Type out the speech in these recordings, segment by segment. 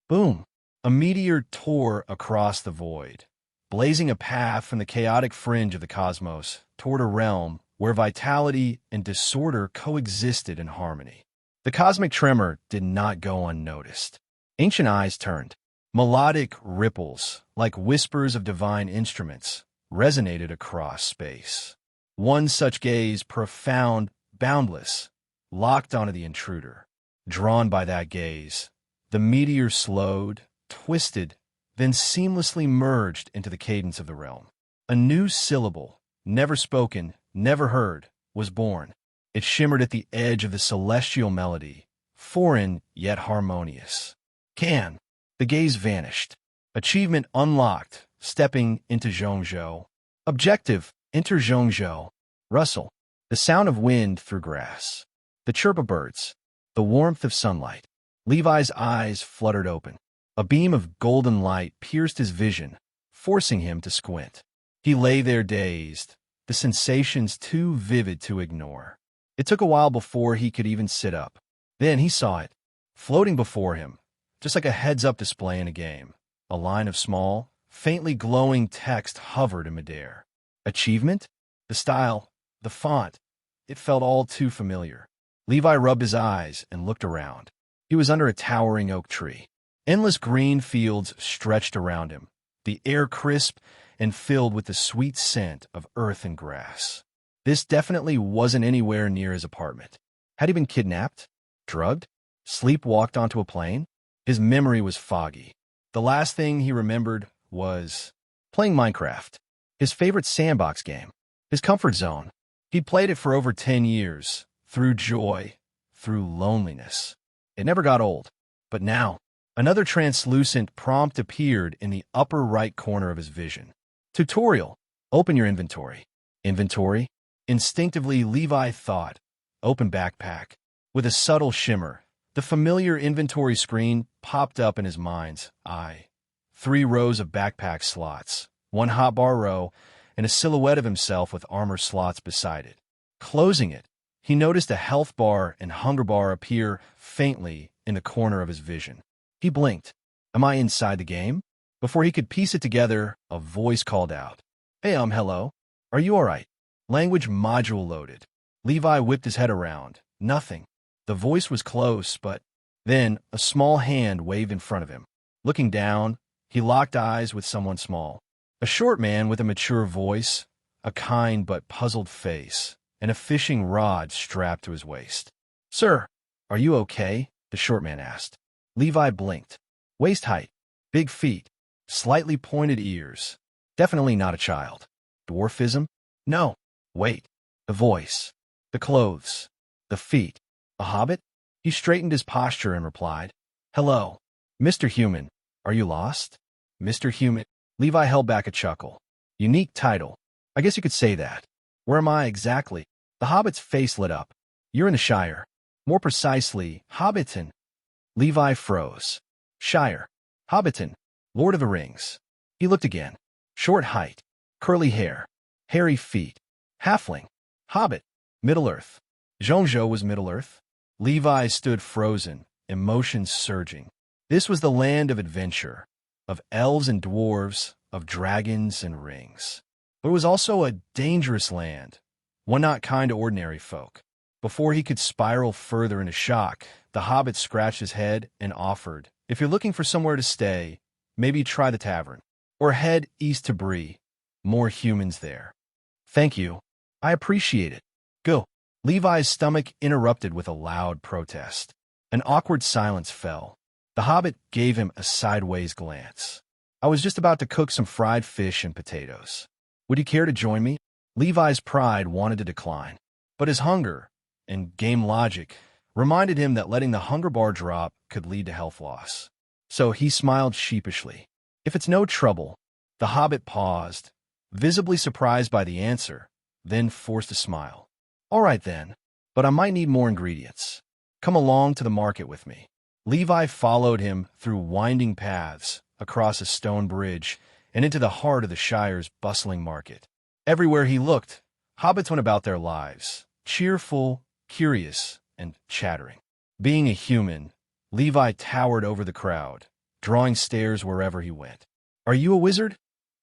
Boom! A meteor tore across the void, blazing a path from the chaotic fringe of the cosmos toward a realm where vitality and disorder coexisted in harmony. The cosmic tremor did not go unnoticed. Ancient eyes turned. Melodic ripples, like whispers of divine instruments, resonated across space. One such gaze, profound, boundless, locked onto the intruder. Drawn by that gaze, the meteor slowed, twisted, then seamlessly merged into the cadence of the realm. A new syllable, never spoken, never heard, was born. It shimmered at the edge of the celestial melody, foreign yet harmonious. Can. The gaze vanished. Achievement unlocked, stepping into Zhongzhou. Objective, enter Zhongzhou. Rustle. The sound of wind through grass. The chirp of birds. The warmth of sunlight. Levi's eyes fluttered open. A beam of golden light pierced his vision, forcing him to squint. He lay there dazed, the sensations too vivid to ignore. It took a while before he could even sit up. Then he saw it, floating before him, just like a heads-up display in a game. A line of small, faintly glowing text hovered in midair. Achievement? The style, the font. It felt all too familiar. Levi rubbed his eyes and looked around. He was under a towering oak tree. Endless green fields stretched around him, the air crisp and filled with the sweet scent of earth and grass. This definitely wasn't anywhere near his apartment. Had he been kidnapped? Drugged? Sleepwalked onto a plane? His memory was foggy. The last thing he remembered was playing Minecraft, his favorite sandbox game, his comfort zone. He'd played it for over 10 years, through joy, through loneliness. It never got old. But now, another translucent prompt appeared in the upper right corner of his vision. Tutorial. Open your inventory. Inventory? Instinctively, Levi thought. Open backpack. With a subtle shimmer, the familiar inventory screen popped up in his mind's eye. 3 rows of backpack slots, 1 hotbar row, and a silhouette of himself with armor slots beside it. Closing it, he noticed a health bar and hunger bar appear faintly in the corner of his vision. He blinked. Am I inside the game? Before he could piece it together, a voice called out. Hey, hello. Are you all right? Language module loaded. Levi whipped his head around. Nothing. The voice was close, but then a small hand waved in front of him. Looking down, he locked eyes with someone small. A short man with a mature voice, a kind but puzzled face, and a fishing rod strapped to his waist. Sir, are you okay? The short man asked. Levi blinked. Waist height, big feet, slightly pointed ears. Definitely not a child. Dwarfism? No. Wait. The voice. The clothes. The feet. A hobbit? He straightened his posture and replied, Hello. Mr. Human, are you lost? Mr. Human. Levi held back a chuckle. Unique title. I guess you could say that. Where am I exactly? The hobbit's face lit up. You're in the Shire. More precisely, Hobbiton. Levi froze. Shire. Hobbiton. Lord of the Rings. He looked again. Short height. Curly hair. Hairy feet. Halfling. Hobbit. Middle-earth. Zhongzhou was Middle-earth. Levi stood frozen, emotions surging. This was the land of adventure, of elves and dwarves, of dragons and rings. But it was also a dangerous land, one not kind to ordinary folk. Before he could spiral further into shock, the hobbit scratched his head and offered, If you're looking for somewhere to stay, maybe try the tavern. Or head east to Bree. More humans there. Thank you. I appreciate it. Go. Levi's stomach interrupted with a loud protest. An awkward silence fell. The hobbit gave him a sideways glance. I was just about to cook some fried fish and potatoes. Would you care to join me? Levi's pride wanted to decline, but his hunger and game logic reminded him that letting the hunger bar drop could lead to health loss. So he smiled sheepishly. If it's no trouble, the hobbit paused, visibly surprised by the answer, then forced a smile. All right then, but I might need more ingredients. Come along to the market with me. Levi followed him through winding paths, across a stone bridge, and into the heart of the Shire's bustling market. Everywhere he looked, hobbits went about their lives, cheerful, curious, and chattering. Being a human, Levi towered over the crowd, drawing stares wherever he went. "Are you a wizard?"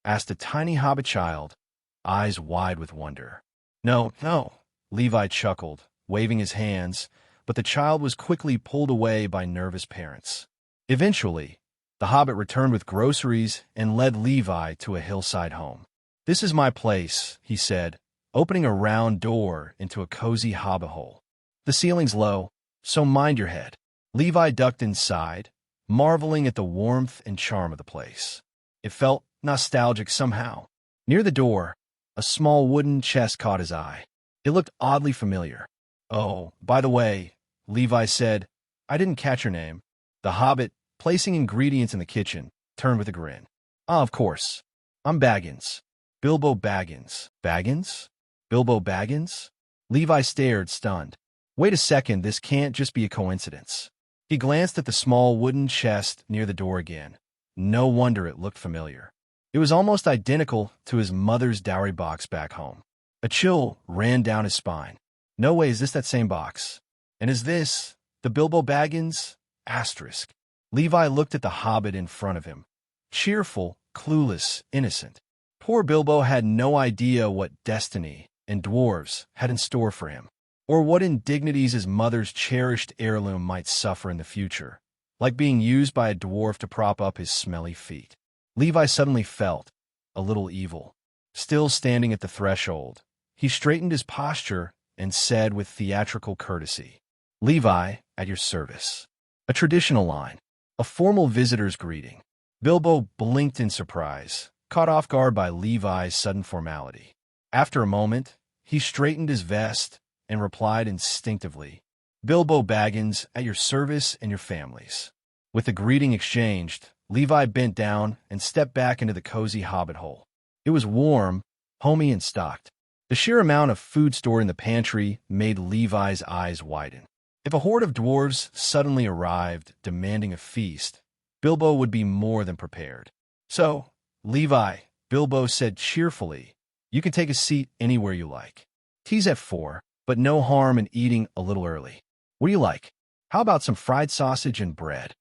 asked a tiny hobbit child, eyes wide with wonder. "No, no," Levi chuckled, waving his hands, but the child was quickly pulled away by nervous parents. Eventually, the hobbit returned with groceries and led Levi to a hillside home. "This is my place," he said, opening a round door into a cozy hobbit hole. "The ceiling's low, so mind your head." Levi ducked inside, marveling at the warmth and charm of the place. It felt nostalgic somehow. Near the door, a small wooden chest caught his eye. It looked oddly familiar. "Oh, by the way," Levi said, "I didn't catch your name." The hobbit, placing ingredients in the kitchen, turned with a grin. "Ah, of course. I'm Baggins. Bilbo Baggins." "Baggins? Bilbo Baggins?" Levi stared, stunned. "Wait a second, this can't just be a coincidence." He glanced at the small wooden chest near the door again. No wonder it looked familiar. It was almost identical to his mother's dowry box back home. A chill ran down his spine. No way is this that same box. And is this the Bilbo Baggins? Asterisk. Levi looked at the hobbit in front of him. Cheerful, clueless, innocent. Poor Bilbo had no idea what destiny and dwarves had in store for him, or what indignities his mother's cherished heirloom might suffer in the future, like being used by a dwarf to prop up his smelly feet. Levi suddenly felt a little evil. Still standing at the threshold, he straightened his posture and said with theatrical courtesy, "Levi, at your service." A traditional line, a formal visitor's greeting. Bilbo blinked in surprise, caught off guard by Levi's sudden formality. After a moment, he straightened his vest and replied instinctively, "Bilbo Baggins, at your service and your family's." With the greeting exchanged, Levi bent down and stepped back into the cozy hobbit hole. It was warm, homey, and stocked. The sheer amount of food stored in the pantry made Levi's eyes widen. If a horde of dwarves suddenly arrived, demanding a feast, Bilbo would be more than prepared. "So, Levi," Bilbo said cheerfully, "you can take a seat anywhere you like. Tea's at 4, but no harm in eating a little early. What do you like? How about some fried sausage and bread?"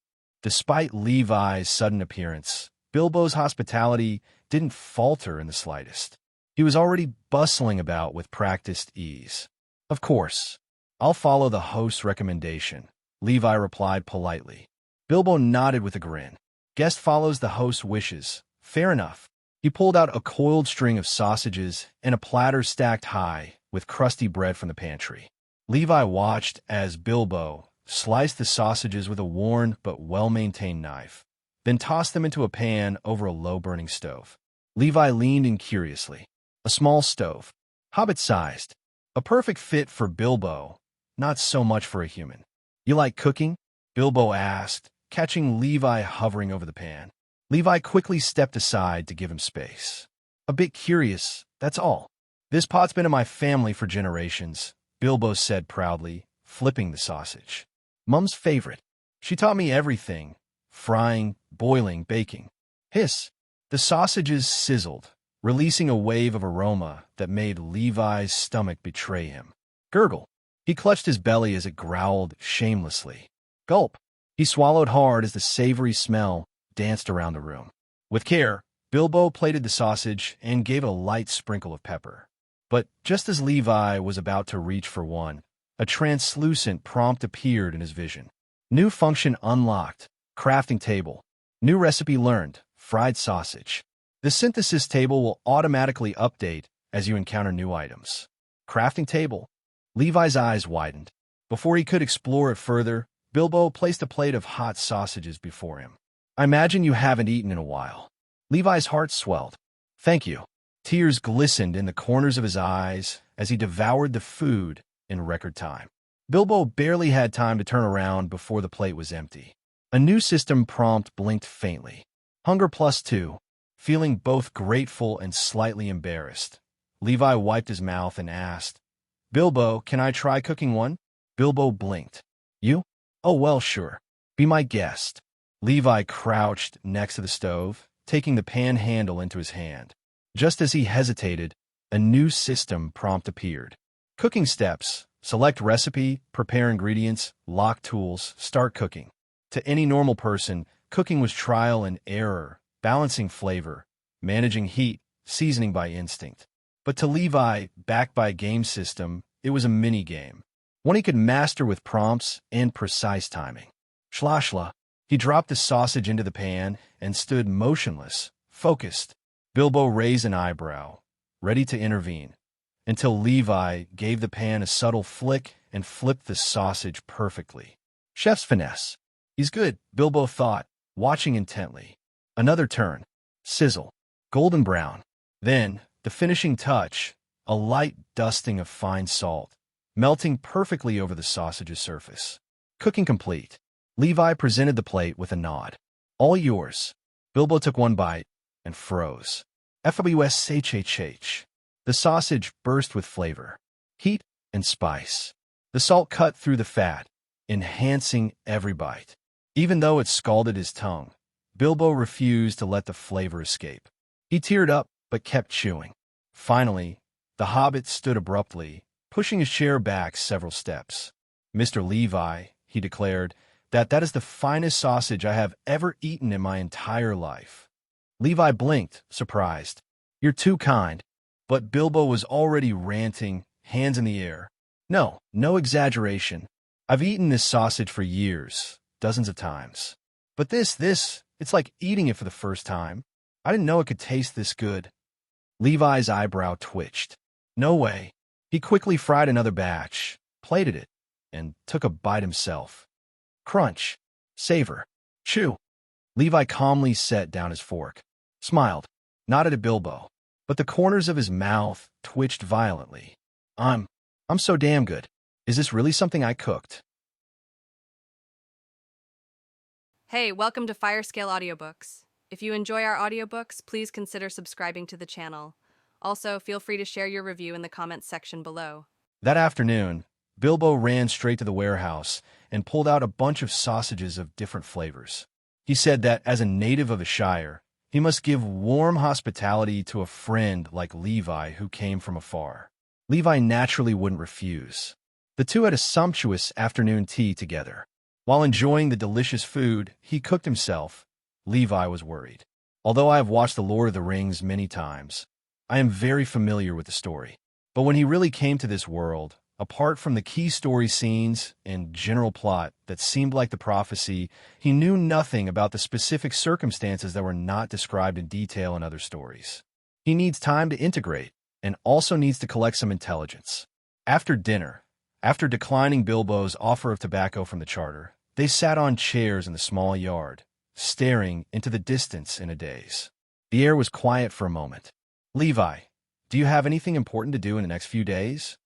Despite Levi's sudden appearance, Bilbo's hospitality didn't falter in the slightest. He was already bustling about with practiced ease. "Of course, I'll follow the host's recommendation," Levi replied politely. Bilbo nodded with a grin. "Guest follows the host's wishes. Fair enough." He pulled out a coiled string of sausages and a platter stacked high with crusty bread from the pantry. Levi watched as Bilbo sliced the sausages with a worn but well-maintained knife, then tossed them into a pan over a low-burning stove. Levi leaned in curiously. A small stove, hobbit-sized, a perfect fit for Bilbo, not so much for a human. "You like cooking?" Bilbo asked, catching Levi hovering over the pan. Levi quickly stepped aside to give him space. "A bit curious, that's all. This pot's been in my family for generations," Bilbo said proudly, flipping the sausage. "Mum's favorite. She taught me everything: frying, boiling, baking." Hiss! The sausages sizzled, releasing a wave of aroma that made Levi's stomach betray him. Gurgle! He clutched his belly as it growled shamelessly. Gulp! He swallowed hard as the savory smell danced around the room. With care, Bilbo plated the sausage and gave it a light sprinkle of pepper. But just as Levi was about to reach for one, a translucent prompt appeared in his vision. New function unlocked. Crafting table. New recipe learned. Fried sausage. The synthesis table will automatically update as you encounter new items. Crafting table. Levi's eyes widened. Before he could explore it further, Bilbo placed a plate of hot sausages before him. "I imagine you haven't eaten in a while." Levi's heart swelled. "Thank you." Tears glistened in the corners of his eyes as he devoured the food in record time. Bilbo barely had time to turn around before the plate was empty. A new system prompt blinked faintly. Hunger +2. Feeling both grateful and slightly embarrassed, Levi wiped his mouth and asked, "Bilbo, can I try cooking one?" Bilbo blinked. "You? Oh, well, sure. Be my guest." Levi crouched next to the stove, taking the pan handle into his hand. Just as he hesitated, a new system prompt appeared. Cooking steps. Select recipe, prepare ingredients, lock tools, start cooking. To any normal person, Cooking was trial and error, balancing flavor, managing heat, seasoning by instinct. But to Levi, backed by a game system, it was a mini-game, one he could master with prompts and precise timing. Schla. He dropped the sausage into the pan and stood motionless, focused. Bilbo raised an eyebrow, ready to intervene, until Levi gave the pan a subtle flick and flipped the sausage perfectly. Chef's finesse. He's good, Bilbo thought, watching intently. Another turn. Sizzle. Golden brown. Then, the finishing touch, a light dusting of fine salt, melting perfectly over the sausage's surface. Cooking complete. Levi presented the plate with a nod. All yours. Bilbo took one bite and froze. Fwshhh. The sausage burst with flavor, heat, and spice. The salt cut through the fat, enhancing every bite. Even though it scalded his tongue, Bilbo refused to let the flavor escape. He teared up, but kept chewing. Finally, the hobbit stood abruptly, pushing his chair back several steps. "Mr. Levi," he declared, that is the finest sausage I have ever eaten in my entire life." Levi blinked, surprised. "You're too kind." But Bilbo was already ranting, hands in the air. No exaggeration. I've eaten this sausage for years, dozens of times. But this, it's like eating it for the first time. I didn't know it could taste this good." Levi's eyebrow twitched. No way. He quickly fried another batch, plated it, and took a bite himself. Crunch. Savor. Chew. Levi calmly set down his fork, smiled, nodded at Bilbo, but the corners of his mouth twitched violently. I'm so damn good. Is this really something I cooked?" Hey, welcome to Firescale Audiobooks. If you enjoy our audiobooks, please consider subscribing to the channel. Also, feel free to share your review in the comments section below. That afternoon, Bilbo ran straight to the warehouse and pulled out a bunch of sausages of different flavors. He said that as a native of the Shire, he must give warm hospitality to a friend like Levi who came from afar. Levi naturally wouldn't refuse. The two had a sumptuous afternoon tea together. While enjoying the delicious food he cooked himself, Levi was worried. "Although I have watched The Lord of the Rings many times, I am very familiar with the story. But when he really came to this world, apart from the key story scenes and general plot that seemed like the prophecy, he knew nothing about the specific circumstances that were not described in detail in other stories. He needs time to integrate, and also needs to collect some intelligence." After dinner, after declining Bilbo's offer of tobacco from the charter, they sat on chairs in the small yard, staring into the distance in a daze. The air was quiet for a moment. "Levi, do you have anything important to do in the next few days?"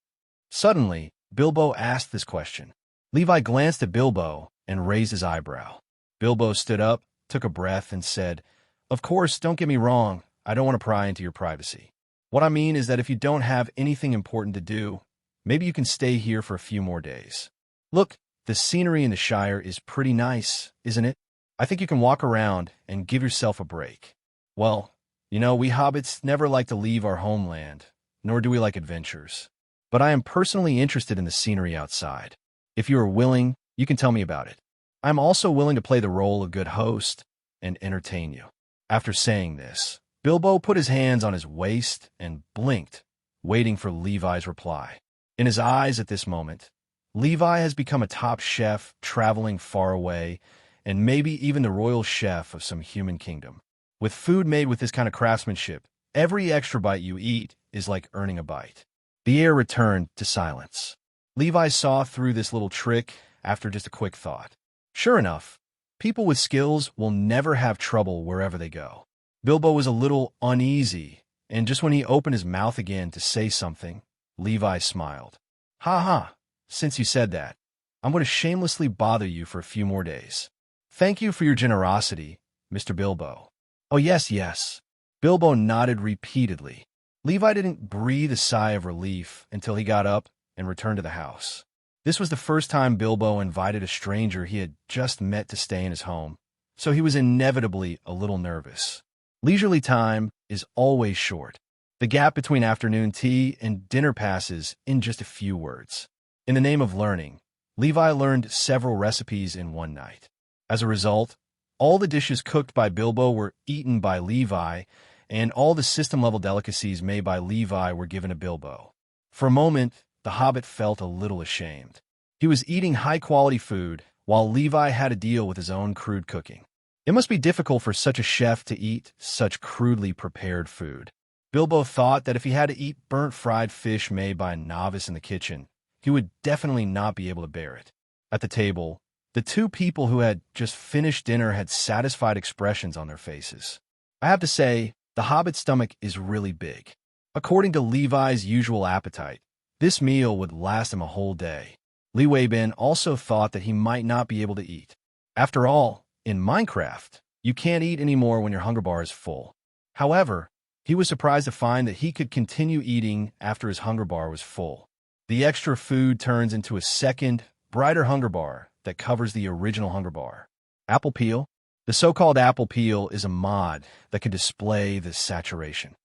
Suddenly, Bilbo asked this question. Levi glanced at Bilbo and raised his eyebrow. Bilbo stood up, took a breath, and said, "Of course, don't get me wrong, I don't want to pry into your privacy. What I mean is that if you don't have anything important to do, maybe you can stay here for a few more days. Look, the scenery in the Shire is pretty nice, isn't it? I think you can walk around and give yourself a break. Well, we hobbits never like to leave our homeland, nor do we like adventures. But I am personally interested in the scenery outside. If you are willing, you can tell me about it. I am also willing to play the role of good host and entertain you." After saying this, Bilbo put his hands on his waist and blinked, waiting for Levi's reply. In his eyes at this moment, Levi has become a top chef traveling far away, and maybe even the royal chef of some human kingdom. With food made with this kind of craftsmanship, every extra bite you eat is like earning a bite. The air returned to silence. Levi saw through this little trick after just a quick thought. Sure enough, people with skills will never have trouble wherever they go. Bilbo was a little uneasy, and just when he opened his mouth again to say something, Levi smiled. "Ha, since you said that, I'm going to shamelessly bother you for a few more days. Thank you for your generosity, Mr. Bilbo." "Oh, yes." Bilbo nodded repeatedly. Levi didn't breathe a sigh of relief until he got up and returned to the house. This was the first time Bilbo invited a stranger he had just met to stay in his home, so he was inevitably a little nervous. Leisurely time is always short. The gap between afternoon tea and dinner passes in just a few words. In the name of learning, Levi learned several recipes in one night. As a result, All the dishes cooked by Bilbo were eaten by Levi, and all the system-level delicacies made by Levi were given to Bilbo. For a moment, the hobbit felt a little ashamed. He was eating high-quality food, while Levi had to deal with his own crude cooking. It must be difficult for such a chef to eat such crudely prepared food. Bilbo thought that if he had to eat burnt fried fish made by a novice in the kitchen, he would definitely not be able to bear it. At the table, the two people who had just finished dinner had satisfied expressions on their faces. I have to say, the hobbit's stomach is really big. According to Levi's usual appetite, this meal would last him a whole day. Levi also thought that he might not be able to eat. After all, in Minecraft, you can't eat anymore when your hunger bar is full. However, he was surprised to find that he could continue eating after his hunger bar was full. The extra food turns into a second, brighter hunger bar that covers the original hunger bar. Apple peel? The so-called apple peel is a mod that can display the saturation.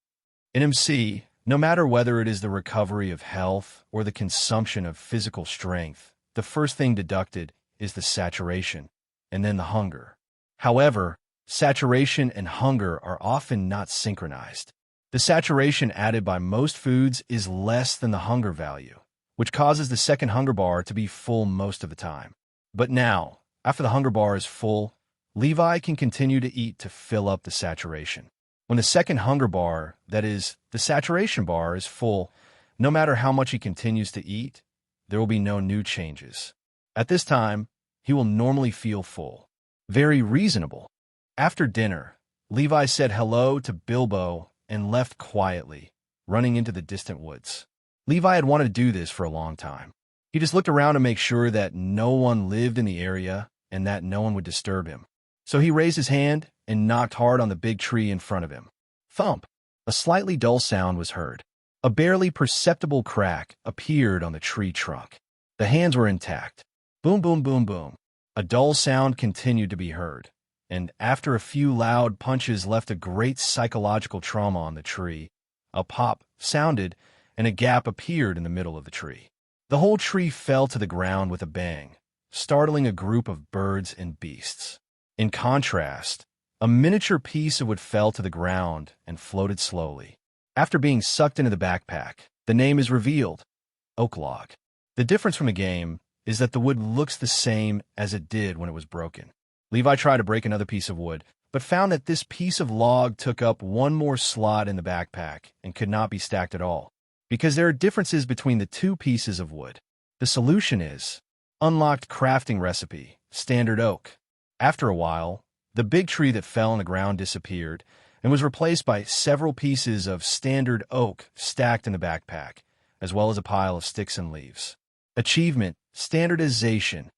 In MC, no matter whether it is the recovery of health or the consumption of physical strength, the first thing deducted is the saturation, and then the hunger. However, saturation and hunger are often not synchronized. The saturation added by most foods is less than the hunger value, which causes the second hunger bar to be full most of the time. But now, after the hunger bar is full, Levi can continue to eat to fill up the saturation. When the second hunger bar, that is, the saturation bar, is full, no matter how much he continues to eat, there will be no new changes. At this time, he will normally feel full. Very reasonable. After dinner, Levi said hello to Bilbo and left quietly, running into the distant woods. Levi had wanted to do this for a long time. He just looked around to make sure that no one lived in the area and that no one would disturb him. So he raised his hand and knocked hard on the big tree in front of him. Thump! A slightly dull sound was heard. A barely perceptible crack appeared on the tree trunk. The hands were intact. Boom, boom, boom, boom. A dull sound continued to be heard, and after a few loud punches left a great psychological trauma on the tree, a pop sounded, and a gap appeared in the middle of the tree. The whole tree fell to the ground with a bang, startling a group of birds and beasts. In contrast, a miniature piece of wood fell to the ground and floated slowly. After being sucked into the backpack, the name is revealed: Oak Log. The difference from the game is that the wood looks the same as it did when it was broken. Levi tried to break another piece of wood, but found that this piece of log took up one more slot in the backpack and could not be stacked at all, because there are differences between the two pieces of wood. The solution is unlocked crafting recipe, standard oak. After a while, the big tree that fell on the ground disappeared and was replaced by several pieces of standard oak stacked in the backpack, as well as a pile of sticks and leaves. Achievement: standardization.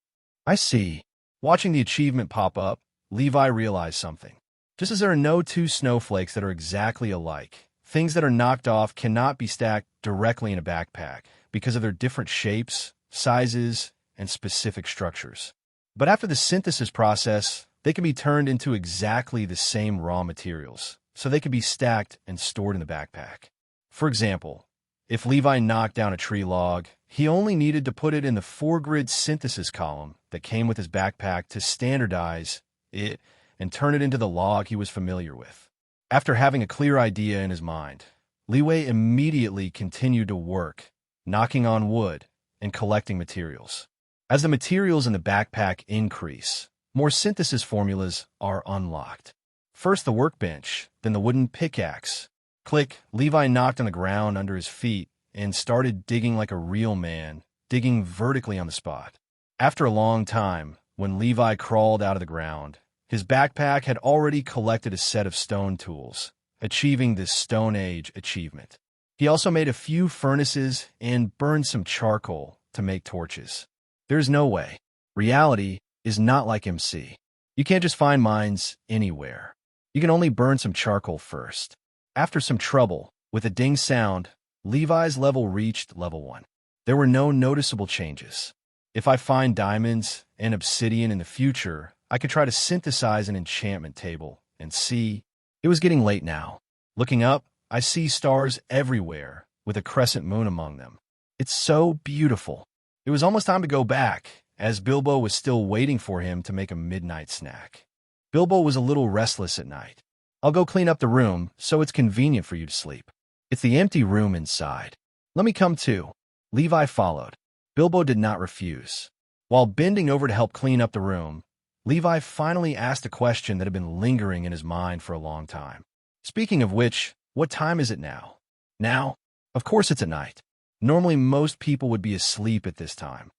I see. Watching the achievement pop up, Levi realized something. Just as there are no two snowflakes that are exactly alike, things that are knocked off cannot be stacked directly in a backpack because of their different shapes, sizes, and specific structures. But after the synthesis process, they can be turned into exactly the same raw materials, so they can be stacked and stored in the backpack. For example, if Levi knocked down a tree log, he only needed to put it in the 4-grid synthesis column that came with his backpack to standardize it and turn it into the log he was familiar with. After having a clear idea in his mind, Levi immediately continued to work, knocking on wood and collecting materials. As the materials in the backpack increase, more synthesis formulas are unlocked. First the workbench, then the wooden pickaxe. Click, Levi knocked on the ground under his feet and started digging like a real man, digging vertically on the spot. After a long time, when Levi crawled out of the ground, his backpack had already collected a set of stone tools, achieving this Stone Age achievement. He also made a few furnaces and burned some charcoal to make torches. There's no way. Reality is not like MC. You can't just find mines anywhere. You can only burn some charcoal first. After some trouble, with a ding sound, Levi's level reached level 1. There were no noticeable changes. If I find diamonds and obsidian in the future, I could try to synthesize an enchantment table and see. It was getting late now. Looking up, I see stars everywhere, with a crescent moon among them. It's so beautiful. It was almost time to go back, as Bilbo was still waiting for him to make a midnight snack. Bilbo was a little restless at night. I'll go clean up the room so it's convenient for you to sleep. It's the empty room inside. Let me come too. Levi followed. Bilbo did not refuse. While bending over to help clean up the room, Levi finally asked a question that had been lingering in his mind for a long time. Speaking of which, what time is it now? Now? Of course it's at night. Normally most people would be asleep at this time.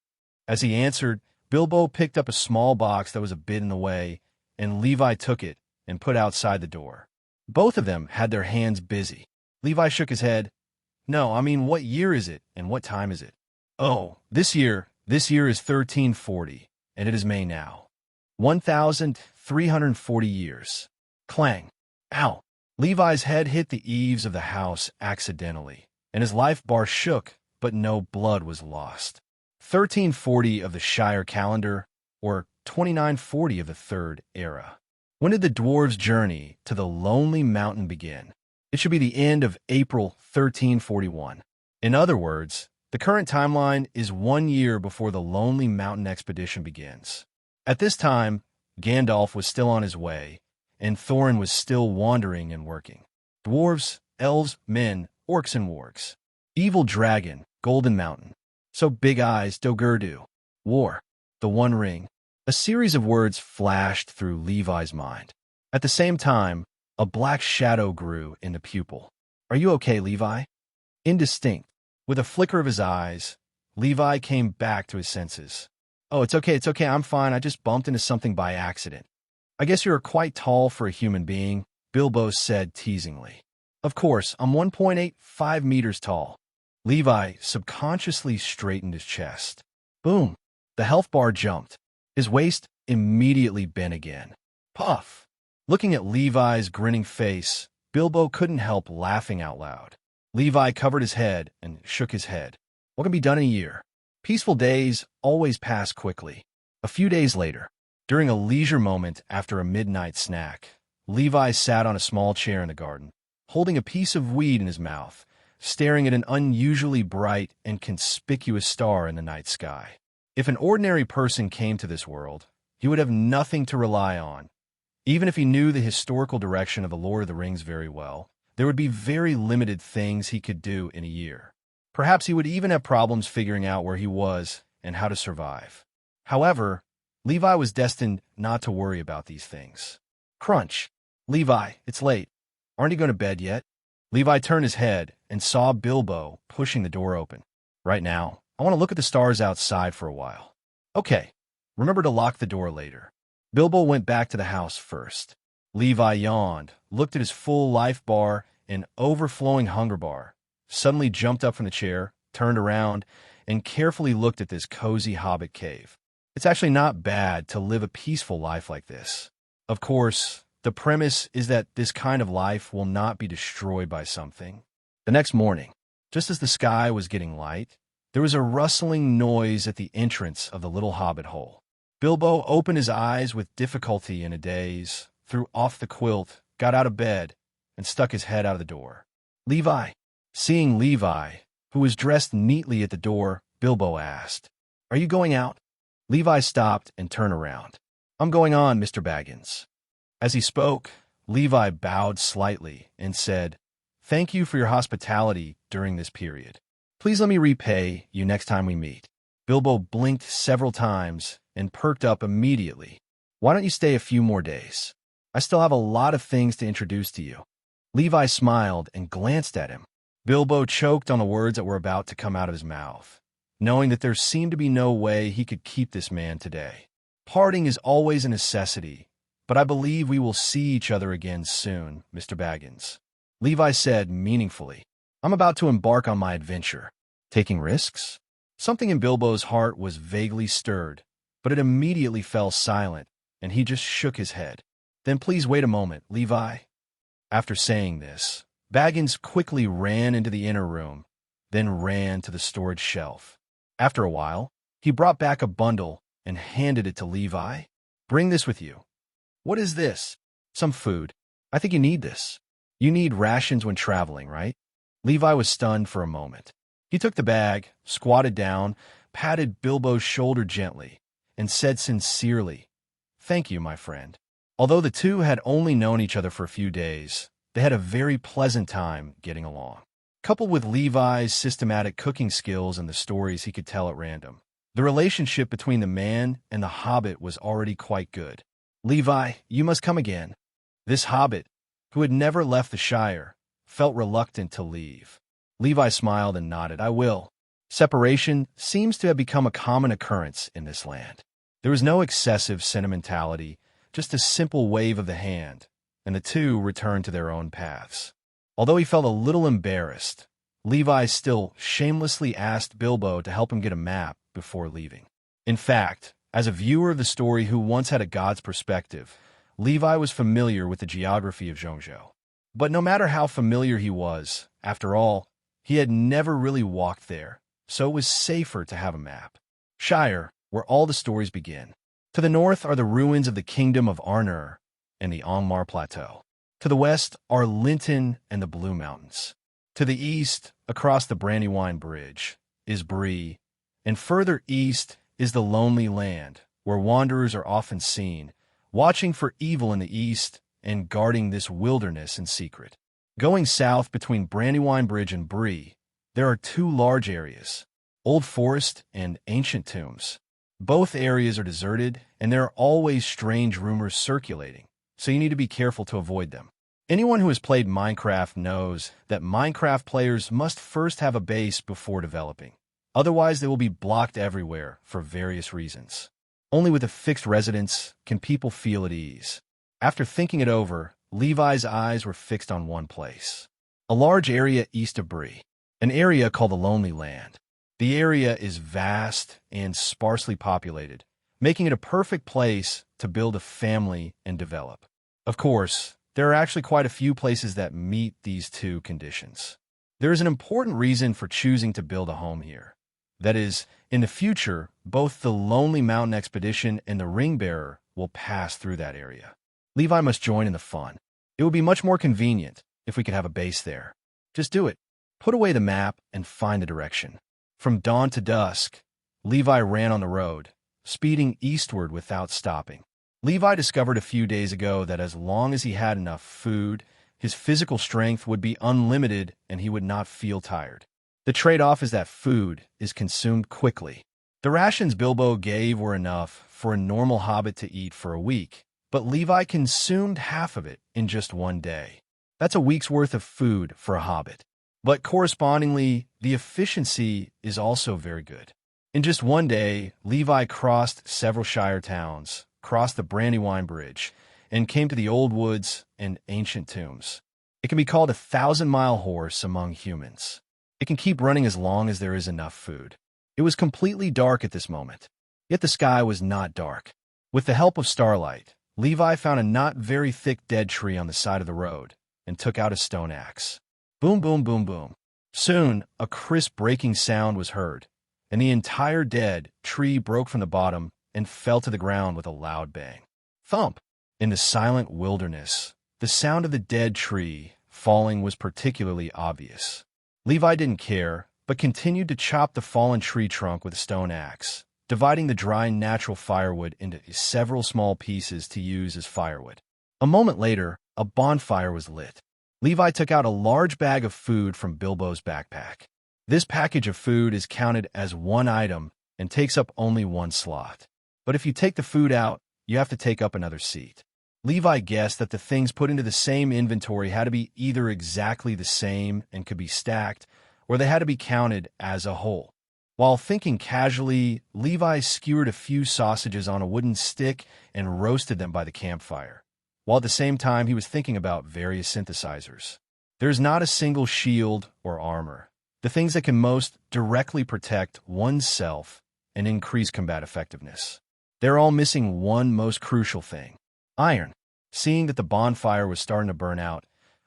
As he answered, Bilbo picked up a small box that was a bit in the way, and Levi took it and put outside the door. Both of them had their hands busy. Levi shook his head. No, I mean, what year is it and what time is it? Oh, this year is 1340, and it is May now. 1,340 years. Clang. Ow. Levi's head hit the eaves of the house accidentally, and his life bar shook, but no blood was lost. 1340 of the Shire Calendar, or 2940 of the Third Era. When did the dwarves' journey to the Lonely Mountain begin? It should be the end of April 1341. In other words, the current timeline is 1 year before the Lonely Mountain expedition begins. At this time, Gandalf was still on his way, and Thorin was still wandering and working. Dwarves, elves, men, orcs and wargs. Evil dragon, Golden Mountain. So Big Eyes, Dogurdu. War. The One Ring. A series of words flashed through Levi's mind. At the same time, a black shadow grew in the pupil. Are you okay, Levi? Indistinct. With a flicker of his eyes, Levi came back to his senses. Oh, it's okay, I'm fine. I just bumped into something by accident. I guess you're quite tall for a human being, Bilbo said teasingly. Of course, I'm 1.85 meters tall. Levi subconsciously straightened his chest. Boom! The health bar jumped. His waist immediately bent again. Puff! Looking at Levi's grinning face, Bilbo couldn't help laughing out loud. Levi covered his head and shook his head. What can be done in a year? Peaceful days always pass quickly. A few days later, during a leisure moment after a midnight snack, Levi sat on a small chair in the garden, holding a piece of weed in his mouth, staring at an unusually bright and conspicuous star in the night sky. If an ordinary person came to this world, he would have nothing to rely on. Even if he knew the historical direction of the Lord of the Rings very well, there would be very limited things he could do in a year. Perhaps he would even have problems figuring out where he was and how to survive. However, Levi was destined not to worry about these things. Crunch. Levi, it's late. Aren't you going to bed yet? Levi turned his head and saw Bilbo pushing the door open. Right now, I want to look at the stars outside for a while. Okay, remember to lock the door later. Bilbo went back to the house first. Levi yawned, looked at his full life bar and overflowing hunger bar, suddenly jumped up from the chair, turned around, and carefully looked at this cozy hobbit cave. It's actually not bad to live a peaceful life like this. Of course, the premise is that this kind of life will not be destroyed by something. The next morning, just as the sky was getting light, there was a rustling noise at the entrance of the little hobbit hole. Bilbo opened his eyes with difficulty in a daze, threw off the quilt, got out of bed, and stuck his head out of the door. Levi. Seeing Levi, who was dressed neatly at the door, Bilbo asked, Are you going out? Levi stopped and turned around. I'm going on, Mr. Baggins. As he spoke, Levi bowed slightly and said, Thank you for your hospitality during this period. Please let me repay you next time we meet. Bilbo blinked several times and perked up immediately. Why don't you stay a few more days? I still have a lot of things to introduce to you. Levi smiled and glanced at him. Bilbo choked on the words that were about to come out of his mouth, knowing that there seemed to be no way he could keep this man today. Parting is always a necessity, but I believe we will see each other again soon, Mr. Baggins. Levi said meaningfully, I'm about to embark on my adventure. Taking risks? Something in Bilbo's heart was vaguely stirred, but it immediately fell silent, and he just shook his head. Then please wait a moment, Levi. After saying this, Baggins quickly ran into the inner room, then ran to the storage shelf. After a while, he brought back a bundle and handed it to Levi. Bring this with you. What is this? Some food. I think you need this. You need rations when traveling, right? Levi was stunned for a moment. He took the bag, squatted down, patted Bilbo's shoulder gently, and said sincerely, Thank you, my friend. Although the two had only known each other for a few days, they had a very pleasant time getting along. Coupled with Levi's systematic cooking skills and the stories he could tell at random, the relationship between the man and the hobbit was already quite good. "Levi, you must come again." This hobbit, who had never left the Shire, felt reluctant to leave. Levi smiled and nodded. "I will." Separation seems to have become a common occurrence in this land. There was no excessive sentimentality, just a simple wave of the hand, and the two returned to their own paths. Although he felt a little embarrassed, Levi still shamelessly asked Bilbo to help him get a map before leaving. In fact, as a viewer of the story who once had a god's perspective, Levi was familiar with the geography of Zhongzhou. But no matter how familiar he was, after all, he had never really walked there, so it was safer to have a map. Shire, where all the stories begin. To the north are the ruins of the kingdom of Arnur and the Angmar Plateau. To the west are Linton and the Blue Mountains. To the east, across the Brandywine Bridge, is Bree, and further east is the Lonely Land, where wanderers are often seen, watching for evil in the east and guarding this wilderness in secret. Going south between Brandywine Bridge and Bree, there are two large areas, Old Forest and Ancient Tombs. Both areas are deserted, and there are always strange rumors circulating, so you need to be careful to avoid them. Anyone who has played Minecraft knows that Minecraft players must first have a base before developing. Otherwise, they will be blocked everywhere for various reasons. Only with a fixed residence can people feel at ease. After thinking it over, Levi's eyes were fixed on one place. A large area east of Bree, an area called the Lonely Land. The area is vast and sparsely populated, making it a perfect place to build a family and develop. Of course, there are actually quite a few places that meet these two conditions. There is an important reason for choosing to build a home here. That is, in the future, both the Lonely Mountain Expedition and the Ring Bearer will pass through that area. Levi must join in the fun. It would be much more convenient if we could have a base there. Just do it. Put away the map and find the direction. From dawn to dusk, Levi ran on the road, speeding eastward without stopping. Levi discovered a few days ago that as long as he had enough food, his physical strength would be unlimited and he would not feel tired. The trade-off is that food is consumed quickly. The rations Bilbo gave were enough for a normal hobbit to eat for a week, but Levi consumed half of it in just one day. That's a week's worth of food for a hobbit. But correspondingly, the efficiency is also very good. In just one day, Levi crossed several Shire towns, crossed the Brandywine Bridge, and came to the Old Woods and Ancient Tombs. It can be called a 1,000-mile horse among humans. It can keep running as long as there is enough food. It was completely dark at this moment, yet the sky was not dark. With the help of starlight, Levi found a not very thick dead tree on the side of the road and took out a stone axe. Boom, boom, boom, boom. Soon, a crisp breaking sound was heard, and the entire dead tree broke from the bottom and fell to the ground with a loud bang. Thump! In the silent wilderness, the sound of the dead tree falling was particularly obvious. Levi didn't care, but continued to chop the fallen tree trunk with a stone axe, dividing the dry natural firewood into several small pieces to use as firewood. A moment later, a bonfire was lit. Levi took out a large bag of food from Bilbo's backpack. This package of food is counted as one item and takes up only one slot. But if you take the food out, you have to take up another seat. Levi guessed that the things put into the same inventory had to be either exactly the same and could be stacked, or they had to be counted as a whole. While thinking casually, Levi skewered a few sausages on a wooden stick and roasted them by the campfire, while at the same time he was thinking about various synthesizers. There's not a single shield or armor, the things that can most directly protect oneself and increase combat effectiveness. They're all missing one most crucial thing: iron. Seeing that the bonfire was starting to burn out,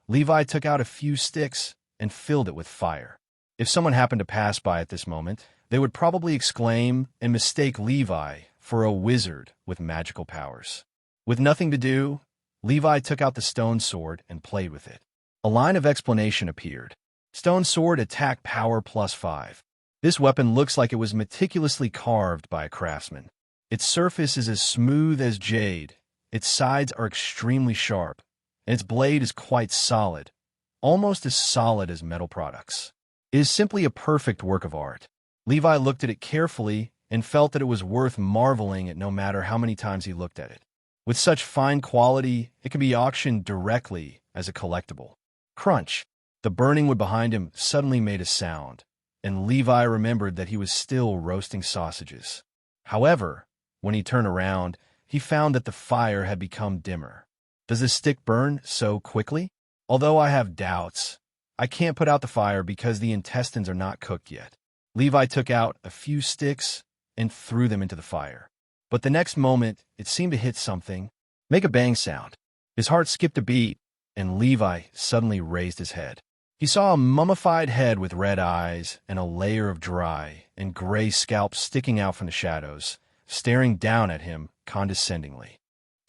Levi took out a few sticks and filled it with fire. If someone happened to pass by at this moment, they would probably exclaim and mistake Levi for a wizard with magical powers. With nothing to do, Levi took out the stone sword and played with it. A line of explanation appeared. Stone sword attack power +5. This weapon looks like it was meticulously carved by a craftsman. Its surface is as smooth as jade, its sides are extremely sharp, and its blade is quite solid, almost as solid as metal products. It is simply a perfect work of art. Levi looked at it carefully and felt that it was worth marveling at no matter how many times he looked at it. With such fine quality, it could be auctioned directly as a collectible. Crunch! The burning wood behind him suddenly made a sound, and Levi remembered that he was still roasting sausages. However, when he turned around, he found that the fire had become dimmer. Does this stick burn so quickly? Although I have doubts, I can't put out the fire because the intestines are not cooked yet. Levi took out a few sticks and threw them into the fire. But the next moment, it seemed to hit something, make a bang sound. His heart skipped a beat, and Levi suddenly raised his head. He saw a mummified head with red eyes and a layer of dry and gray scalp sticking out from the shadows, staring down at him condescendingly.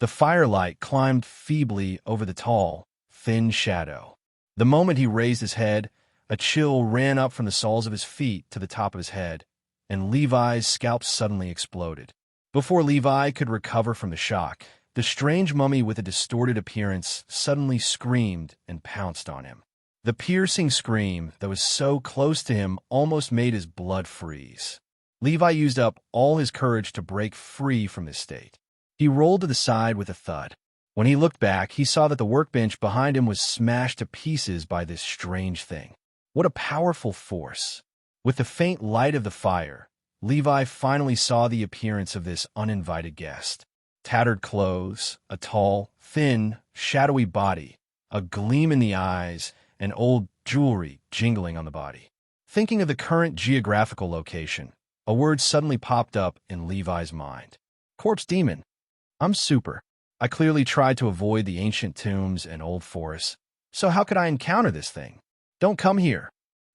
The firelight climbed feebly over the tall, thin shadow. The moment he raised his head, a chill ran up from the soles of his feet to the top of his head, and Levi's scalp suddenly exploded. Before Levi could recover from the shock, the strange mummy with a distorted appearance suddenly screamed and pounced on him. The piercing scream that was so close to him almost made his blood freeze. Levi used up all his courage to break free from this state. He rolled to the side with a thud. When he looked back, he saw that the workbench behind him was smashed to pieces by this strange thing. What a powerful force! With the faint light of the fire, Levi finally saw the appearance of this uninvited guest. Tattered clothes, a tall, thin, shadowy body, a gleam in the eyes, and old jewelry jingling on the body. Thinking of the current geographical location, a word suddenly popped up in Levi's mind. Corpse demon. I'm super. I clearly tried to avoid the ancient tombs and old forests, so how could I encounter this thing? Don't come here.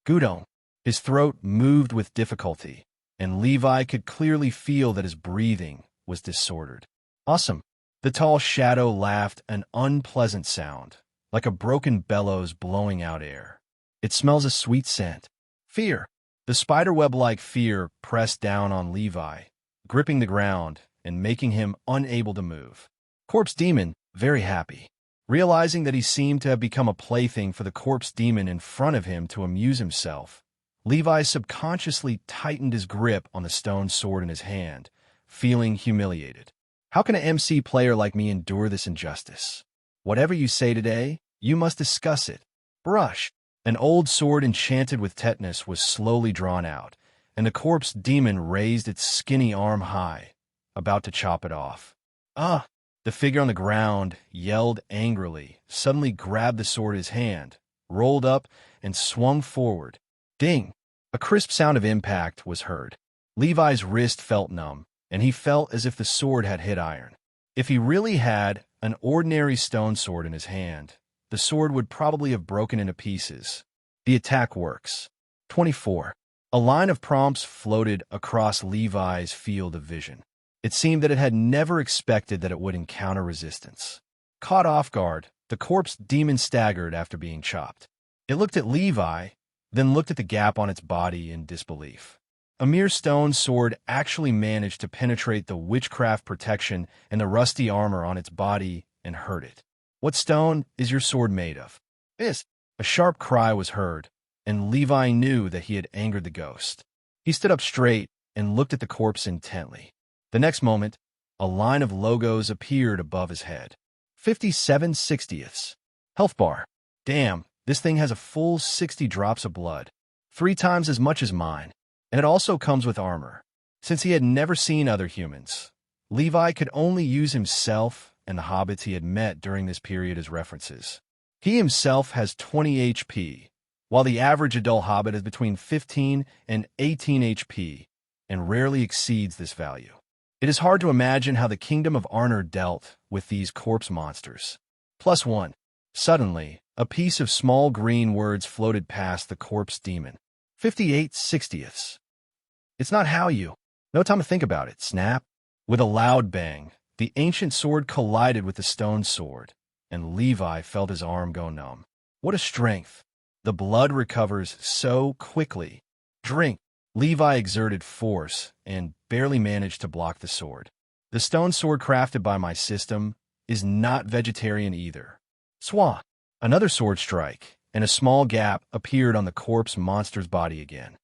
Gudon. His throat moved with difficulty, and Levi could clearly feel that his breathing was disordered. Awesome. The tall shadow laughed an unpleasant sound, like a broken bellows blowing out air. It smells a sweet scent. Fear. The spiderweb-like fear pressed down on Levi, gripping the ground and making him unable to move. Corpse demon, very happy. Realizing that he seemed to have become a plaything for the corpse demon in front of him to amuse himself, Levi subconsciously tightened his grip on the stone sword in his hand, feeling humiliated. How can an MC player like me endure this injustice? Whatever you say today, you must discuss it. Brush. An old sword enchanted with tetanus was slowly drawn out, and the corpse demon raised its skinny arm high, about to chop it off. Ah! The figure on the ground yelled angrily, suddenly grabbed the sword in his hand, rolled up, and swung forward. Ding! A crisp sound of impact was heard. Levi's wrist felt numb, and he felt as if the sword had hit iron. If he really had an ordinary stone sword in his hand, the sword would probably have broken into pieces. The attack works. 24. A line of prompts floated across Levi's field of vision. It seemed that it had never expected that it would encounter resistance. Caught off guard, the corpse demon staggered after being chopped. It looked at Levi, then looked at the gap on its body in disbelief. A mere stone sword actually managed to penetrate the witchcraft protection and the rusty armor on its body and hurt it. What stone is your sword made of? This. A sharp cry was heard, and Levi knew that he had angered the ghost. He stood up straight and looked at the corpse intently. The next moment, a line of logos appeared above his head. 57/60ths. Health bar. Damn, this thing has a full 60 drops of blood, 3 times as much as mine, and it also comes with armor. Since he had never seen other humans, Levi could only use himself and the hobbits he had met during this period as references. He himself has 20 HP, while the average adult hobbit is between 15 and 18 HP, and rarely exceeds this value. It is hard to imagine how the Kingdom of Arnor dealt with these corpse monsters. +1. Suddenly, a piece of small green words floated past the corpse demon. 58/60ths. It's not how you. No time to think about it. Snap. With a loud bang, the ancient sword collided with the stone sword, and Levi felt his arm go numb. What a strength. The blood recovers so quickly. Drink. Levi exerted force and barely managed to block the sword. The stone sword crafted by my system is not vegetarian either. Swat! Another sword strike, and a small gap appeared on the corpse monster's body again.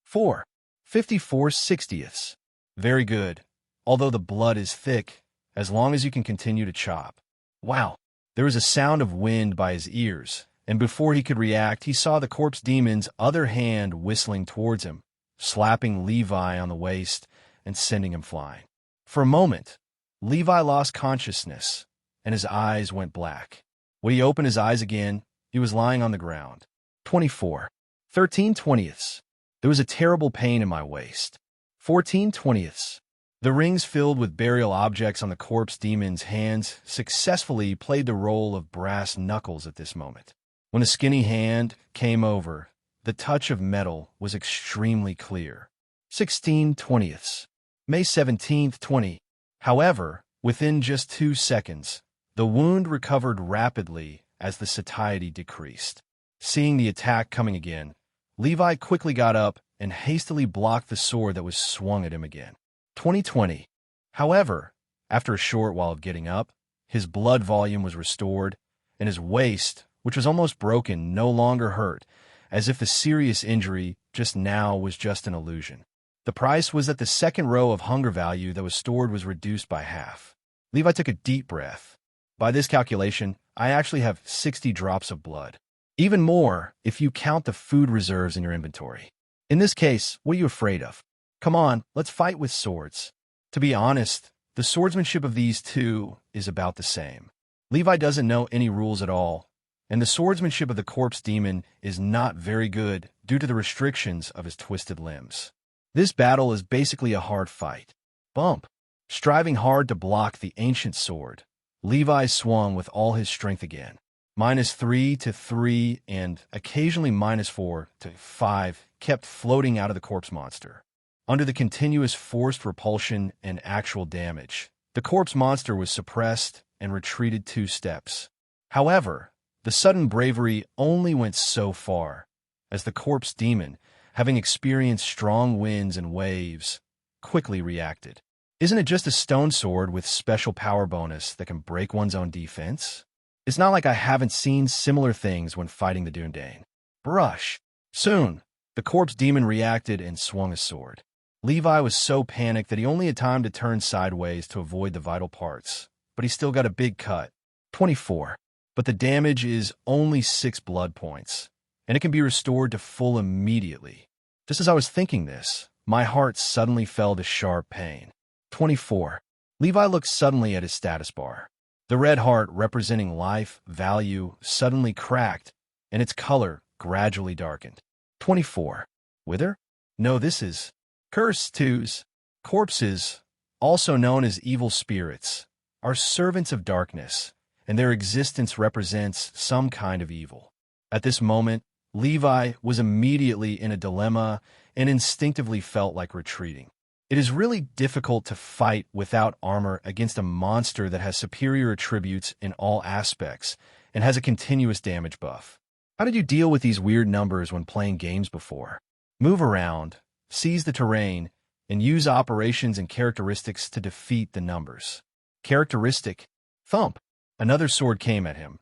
4. 54/60ths. Very good, although the blood is thick, as long as you can continue to chop. Wow! There was a sound of wind by his ears, and before he could react, he saw the corpse demon's other hand whistling towards him, slapping Levi on the waist and sending him flying. For a moment, Levi lost consciousness, and his eyes went black. When he opened his eyes again, he was lying on the ground. 24. 13/20ths. There was a terrible pain in my waist. 14/20ths. The rings filled with burial objects on the corpse demon's hands successfully played the role of brass knuckles at this moment. When the skinny hand came over, the touch of metal was extremely clear. 16/20ths. May 17th, 20. However, within just 2 seconds, the wound recovered rapidly as the satiety decreased. Seeing the attack coming again, Levi quickly got up and hastily blocked the sword that was swung at him again. 20/20. However, after a short while of getting up, his blood volume was restored, and his waist, which was almost broken, no longer hurt, as if the serious injury just now was just an illusion. The price was that the second row of hunger value that was stored was reduced by half. Levi took a deep breath. By this calculation, I actually have 60 drops of blood. Even more if you count the food reserves in your inventory. In this case, what are you afraid of? Come on, let's fight with swords. To be honest, the swordsmanship of these two is about the same. Levi doesn't know any rules at all, and the swordsmanship of the corpse demon is not very good due to the restrictions of his twisted limbs. This battle is basically a hard fight. Bump! Striving hard to block the ancient sword, Levi swung with all his strength again. -3 to 3 and occasionally -4 to 5 kept floating out of the corpse monster. Under the continuous forced repulsion and actual damage, the corpse monster was suppressed and retreated 2 steps. However, the sudden bravery only went so far, as the corpse demon, having experienced strong winds and waves, quickly reacted. Isn't it just a stone sword with special power bonus that can break one's own defense? It's not like I haven't seen similar things when fighting the Dundane. Brush! Soon, the corpse demon reacted and swung a sword. Levi was so panicked that he only had time to turn sideways to avoid the vital parts, but he still got a big cut. 24. But the damage is only 6 blood points, and it can be restored to full immediately. Just as I was thinking this, my heart suddenly fell to sharp pain. 24. Levi looked suddenly at his status bar. The red heart representing life, value, suddenly cracked, and its color gradually darkened. 24. Wither? No, this is curse twos. Corpses, also known as evil spirits, are servants of darkness, and their existence represents some kind of evil. At this moment, Levi was immediately in a dilemma and instinctively felt like retreating. It is really difficult to fight without armor against a monster that has superior attributes in all aspects and has a continuous damage buff. How did you deal with these weird numbers when playing games before? Move around, seize the terrain, and use operations and characteristics to defeat the numbers. Characteristic: thump. Another sword came at him,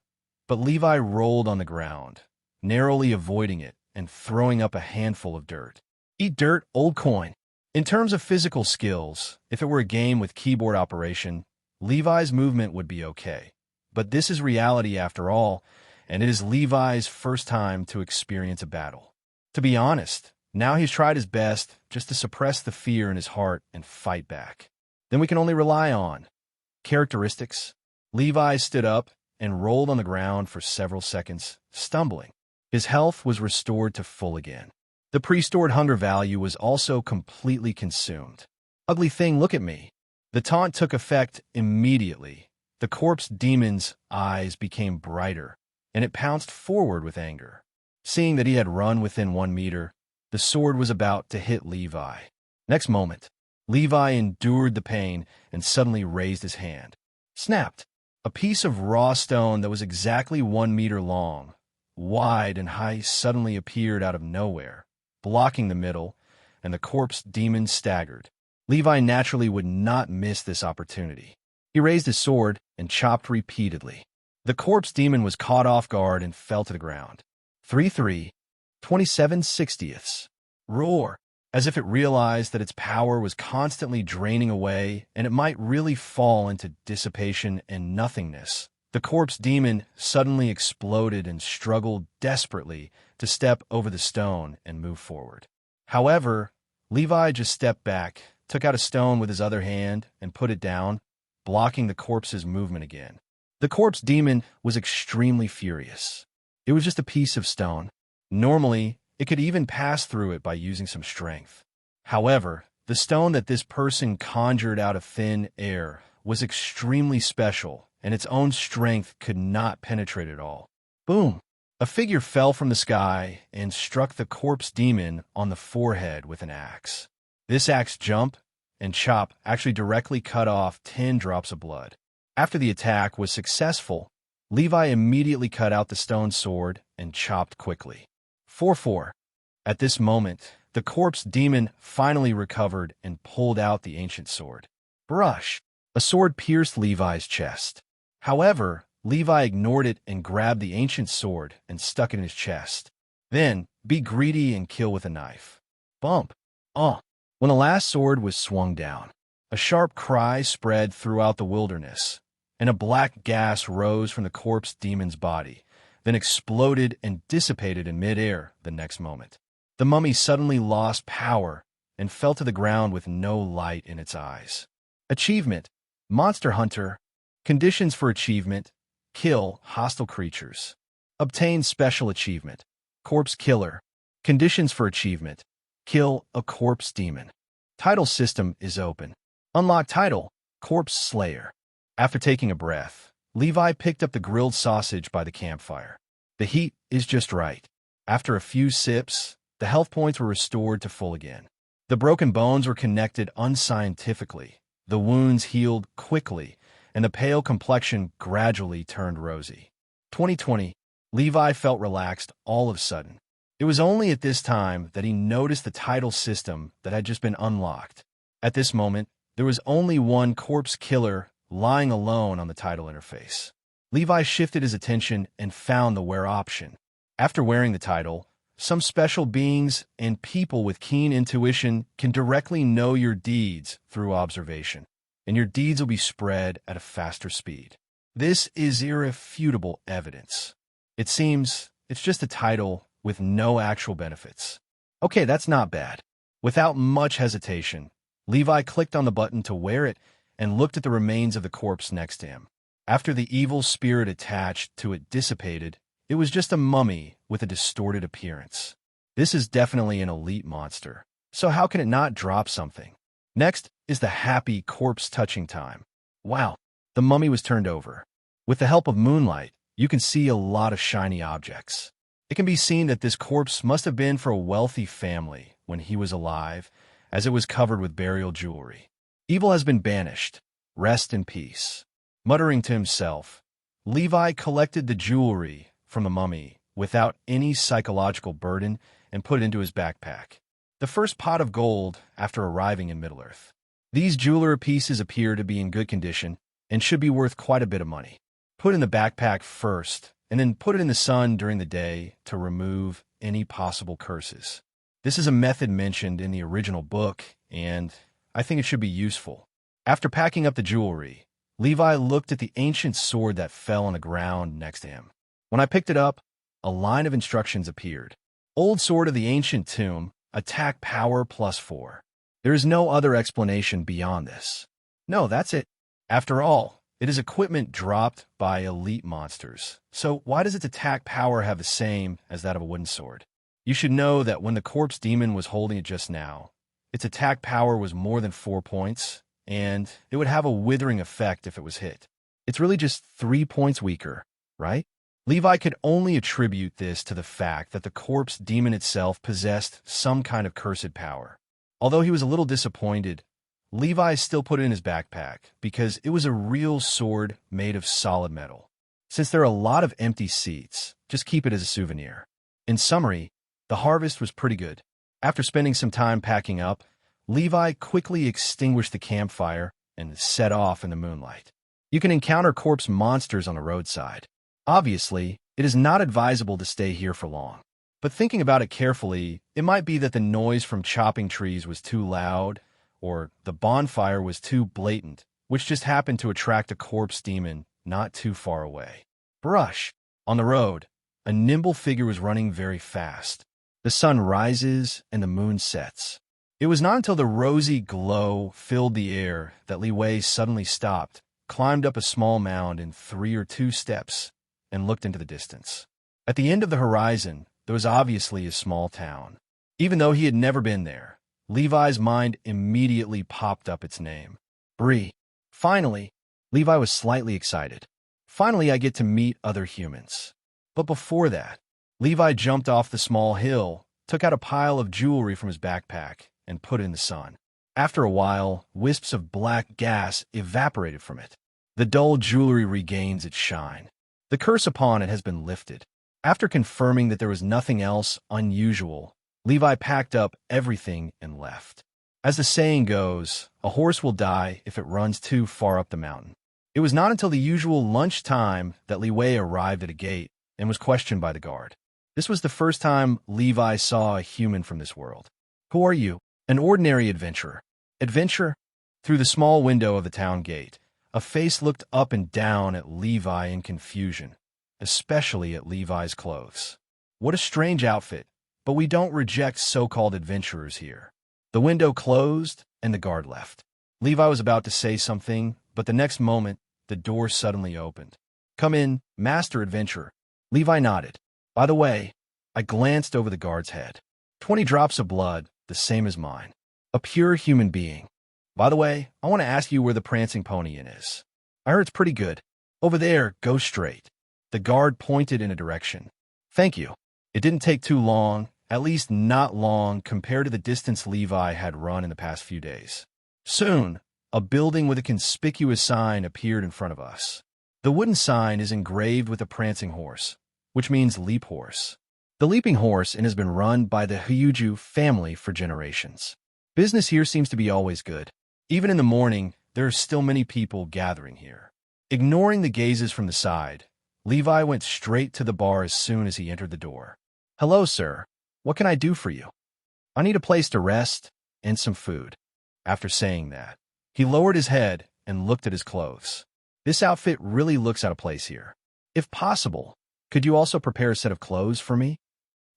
but Levi rolled on the ground, narrowly avoiding it and throwing up a handful of dirt. Eat dirt, old coin. In terms of physical skills, if it were a game with keyboard operation, Levi's movement would be okay. But this is reality after all, and it is Levi's first time to experience a battle. To be honest, now he's tried his best just to suppress the fear in his heart and fight back. Then we can only rely on characteristics. Levi stood up and rolled on the ground for several seconds, stumbling. His health was restored to full again. The pre-stored hunger value was also completely consumed. Ugly thing, look at me. The taunt took effect immediately. The corpse demon's eyes became brighter, and it pounced forward with anger. Seeing that he had run within 1 meter, the sword was about to hit Levi. Next moment, Levi endured the pain and suddenly raised his hand. Snapped. A piece of raw stone that was exactly 1 meter long, wide and high suddenly appeared out of nowhere, blocking the middle, and the corpse demon staggered. Levi naturally would not miss this opportunity. He raised his sword and chopped repeatedly. The corpse demon was caught off guard and fell to the ground. 3-3, 27/60. Roar, as if it realized that its power was constantly draining away and it might really fall into dissipation and nothingness. The corpse demon suddenly exploded and struggled desperately to step over the stone and move forward. However, Levi just stepped back, took out a stone with his other hand, and put it down, blocking the corpse's movement again. The corpse demon was extremely furious. It was just a piece of stone. Normally, it could even pass through it by using some strength. However, the stone that this person conjured out of thin air was extremely special, and its own strength could not penetrate it all. Boom! A figure fell from the sky and struck the corpse demon on the forehead with an axe. This axe jump and chop actually directly cut off 10 drops of blood. After the attack was successful, Levi immediately cut out the stone sword and chopped quickly. 4-4. At this moment, the corpse demon finally recovered and pulled out the ancient sword. Brush! A sword pierced Levi's chest. However, Levi ignored it and grabbed the ancient sword and stuck it in his chest. Then, be greedy and kill with a knife. Bump! When the last sword was swung down, a sharp cry spread throughout the wilderness, and a black gas rose from the corpse demon's body, then exploded and dissipated in midair the next moment. The mummy suddenly lost power and fell to the ground with no light in its eyes. Achievement: Monster Hunter. Conditions for achievement: kill hostile creatures. Obtain special achievement: Corpse Killer. Conditions for achievement: kill a corpse demon. Title system is open. Unlock title: Corpse Slayer. After taking a breath, Levi picked up the grilled sausage by the campfire. The heat is just right. After a few sips, the health points were restored to full again. The broken bones were connected unscientifically. The wounds healed quickly, and the pale complexion gradually turned rosy. 2020, Levi felt relaxed all of a sudden. It was only at this time that he noticed the title system that had just been unlocked. At this moment, there was only one corpse killer lying alone on the title interface. Levi shifted his attention and found the wear option. After wearing the title, some special beings and people with keen intuition can directly know your deeds through observation, and your deeds will be spread at a faster speed. This is irrefutable evidence. It seems it's just a title with no actual benefits. Okay, that's not bad. Without much hesitation, Levi clicked on the button to wear it and looked at the remains of the corpse next to him. After the evil spirit attached to it dissipated, it was just a mummy with a distorted appearance. This is definitely an elite monster, so how can it not drop something? Next is the happy corpse touching time. Wow, the mummy was turned over. With the help of moonlight, you can see a lot of shiny objects. It can be seen that this corpse must have been for a wealthy family when he was alive, as it was covered with burial jewelry. Evil has been banished. Rest in peace. Muttering to himself, Levi collected the jewelry from the mummy without any psychological burden and put it into his backpack. The first pot of gold after arriving in Middle-earth. These jeweler pieces appear to be in good condition and should be worth quite a bit of money. Put in the backpack first, and then put it in the sun during the day to remove any possible curses. This is a method mentioned in the original book, and I think it should be useful. After packing up the jewelry, Levi looked at the ancient sword that fell on the ground next to him. When I picked it up, a line of instructions appeared. Old sword of the ancient tomb, attack power +4. There is no other explanation beyond this. No, that's it. After all, it is equipment dropped by elite monsters. So why does its attack power have the same as that of a wooden sword? You should know that when the corpse demon was holding it just now, its attack power was more than 4 points, and it would have a withering effect if it was hit. It's really just 3 points weaker, right? Levi could only attribute this to the fact that the corpse demon itself possessed some kind of cursed power. Although he was a little disappointed, Levi still put it in his backpack because it was a real sword made of solid metal. Since there are a lot of empty seats, just keep it as a souvenir. In summary, the harvest was pretty good. After spending some time packing up, Levi quickly extinguished the campfire and set off in the moonlight. You can encounter corpse monsters on the roadside. Obviously, it is not advisable to stay here for long. But thinking about it carefully, it might be that the noise from chopping trees was too loud, or the bonfire was too blatant, which just happened to attract a corpse demon not too far away. Brush. On the road, a nimble figure was running very fast. The sun rises and the moon sets. It was not until the rosy glow filled the air that Levi suddenly stopped, climbed up a small mound in 3 or 2 steps, and looked into the distance. At the end of the horizon, there was obviously a small town. Even though he had never been there, Levi's mind immediately popped up its name. Bree. Finally, Levi was slightly excited. Finally, I get to meet other humans. But before that, Levi jumped off the small hill, took out a pile of jewelry from his backpack, and put it in the sun. After a while, wisps of black gas evaporated from it. The dull jewelry regains its shine. The curse upon it has been lifted. After confirming that there was nothing else unusual, Levi packed up everything and left. As the saying goes, a horse will die if it runs too far up the mountain. It was not until the usual lunchtime that Levi arrived at a gate and was questioned by the guard. This was the first time Levi saw a human from this world. Who are you? An ordinary adventurer. Adventure? Through the small window of the town gate, a face looked up and down at Levi in confusion, especially at Levi's clothes. What a strange outfit, but we don't reject so-called adventurers here. The window closed and the guard left. Levi was about to say something, but the next moment, the door suddenly opened. Come in, Master Adventurer. Levi nodded. By the way, I glanced over the guard's head. 20 drops of blood, the same as mine. A pure human being. By the way, I want to ask you where the prancing pony inn is. I heard it's pretty good. Over there, go straight. The guard pointed in a direction. Thank you. It didn't take too long, at least not long compared to the distance Levi had run in the past few days. Soon, a building with a conspicuous sign appeared in front of us. The wooden sign is engraved with a prancing horse, which means leap horse. The leaping horse inn has been run by the Hyuju family for generations. Business here seems to be always good. Even in the morning, there are still many people gathering here. Ignoring the gazes from the side, Levi went straight to the bar as soon as he entered the door. Hello, sir. What can I do for you? I need a place to rest and some food. After saying that, he lowered his head and looked at his clothes. This outfit really looks out of place here. If possible, could you also prepare a set of clothes for me?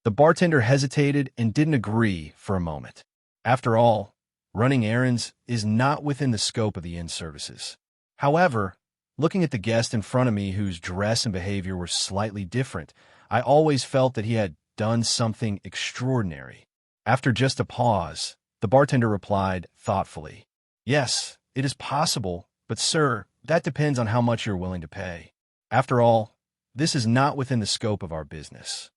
The bartender hesitated and didn't agree for a moment. After all, running errands is not within the scope of the inn services. However, looking at the guest in front of me whose dress and behavior were slightly different, I always felt that he had done something extraordinary. After just a pause, the bartender replied thoughtfully, Yes, it is possible, but sir, that depends on how much you're willing to pay. After all, this is not within the scope of our business.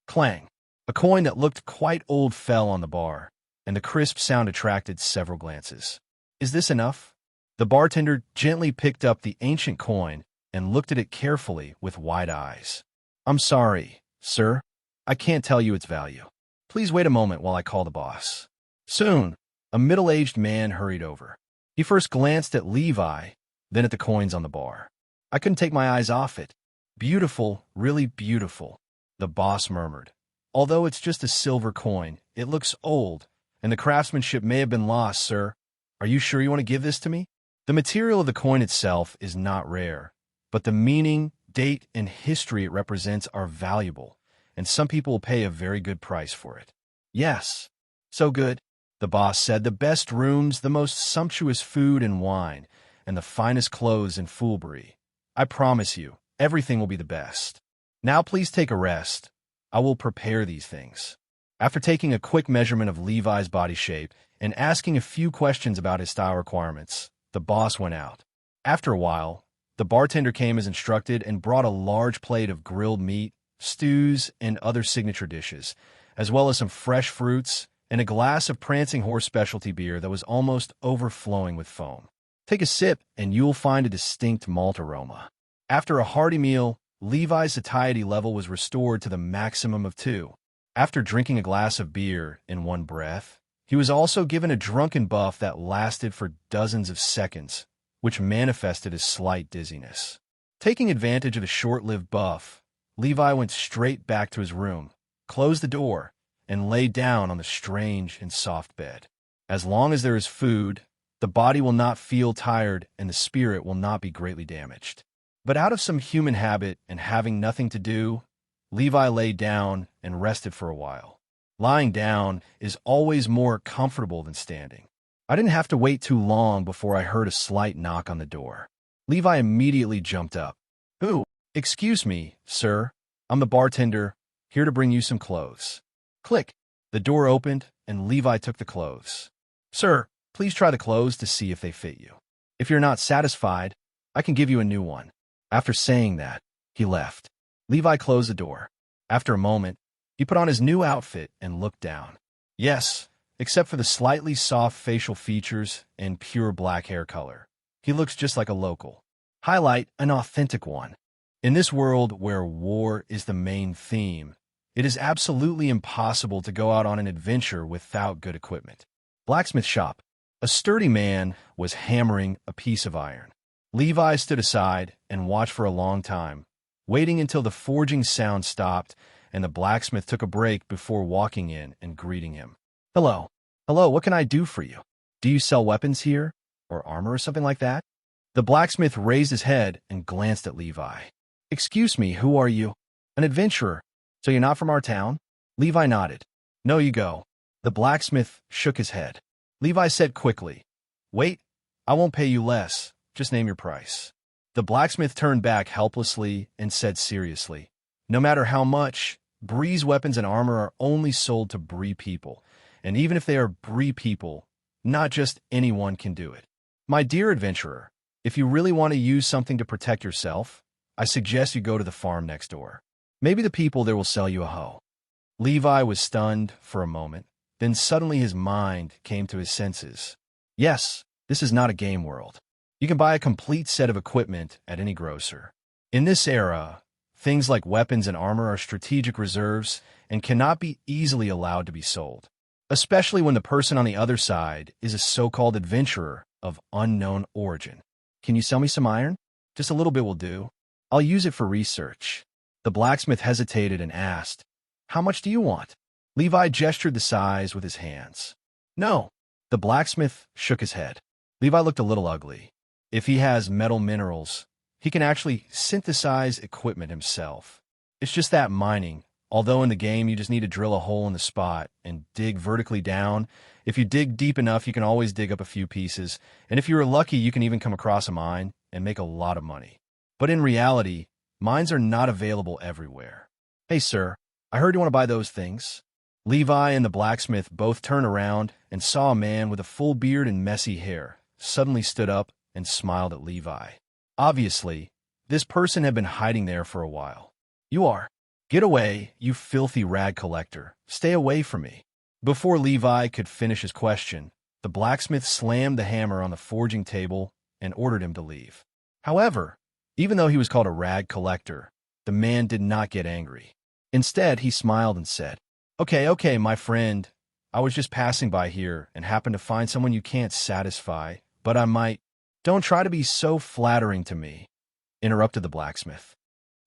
Clang. A coin that looked quite old fell on the bar, and the crisp sound attracted several glances. Is this enough? The bartender gently picked up the ancient coin and looked at it carefully with wide eyes. I'm sorry, sir. I can't tell you its value. Please wait a moment while I call the boss. Soon, a middle-aged man hurried over. He first glanced at Levi, then at the coins on the bar. I couldn't take my eyes off it. Beautiful, really beautiful, the boss murmured. Although it's just a silver coin, it looks old, and the craftsmanship may have been lost, sir. Are you sure you want to give this to me? The material of the coin itself is not rare, but the meaning, date, and history it represents are valuable, and some people will pay a very good price for it. Yes, so good, the boss said. The best rooms, the most sumptuous food and wine, and the finest clothes in Fulbury. I promise you, everything will be the best. Now please take a rest. I will prepare these things. After taking a quick measurement of Levi's body shape and asking a few questions about his style requirements, the boss went out. After a while, the bartender came as instructed and brought a large plate of grilled meat, stews, and other signature dishes, as well as some fresh fruits and a glass of Prancing Horse specialty beer that was almost overflowing with foam. Take a sip and you'll find a distinct malt aroma. After a hearty meal, Levi's satiety level was restored to the maximum of 2. After drinking a glass of beer in one breath, he was also given a drunken buff that lasted for dozens of seconds, which manifested as slight dizziness. Taking advantage of the short-lived buff, Levi went straight back to his room, closed the door, and lay down on the strange and soft bed. As long as there is food, the body will not feel tired and the spirit will not be greatly damaged. But out of some human habit and having nothing to do, Levi lay down and rested for a while. Lying down is always more comfortable than standing. I didn't have to wait too long before I heard a slight knock on the door. Levi immediately jumped up. "Who?" "Excuse me, sir. I'm the bartender, here to bring you some clothes." Click. The door opened, and Levi took the clothes. "Sir, please try the clothes to see if they fit you. If you're not satisfied, I can give you a new one." After saying that, he left. Levi closed the door. After a moment, he put on his new outfit and looked down. Yes, except for the slightly soft facial features and pure black hair color, he looks just like a local. Highlight, an authentic one. In this world where war is the main theme, it is absolutely impossible to go out on an adventure without good equipment. Blacksmith shop. A sturdy man was hammering a piece of iron. Levi stood aside and watched for a long time, waiting until the forging sound stopped and the blacksmith took a break before walking in and greeting him. "Hello. Hello, what can I do for you? Do you sell weapons here? Or armor or something like that?" The blacksmith raised his head and glanced at Levi. "Excuse me, who are you?" "An adventurer. So you're not from our town?" Levi nodded. "No, you go." The blacksmith shook his head. Levi said quickly, "Wait, I won't pay you less. Just name your price." The blacksmith turned back helplessly and said seriously, "No matter how much, Bree's weapons and armor are only sold to Bree people, and even if they are Bree people, not just anyone can do it. My dear adventurer, if you really want to use something to protect yourself, I suggest you go to the farm next door. Maybe the people there will sell you a hoe." Levi was stunned for a moment, then suddenly his mind came to his senses. Yes, this is not a game world. You can buy a complete set of equipment at any grocer. In this era, things like weapons and armor are strategic reserves and cannot be easily allowed to be sold, especially when the person on the other side is a so-called adventurer of unknown origin. "Can you sell me some iron? Just a little bit will do. I'll use it for research." The blacksmith hesitated and asked, "How much do you want?" Levi gestured the size with his hands. "No." The blacksmith shook his head. Levi looked a little ugly. If he has metal minerals, he can actually synthesize equipment himself. It's just that mining, although in the game you just need to drill a hole in the spot and dig vertically down. If you dig deep enough, you can always dig up a few pieces, and if you're lucky, you can even come across a mine and make a lot of money. But in reality, mines are not available everywhere. "Hey, sir, I heard you want to buy those things." Levi and the blacksmith both turned around and saw a man with a full beard and messy hair suddenly stood up and smiled at Levi. Obviously, this person had been hiding there for a while. "You are. Get away, you filthy rag collector. Stay away from me." Before Levi could finish his question, the blacksmith slammed the hammer on the forging table and ordered him to leave. However, even though he was called a rag collector, the man did not get angry. Instead, he smiled and said, Okay, my friend. I was just passing by here and happened to find someone you can't satisfy, but I might." "Don't try to be so flattering to me," interrupted the blacksmith.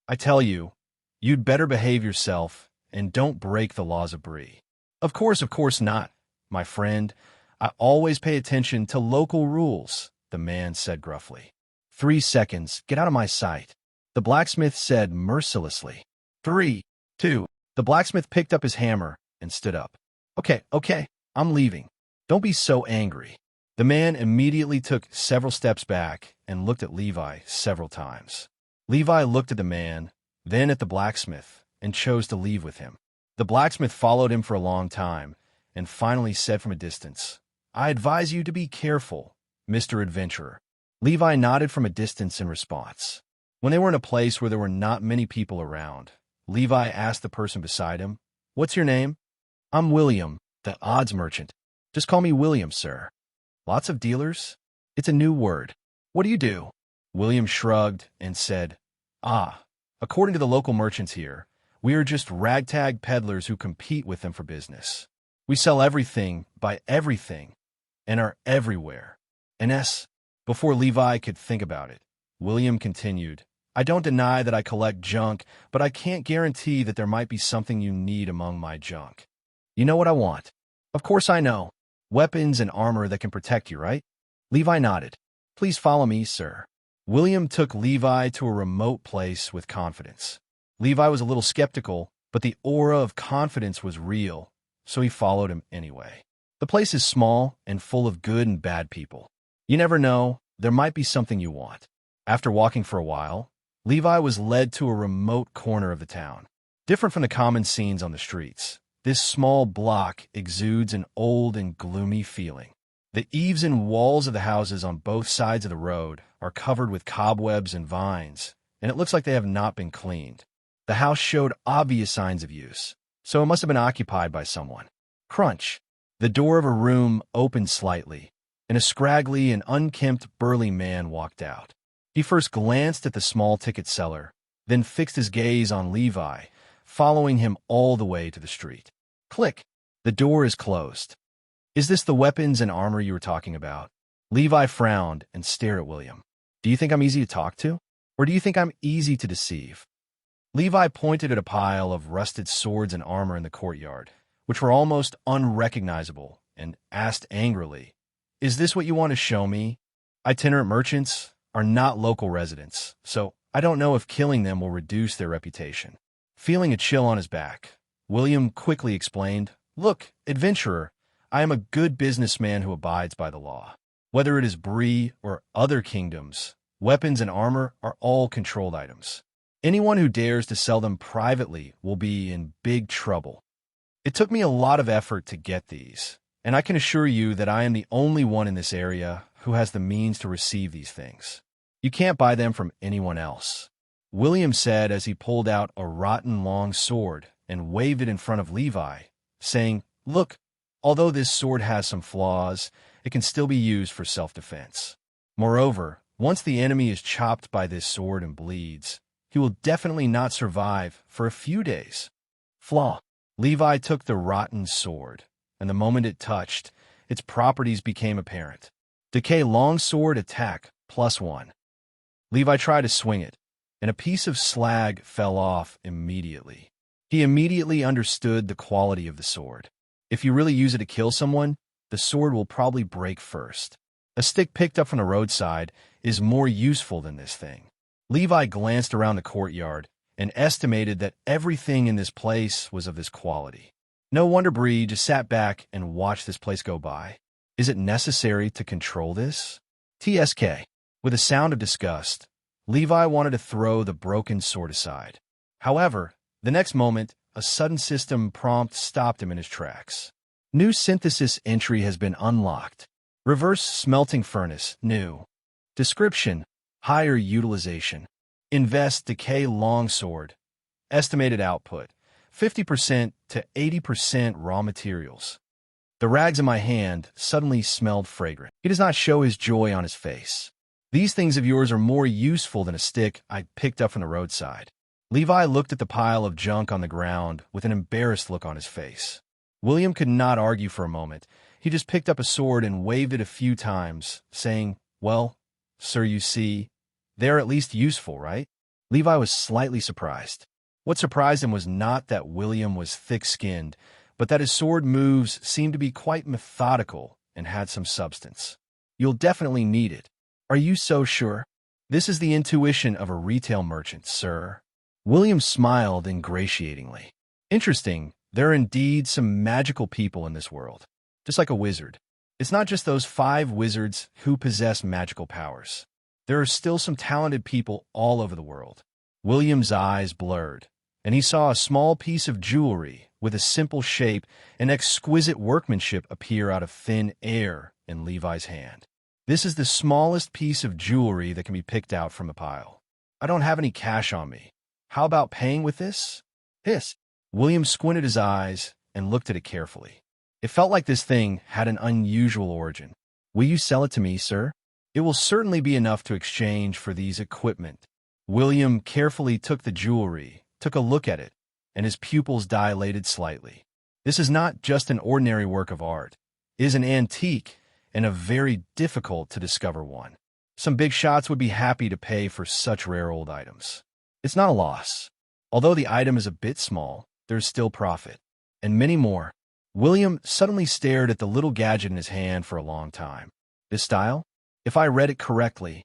"I tell you, you'd better behave yourself and don't break the laws of Bree." Of course not, my friend. I always pay attention to local rules," the man said gruffly. 3 seconds, get out of my sight," the blacksmith said mercilessly. 3, 2. The blacksmith picked up his hammer and stood up. Okay, I'm leaving. Don't be so angry." The man immediately took several steps back and looked at Levi several times. Levi looked at the man, then at the blacksmith, and chose to leave with him. The blacksmith followed him for a long time and finally said from a distance, "I advise you to be careful, Mr. Adventurer." Levi nodded from a distance in response. When they were in a place where there were not many people around, Levi asked the person beside him, "What's your name?" "I'm William, the odds merchant. Just call me William, sir." "Lots of dealers?" "It's a new word." "What do you do?" William shrugged and said, According to the local merchants here, we are just ragtag peddlers who compete with them for business. We sell everything, buy everything, and are everywhere. And Before Levi could think about it, William continued, I don't deny that I collect junk, but I can't guarantee that there might be something you need among my junk. You know what I want? Of course I know. Weapons and armor that can protect you, right? Levi nodded. Please follow me, sir. William took Levi to a remote place with confidence. Levi was a little skeptical, but the aura of confidence was real, so he followed him anyway. The place is small and full of good and bad people. You never know, there might be something you want. After walking for a while, Levi was led to a remote corner of the town. Different from the common scenes on the streets, this small block exudes an old and gloomy feeling. The eaves and walls of the houses on both sides of the road are covered with cobwebs and vines, and it looks like they have not been cleaned. The house showed obvious signs of use, so it must have been occupied by someone. Crunch. The door of a room opened slightly, and a scraggly and unkempt burly man walked out. He first glanced at the small-ticket seller, then fixed his gaze on Levi, following him all the way to the street. Click. The door is closed. Is this the weapons and armor you were talking about? Levi frowned and stared at William. Do you think I'm easy to talk to? Or do you think I'm easy to deceive? Levi pointed at a pile of rusted swords and armor in the courtyard, which were almost unrecognizable, and asked angrily, Is this what you want to show me? Itinerant merchants are not local residents, so I don't know if killing them will reduce their reputation. Feeling a chill on his back, William quickly explained, Look, adventurer, I am a good businessman who abides by the law. Whether it is Bree or other kingdoms, weapons and armor are all controlled items. Anyone who dares to sell them privately will be in big trouble. It took me a lot of effort to get these, and I can assure you that I am the only one in this area who has the means to receive these things. You can't buy them from anyone else. William said as he pulled out a rotten long sword and waved it in front of Levi, saying, Look, although this sword has some flaws, it can still be used for self-defense. Moreover, once the enemy is chopped by this sword and bleeds, he will definitely not survive for a few days. Flaw. Levi took the rotten sword, and the moment it touched, its properties became apparent. Decay longsword attack +1. Levi tried to swing it, and a piece of slag fell off immediately. He immediately understood the quality of the sword. If you really use it to kill someone, the sword will probably break first. A stick picked up from the roadside is more useful than this thing. Levi glanced around the courtyard and estimated that everything in this place was of this quality. No wonder Bree just sat back and watched this place go by. Is it necessary to control this? TSK. With a sound of disgust, Levi wanted to throw the broken sword aside. However, the next moment, a sudden system prompt stopped him in his tracks. New synthesis entry has been unlocked. Reverse smelting furnace, new. Description, higher utilization. Invest decay longsword. Estimated output, 50% to 80% raw materials. The rags in my hand suddenly smelled fragrant. He does not show his joy on his face. These things of yours are more useful than a stick I picked up from the roadside. Levi looked at the pile of junk on the ground with an embarrassed look on his face. William could not argue for a moment. He just picked up a sword and waved it a few times, saying, Well, sir, you see, they're at least useful, right? Levi was slightly surprised. What surprised him was not that William was thick-skinned, but that his sword moves seemed to be quite methodical and had some substance. You'll definitely need it. Are you so sure? This is the intuition of a retail merchant, sir. William smiled ingratiatingly. Interesting, there are indeed some magical people in this world, just like a wizard. It's not just those 5 wizards who possess magical powers. There are still some talented people all over the world. William's eyes blurred, and he saw a small piece of jewelry with a simple shape and exquisite workmanship appear out of thin air in Levi's hand. This is the smallest piece of jewelry that can be picked out from a pile. I don't have any cash on me. How about paying with this? Hiss. William squinted his eyes and looked at it carefully. It felt like this thing had an unusual origin. Will you sell it to me, sir? It will certainly be enough to exchange for these equipment. William carefully took the jewelry, took a look at it, and his pupils dilated slightly. This is not just an ordinary work of art. It is an antique and a very difficult to discover one. Some big shots would be happy to pay for such rare old items. It's not a loss. Although the item is a bit small, there's still profit. And many more. William suddenly stared at the little gadget in his hand for a long time. This style? If I read it correctly,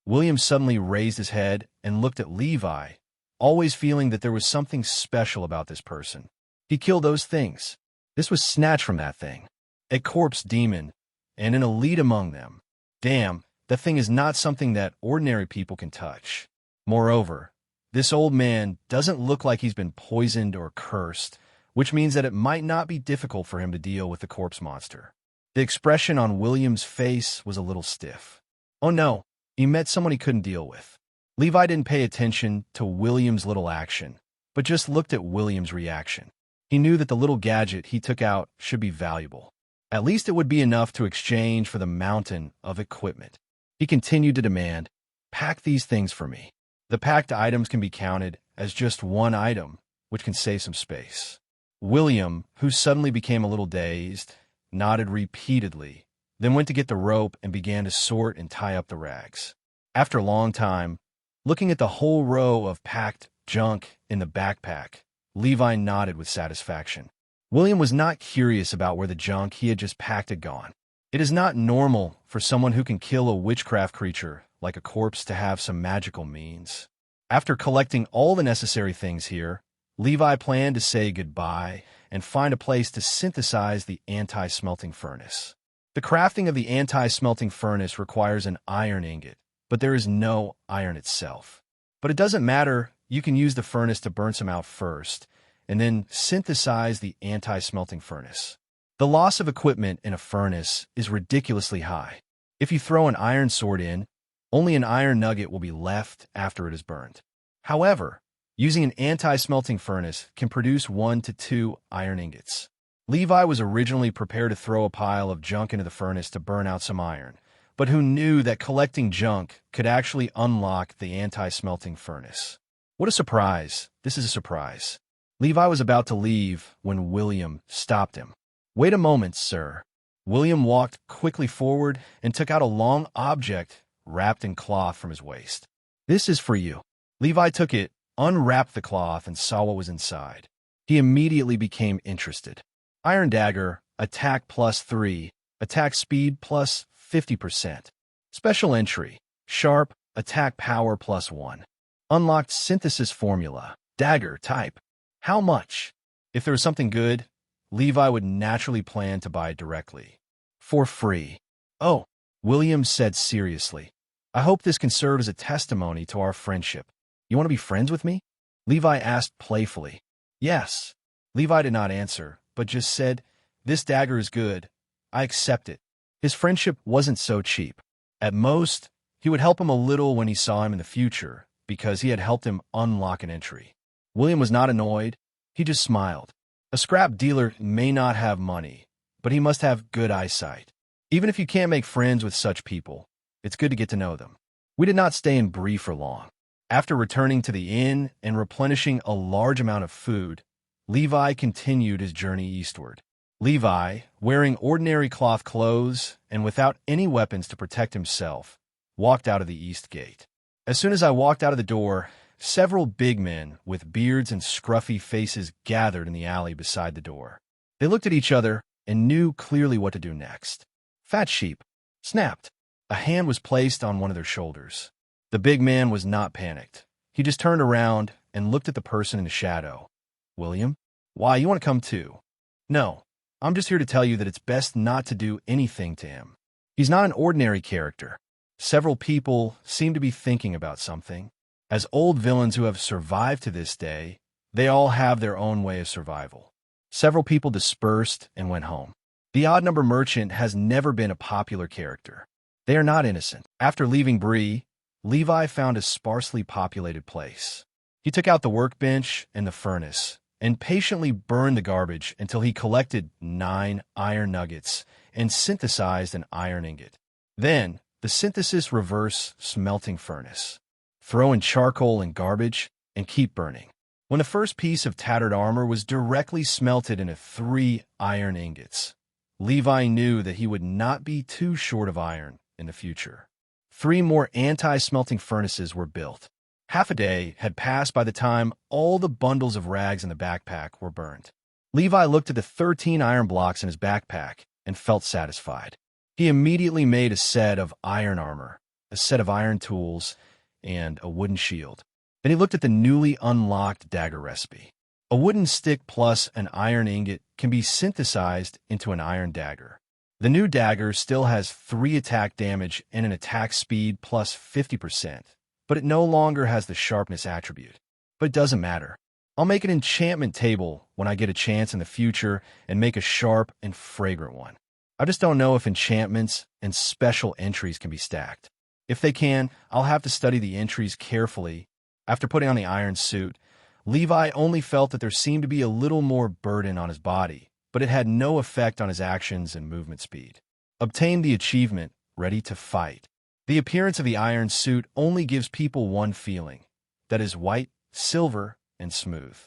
William suddenly raised his head and looked at Levi, always feeling that there was something special about this person. He killed those things. This was snatched from that thing. A corpse demon, and an elite among them. Damn, that thing is not something that ordinary people can touch. Moreover, this old man doesn't look like he's been poisoned or cursed, which means that it might not be difficult for him to deal with the corpse monster. The expression on William's face was a little stiff. Oh no, he met someone he couldn't deal with. Levi didn't pay attention to William's little action, but just looked at William's reaction. He knew that the little gadget he took out should be valuable. At least it would be enough to exchange for the mountain of equipment. He continued to demand, "Pack these things for me." The packed items can be counted as just one item, which can save some space. William, who suddenly became a little dazed, nodded repeatedly, then went to get the rope and began to sort and tie up the rags. After a long time, looking at the whole row of packed junk in the backpack, Levi nodded with satisfaction. William was not curious about where the junk he had just packed had gone. It is not normal for someone who can kill a witchcraft creature like a corpse to have some magical means. After collecting all the necessary things here, Levi planned to say goodbye and find a place to synthesize the anti-smelting furnace. The crafting of the anti-smelting furnace requires an iron ingot, but there is no iron itself. But it doesn't matter, you can use the furnace to burn some out first, and then synthesize the anti-smelting furnace. The loss of equipment in a furnace is ridiculously high. If you throw an iron sword in, only an iron nugget will be left after it is burned. However, using an anti-smelting furnace can produce 1 to 2 iron ingots. Levi was originally prepared to throw a pile of junk into the furnace to burn out some iron, but who knew that collecting junk could actually unlock the anti-smelting furnace. What a surprise. This is a surprise. Levi was about to leave when William stopped him. "Wait a moment, sir." William walked quickly forward and took out a long object wrapped in cloth from his waist. "This is for you." Levi took it, unwrapped the cloth, and saw what was inside. He immediately became interested. Iron dagger, attack +3, attack speed plus 50%. Special entry, sharp, attack power +1. Unlocked synthesis formula, dagger type. How much? If there was something good, Levi would naturally plan to buy it directly. For free. "Oh," William said seriously. "I hope this can serve as a testimony to our friendship. You want to be friends with me?" Levi asked playfully. "Yes." Levi did not answer, but just said, "This dagger is good. I accept it." His friendship wasn't so cheap. At most, he would help him a little when he saw him in the future, because he had helped him unlock an entry. William was not annoyed. He just smiled. A scrap dealer may not have money, but he must have good eyesight. Even if you can't make friends with such people, it's good to get to know them. We did not stay in Bree for long. After returning to the inn and replenishing a large amount of food, Levi continued his journey eastward. Levi, wearing ordinary cloth clothes and without any weapons to protect himself, walked out of the east gate. As soon as I walked out of the door, several big men with beards and scruffy faces gathered in the alley beside the door. They looked at each other and knew clearly what to do next. Fat Sheep snapped. A hand was placed on one of their shoulders. The big man was not panicked. He just turned around and looked at the person in the shadow. "William? Why, you want to come too?" "No, I'm just here to tell you that it's best not to do anything to him. He's not an ordinary character." Several people seem to be thinking about something. As old villains who have survived to this day, they all have their own way of survival. Several people dispersed and went home. The odd-number merchant has never been a popular character. They are not innocent. After leaving Bree, Levi found a sparsely populated place. He took out the workbench and the furnace, and patiently burned the garbage until he collected 9 iron nuggets and synthesized an iron ingot. Then, the synthesis reverse smelting furnace. Throw in charcoal and garbage, and keep burning. When the first piece of tattered armor was directly smelted into 3 iron ingots, Levi knew that he would not be too short of iron in the future. 3 more anti-smelting furnaces were built. Half a day had passed by the time all the bundles of rags in the backpack were burned. Levi looked at the 13 iron blocks in his backpack and felt satisfied. He immediately made a set of iron armor, a set of iron tools, and a wooden shield. Then he looked at the newly unlocked dagger recipe. A wooden stick plus an iron ingot can be synthesized into an iron dagger. The new dagger still has 3 attack damage and an attack speed plus 50%, but it no longer has the sharpness attribute. But it doesn't matter. I'll make an enchantment table when I get a chance in the future and make a sharp and fragrant one. I just don't know if enchantments and special entries can be stacked. If they can, I'll have to study the entries carefully. After putting on the iron suit, Levi only felt that there seemed to be a little more burden on his body, but it had no effect on his actions and movement speed. Obtained the achievement, Ready to Fight. The appearance of the iron suit only gives people one feeling, that is white, silver, and smooth.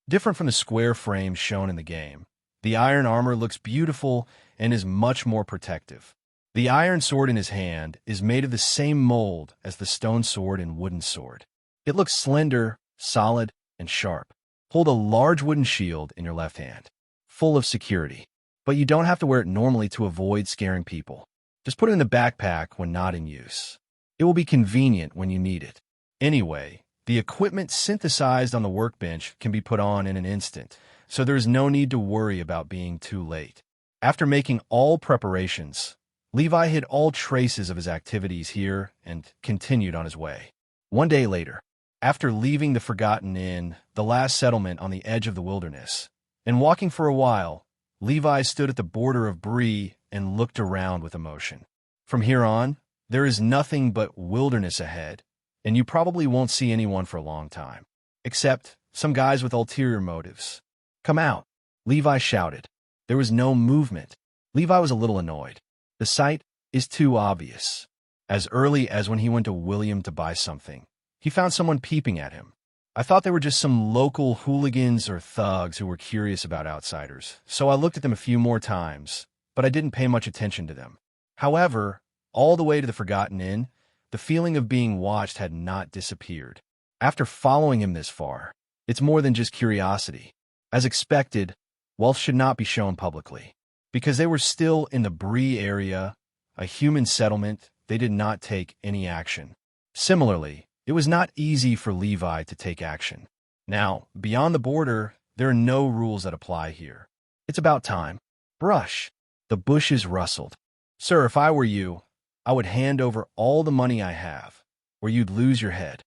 Different from the square frames shown in the game, the iron armor looks beautiful and is much more protective. The iron sword in his hand is made of the same mold as the stone sword and wooden sword. It looks slender, solid, and sharp. Hold a large wooden shield in your left hand, full of security. But you don't have to wear it normally to avoid scaring people. Just put it in the backpack when not in use. It will be convenient when you need it. Anyway, the equipment synthesized on the workbench can be put on in an instant, so there is no need to worry about being too late. After making all preparations, Levi hid all traces of his activities here and continued on his way. One day later, after leaving the Forgotten Inn, the last settlement on the edge of the wilderness, and walking for a while, Levi stood at the border of Bree and looked around with emotion. From here on, there is nothing but wilderness ahead, and you probably won't see anyone for a long time, except some guys with ulterior motives. "Come out," Levi shouted. There was no movement. Levi was a little annoyed. The sight is too obvious. As early as when he went to William to buy something, he found someone peeping at him. I thought they were just some local hooligans or thugs who were curious about outsiders, so I looked at them a few more times, but I didn't pay much attention to them. However, all the way to the Forgotten Inn, the feeling of being watched had not disappeared. After following him this far, it's more than just curiosity. As expected, wealth should not be shown publicly. Because they were still in the Bree area, a human settlement, they did not take any action. Similarly, it was not easy for Levi to take action. Now, beyond the border, there are no rules that apply here. It's about time. Brush. The bushes rustled. "Sir, if I were you, I would hand over all the money I have, or you'd lose your head."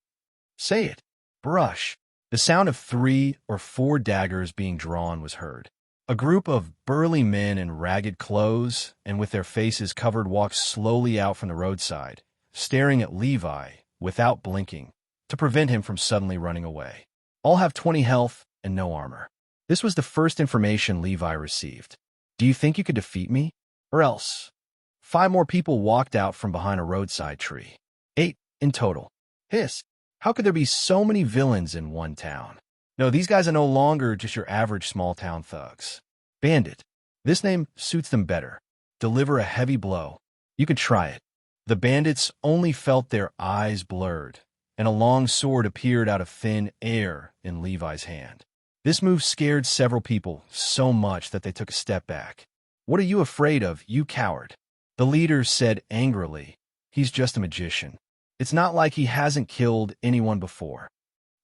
"Say it." Brush. The sound of 3 or 4 daggers being drawn was heard. A group of burly men in ragged clothes and with their faces covered walked slowly out from the roadside, staring at Levi without blinking, to prevent him from suddenly running away. All have 20 health and no armor. This was the first information Levi received. "Do you think you could defeat me? Or else?" 5 more people walked out from behind a roadside tree. 8 in total. Hiss. How could there be so many villains in one town? No, these guys are no longer just your average small-town thugs. Bandit. This name suits them better. Deliver a heavy blow. You can try it. The bandits only felt their eyes blurred, and a long sword appeared out of thin air in Levi's hand. This move scared several people so much that they took a step back. "What are you afraid of, you coward?" The leader said angrily. "He's just a magician. It's not like he hasn't killed anyone before."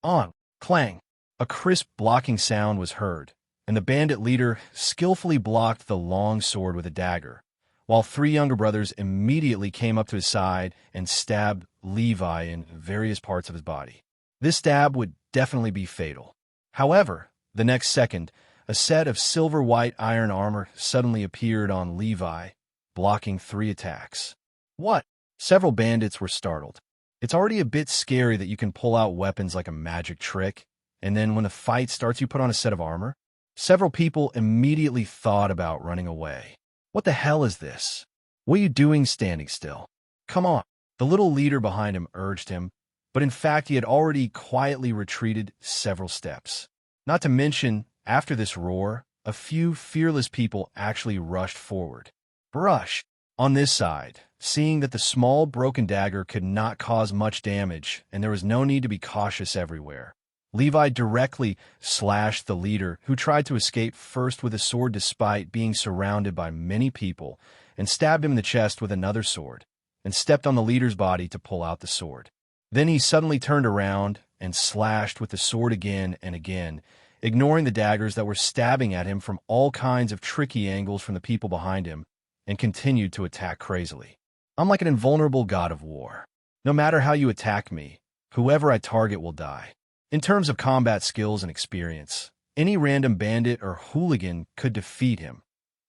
On. Clang. A crisp blocking sound was heard, and the bandit leader skillfully blocked the long sword with a dagger, while 3 younger brothers immediately came up to his side and stabbed Levi in various parts of his body. This stab would definitely be fatal. However, the next second, a set of silver-white iron armor suddenly appeared on Levi, blocking 3 attacks. "What?" Several bandits were startled. It's already a bit scary that you can pull out weapons like a magic trick, and then when the fight starts you put on a set of armor. Several people immediately thought about running away. "What the hell is this? What are you doing standing still? Come on." The little leader behind him urged him, but in fact he had already quietly retreated several steps. Not to mention, after this roar, a few fearless people actually rushed forward. Brush. On this side, seeing that the small broken dagger could not cause much damage and there was no need to be cautious everywhere. Levi directly slashed the leader, who tried to escape first with a sword despite being surrounded by many people, and stabbed him in the chest with another sword, and stepped on the leader's body to pull out the sword. Then he suddenly turned around and slashed with the sword again and again, ignoring the daggers that were stabbing at him from all kinds of tricky angles from the people behind him, and continued to attack crazily. I'm like an invulnerable god of war. No matter how you attack me, whoever I target will die. In terms of combat skills and experience, any random bandit or hooligan could defeat him.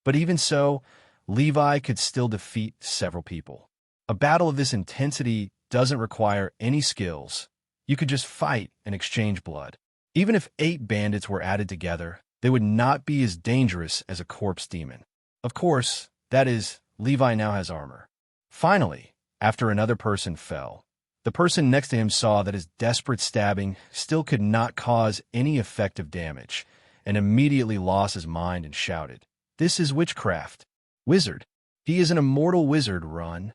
But even so, Levi could still defeat several people. A battle of this intensity doesn't require any skills. You could just fight and exchange blood. Even if 8 bandits were added together, they would not be as dangerous as a corpse demon. Of course, that is, Levi now has armor. Finally, after another person fell, the person next to him saw that his desperate stabbing still could not cause any effective damage, and immediately lost his mind and shouted, "This is witchcraft! Wizard! He is an immortal wizard, run!"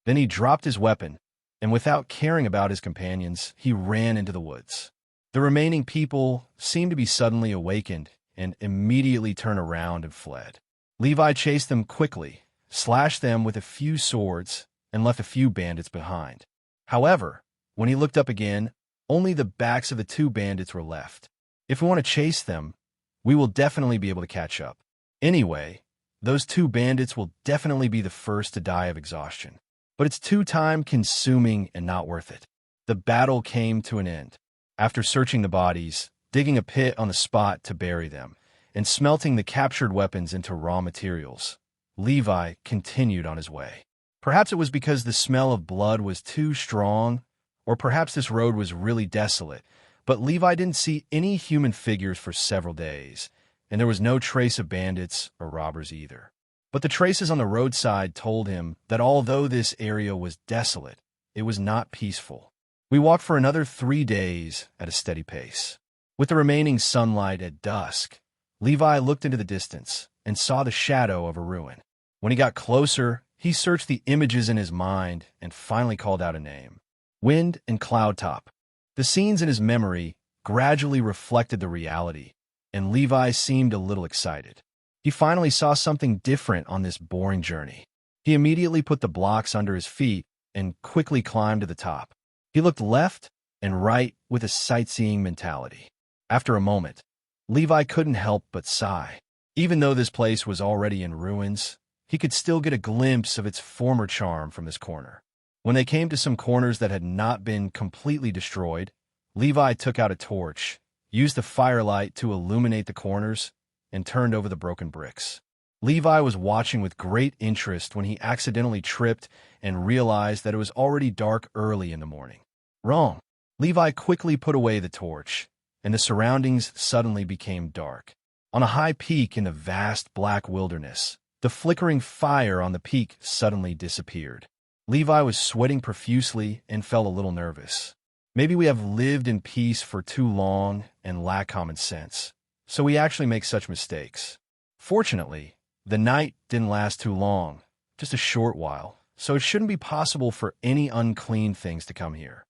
Then he dropped his weapon, and without caring about his companions, he ran into the woods. The remaining people seemed to be suddenly awakened and immediately turned around and fled. Levi chased them quickly, slashed them with a few swords, and left a few bandits behind. However, when he looked up again, only the backs of the 2 bandits were left. If we want to chase them, we will definitely be able to catch up. Anyway, those 2 bandits will definitely be the first to die of exhaustion. But it's too time-consuming and not worth it. The battle came to an end. After searching the bodies, digging a pit on the spot to bury them, and smelting the captured weapons into raw materials, Levi continued on his way. Perhaps it was because the smell of blood was too strong, or perhaps this road was really desolate, but Levi didn't see any human figures for several days, and there was no trace of bandits or robbers either. But the traces on the roadside told him that although this area was desolate, it was not peaceful. We walked for another 3 days at a steady pace. With the remaining sunlight at dusk, Levi looked into the distance and saw the shadow of a ruin. When he got closer, he searched the images in his mind and finally called out a name: Wind and Cloudtop. The scenes in his memory gradually reflected the reality, and Levi seemed a little excited. He finally saw something different on this boring journey. He immediately put the blocks under his feet and quickly climbed to the top. He looked left and right with a sightseeing mentality. After a moment, Levi couldn't help but sigh. Even though this place was already in ruins, he could still get a glimpse of its former charm from this corner. When they came to some corners that had not been completely destroyed, Levi took out a torch, used the firelight to illuminate the corners, and turned over the broken bricks. Levi was watching with great interest when he accidentally tripped and realized that it was already dark early in the morning. Wrong. Levi quickly put away the torch, and the surroundings suddenly became dark. On a high peak in the vast black wilderness, the flickering fire on the peak suddenly disappeared. Levi was sweating profusely and felt a little nervous. Maybe we have lived in peace for too long and lack common sense, so we actually make such mistakes. Fortunately, the night didn't last too long, just a short while, so it shouldn't be possible for any unclean things to come here.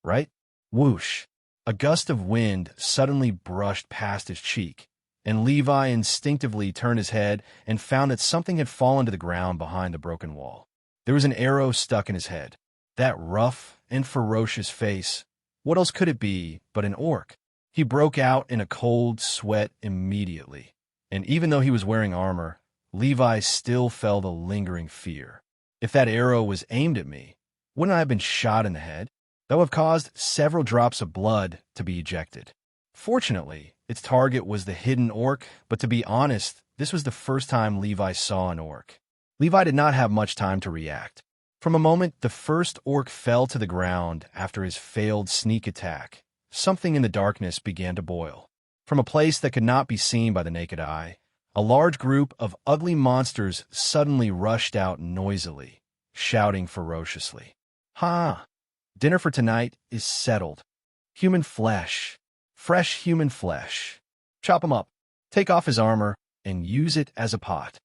Right? Whoosh! A gust of wind suddenly brushed past his cheek, and Levi instinctively turned his head and found that something had fallen to the ground behind the broken wall. There was an arrow stuck in his head. That rough and ferocious face, what else could it be but an orc? He broke out in a cold sweat immediately, and even though he was wearing armor, Levi still felt a lingering fear. If that arrow was aimed at me, wouldn't I have been shot in the head? That would have caused several drops of blood to be ejected. Fortunately, its target was the hidden orc, but to be honest, this was the first time Levi saw an orc. Levi did not have much time to react. From a moment the first orc fell to the ground after his failed sneak attack, something in the darkness began to boil. From a place that could not be seen by the naked eye, a large group of ugly monsters suddenly rushed out noisily, shouting ferociously. Ha! Dinner for tonight is settled. Human flesh. Fresh human flesh. Chop him up, take off his armor, and use it as a pot.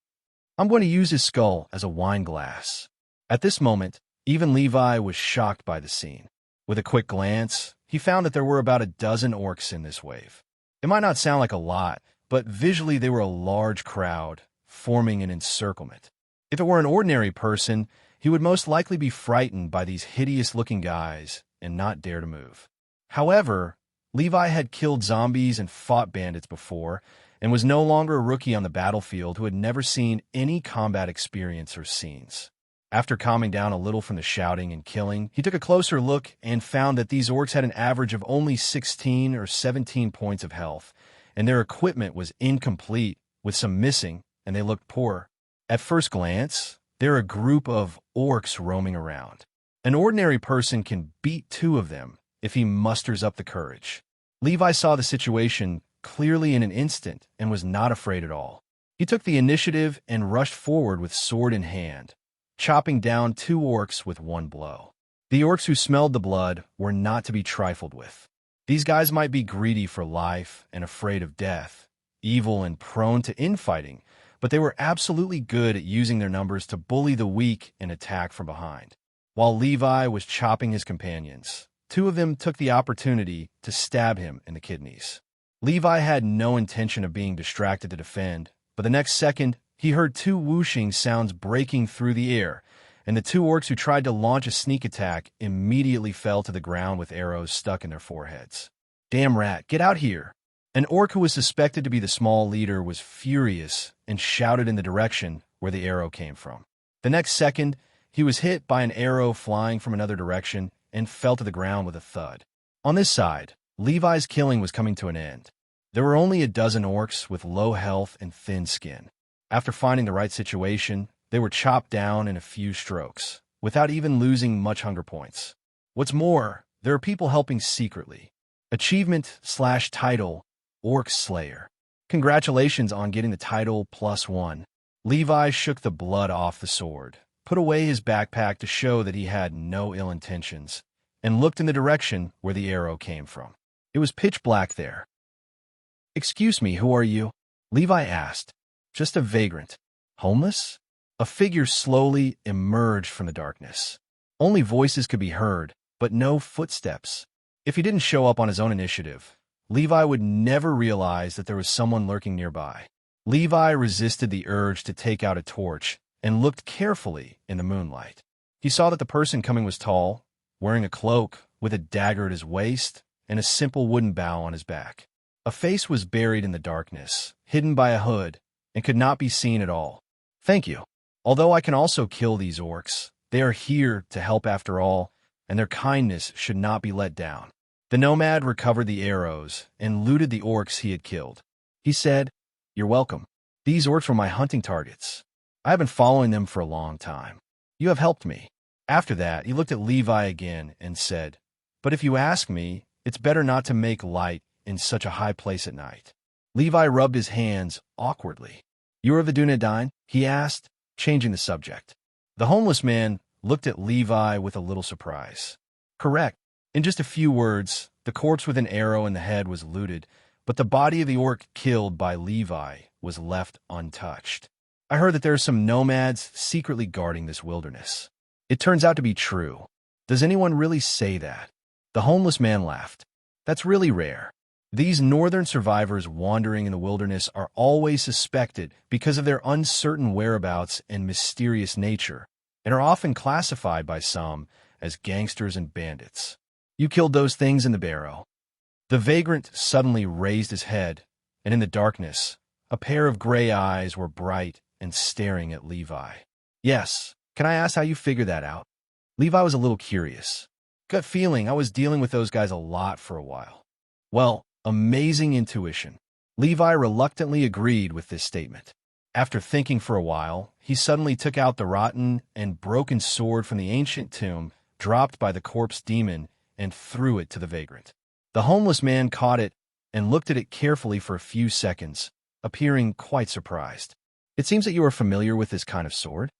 I'm going to use his skull as a wine glass. At this moment, even Levi was shocked by the scene. With a quick glance, he found that there were about a dozen orcs in this wave. It might not sound like a lot, but visually they were a large crowd, forming an encirclement. If it were an ordinary person, he would most likely be frightened by these hideous-looking guys and not dare to move. However, Levi had killed zombies and fought bandits before, and was no longer a rookie on the battlefield who had never seen any combat experience or scenes. After calming down a little from the shouting and killing, he took a closer look and found that these orcs had an average of only 16 or 17 points of health, and their equipment was incomplete, with some missing, and they looked poor. At first glance, they're a group of orcs roaming around. An ordinary person can beat two of them if he musters up the courage. Levi saw the situation clearly in an instant and was not afraid at all. He took the initiative and rushed forward with sword in hand, chopping down two orcs with one blow. The orcs who smelled the blood were not to be trifled with. These guys might be greedy for life and afraid of death, evil and prone to infighting, but they were absolutely good at using their numbers to bully the weak and attack from behind. While Levi was chopping his companions, two of them took the opportunity to stab him in the kidneys. Levi had no intention of being distracted to defend, but the next second, he heard two whooshing sounds breaking through the air, and the two orcs who tried to launch a sneak attack immediately fell to the ground with arrows stuck in their foreheads. "Damn rat, get out here!" An orc who was suspected to be the small leader was furious and shouted in the direction where the arrow came from. The next second, he was hit by an arrow flying from another direction and fell to the ground with a thud. On this side, Levi's killing was coming to an end. There were only a dozen orcs with low health and thin skin. After finding the right situation, they were chopped down in a few strokes, without even losing much hunger points. What's more, there are people helping secretly. Achievement/title, Orc Slayer. Congratulations on getting the title +1. Levi shook the blood off the sword, put away his backpack to show that he had no ill intentions, and looked in the direction where the arrow came from. It was pitch black there. "Excuse me, who are you?" Levi asked. "Just a vagrant." "Homeless?" A figure slowly emerged from the darkness. Only voices could be heard, but no footsteps. If he didn't show up on his own initiative, Levi would never realize that there was someone lurking nearby. Levi resisted the urge to take out a torch and looked carefully in the moonlight. He saw that the person coming was tall, wearing a cloak with a dagger at his waist and a simple wooden bow on his back. A face was buried in the darkness, hidden by a hood, and could not be seen at all. "Thank you. Although I can also kill these orcs, they are here to help after all, and their kindness should not be let down." The nomad recovered the arrows and looted the orcs he had killed. He said, "You're welcome. These orcs were my hunting targets. I have been following them for a long time. You have helped me." After that, he looked at Levi again and said, "But if you ask me, it's better not to make light in such a high place at night." Levi rubbed his hands awkwardly. "You are the Dunedain?" he asked, changing the subject. The homeless man looked at Levi with a little surprise. "Correct." In just a few words, the corpse with an arrow in the head was looted, but the body of the orc killed by Levi was left untouched. "I heard that there are some nomads secretly guarding this wilderness." "It turns out to be true." "Does anyone really say that?" The homeless man laughed. "That's really rare. These northern survivors wandering in the wilderness are always suspected because of their uncertain whereabouts and mysterious nature, and are often classified by some as gangsters and bandits. You killed those things in the barrow." The vagrant suddenly raised his head, and in the darkness, a pair of gray eyes were bright and staring at Levi. "Yes. Can I ask how you figured that out?" Levi was a little curious. "Gut feeling, I was dealing with those guys a lot for a while." "Well, amazing intuition." Levi reluctantly agreed with this statement. After thinking for a while, he suddenly took out the rotten and broken sword from the ancient tomb dropped by the corpse demon and threw it to the vagrant. The homeless man caught it and looked at it carefully for a few seconds, appearing quite surprised. "It seems that you are familiar with this kind of sword?"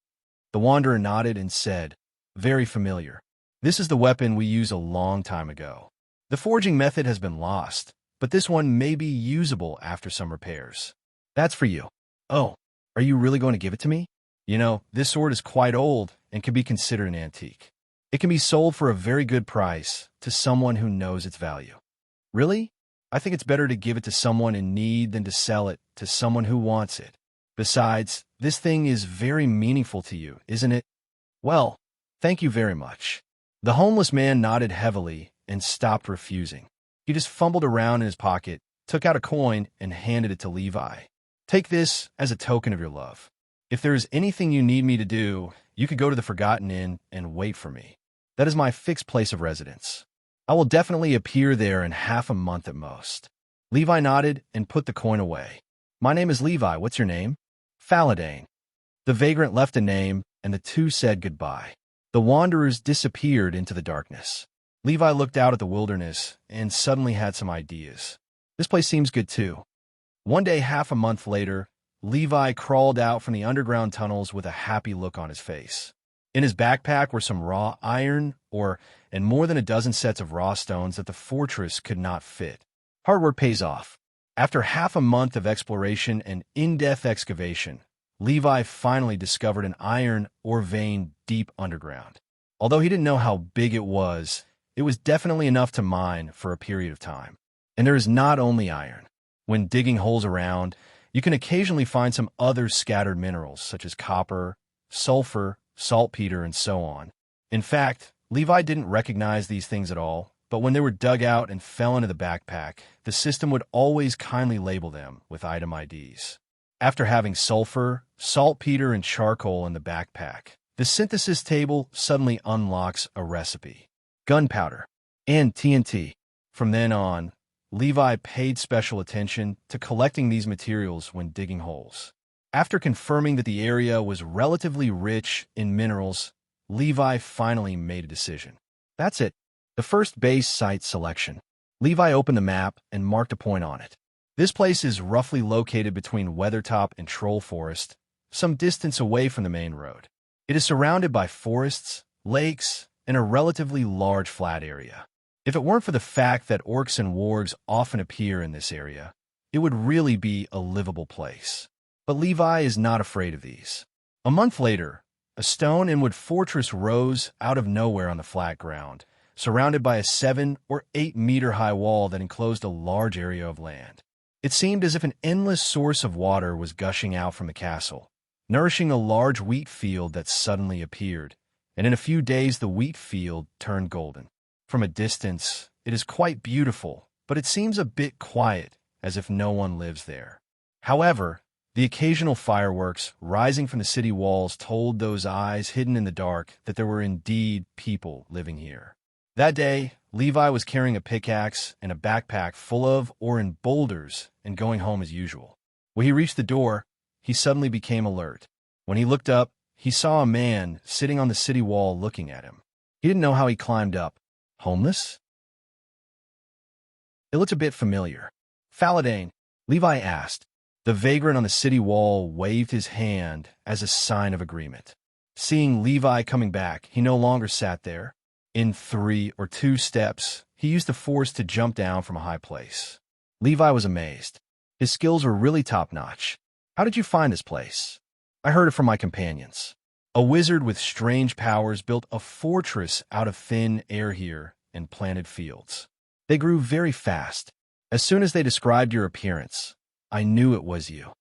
The wanderer nodded and said, "Very familiar. This is the weapon we used a long time ago. The forging method has been lost, but this one may be usable after some repairs." "That's for you." "Oh, are you really going to give it to me?" "You know, this sword is quite old and can be considered an antique. It can be sold for a very good price to someone who knows its value. Really? I think it's better to give it to someone in need than to sell it to someone who wants it. Besides, this thing is very meaningful to you, isn't it? Well, thank you very much. The homeless man nodded heavily and stopped refusing. He just fumbled around in his pocket, took out a coin, and handed it to Levi. Take this as a token of your love. If there is anything you need me to do, you could go to the Forgotten Inn and wait for me. That is my fixed place of residence. I will definitely appear there in half a month at most. Levi nodded and put the coin away. My name is Levi. What's your name? Faladane. The vagrant left a name, and the two said goodbye. The wanderers disappeared into the darkness. Levi looked out at the wilderness and suddenly had some ideas. This place seems good too. One day, half a month later, Levi crawled out from the underground tunnels with a happy look on his face. In his backpack were some raw iron ore and more than a dozen sets of raw stones that the fortress could not fit. Hard work pays off. After half a month of exploration and in-depth excavation, Levi finally discovered an iron ore vein deep underground. Although he didn't know how big it was definitely enough to mine for a period of time. And there is not only iron. When digging holes around, you can occasionally find some other scattered minerals, such as copper, sulfur, saltpeter, and so on. In fact, Levi didn't recognize these things at all, but when they were dug out and fell into the backpack, the system would always kindly label them with item IDs. After having sulfur, saltpeter, and charcoal in the backpack, the synthesis table suddenly unlocks a recipe: gunpowder and TNT. From then on, Levi paid special attention to collecting these materials when digging holes. After confirming that the area was relatively rich in minerals, Levi finally made a decision. That's it. The first base site selection. Levi opened the map and marked a point on it. This place is roughly located between Weathertop and Troll Forest, some distance away from the main road. It is surrounded by forests, lakes, and a relatively large flat area. If it weren't for the fact that orcs and wargs often appear in this area, it would really be a livable place. But Levi is not afraid of these. A month later, a stone and wood fortress rose out of nowhere on the flat ground, surrounded by a 7 or 8 meter high wall that enclosed a large area of land. It seemed as if an endless source of water was gushing out from the castle, nourishing a large wheat field that suddenly appeared, and in a few days the wheat field turned golden. From a distance, it is quite beautiful, but it seems a bit quiet, as if no one lives there. However, the occasional fireworks rising from the city walls told those eyes hidden in the dark that there were indeed people living here. That day, Levi was carrying a pickaxe and a backpack full of ore and boulders and going home as usual. When he reached the door, he suddenly became alert. When he looked up, he saw a man sitting on the city wall looking at him. He didn't know how he climbed up. Homeless? It looked a bit familiar. Faladane, Levi asked. The vagrant on the city wall waved his hand as a sign of agreement. Seeing Levi coming back, he no longer sat there. In 3 or 2 steps, he used the force to jump down from a high place. Levi was amazed. His skills were really top-notch. How did you find this place? I heard it from my companions. A wizard with strange powers built a fortress out of thin air here and planted fields. They grew very fast. As soon as they described your appearance, I knew it was you.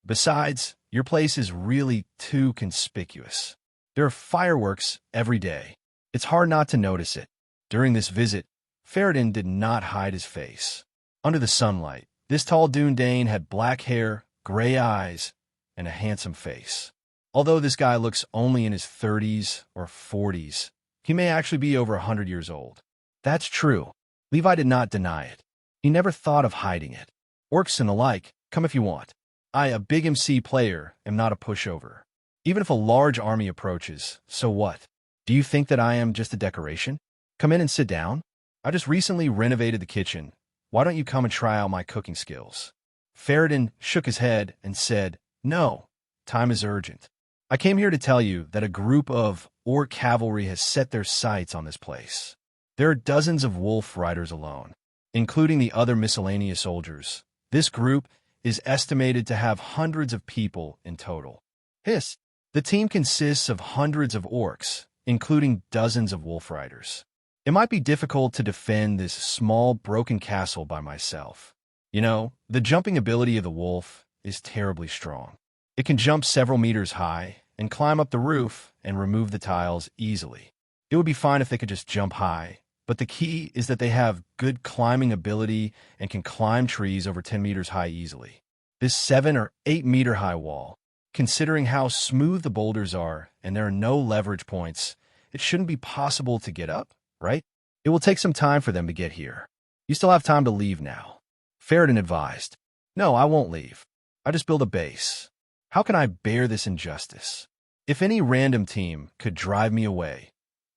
Besides, your place is really too conspicuous. There are fireworks every day. It's hard not to notice it. During this visit, Faradin did not hide his face. Under the sunlight, this tall Dune had black hair, gray eyes, and a handsome face. Although this guy looks only in his 30s or 40s, he may actually be over 100 years old. That's true. Levi did not deny it. He never thought of hiding it. Orcs and the like, come if you want. I, a big MC player, am not a pushover. Even if a large army approaches, so what? Do you think that I am just a decoration? Come in and sit down. I just recently renovated the kitchen. Why don't you come and try out my cooking skills? Faradin shook his head and said, No, time is urgent. I came here to tell you that a group of orc cavalry has set their sights on this place. There are dozens of wolf riders alone, including the other miscellaneous soldiers. This group is estimated to have hundreds of people in total. Hiss! The team consists of hundreds of orcs, including dozens of wolf riders. It might be difficult to defend this small, broken castle by myself. You know, the jumping ability of the wolf is terribly strong. It can jump several meters high and climb up the roof and remove the tiles easily. It would be fine if they could just jump high, but the key is that they have good climbing ability and can climb trees over 10 meters high easily. This 7 or 8 meter high wall, considering how smooth the boulders are and there are no leverage points, it shouldn't be possible to get up, right? It will take some time for them to get here. You still have time to leave now. Faradin advised. No, I won't leave. I just build a base. How can I bear this injustice? If any random team could drive me away,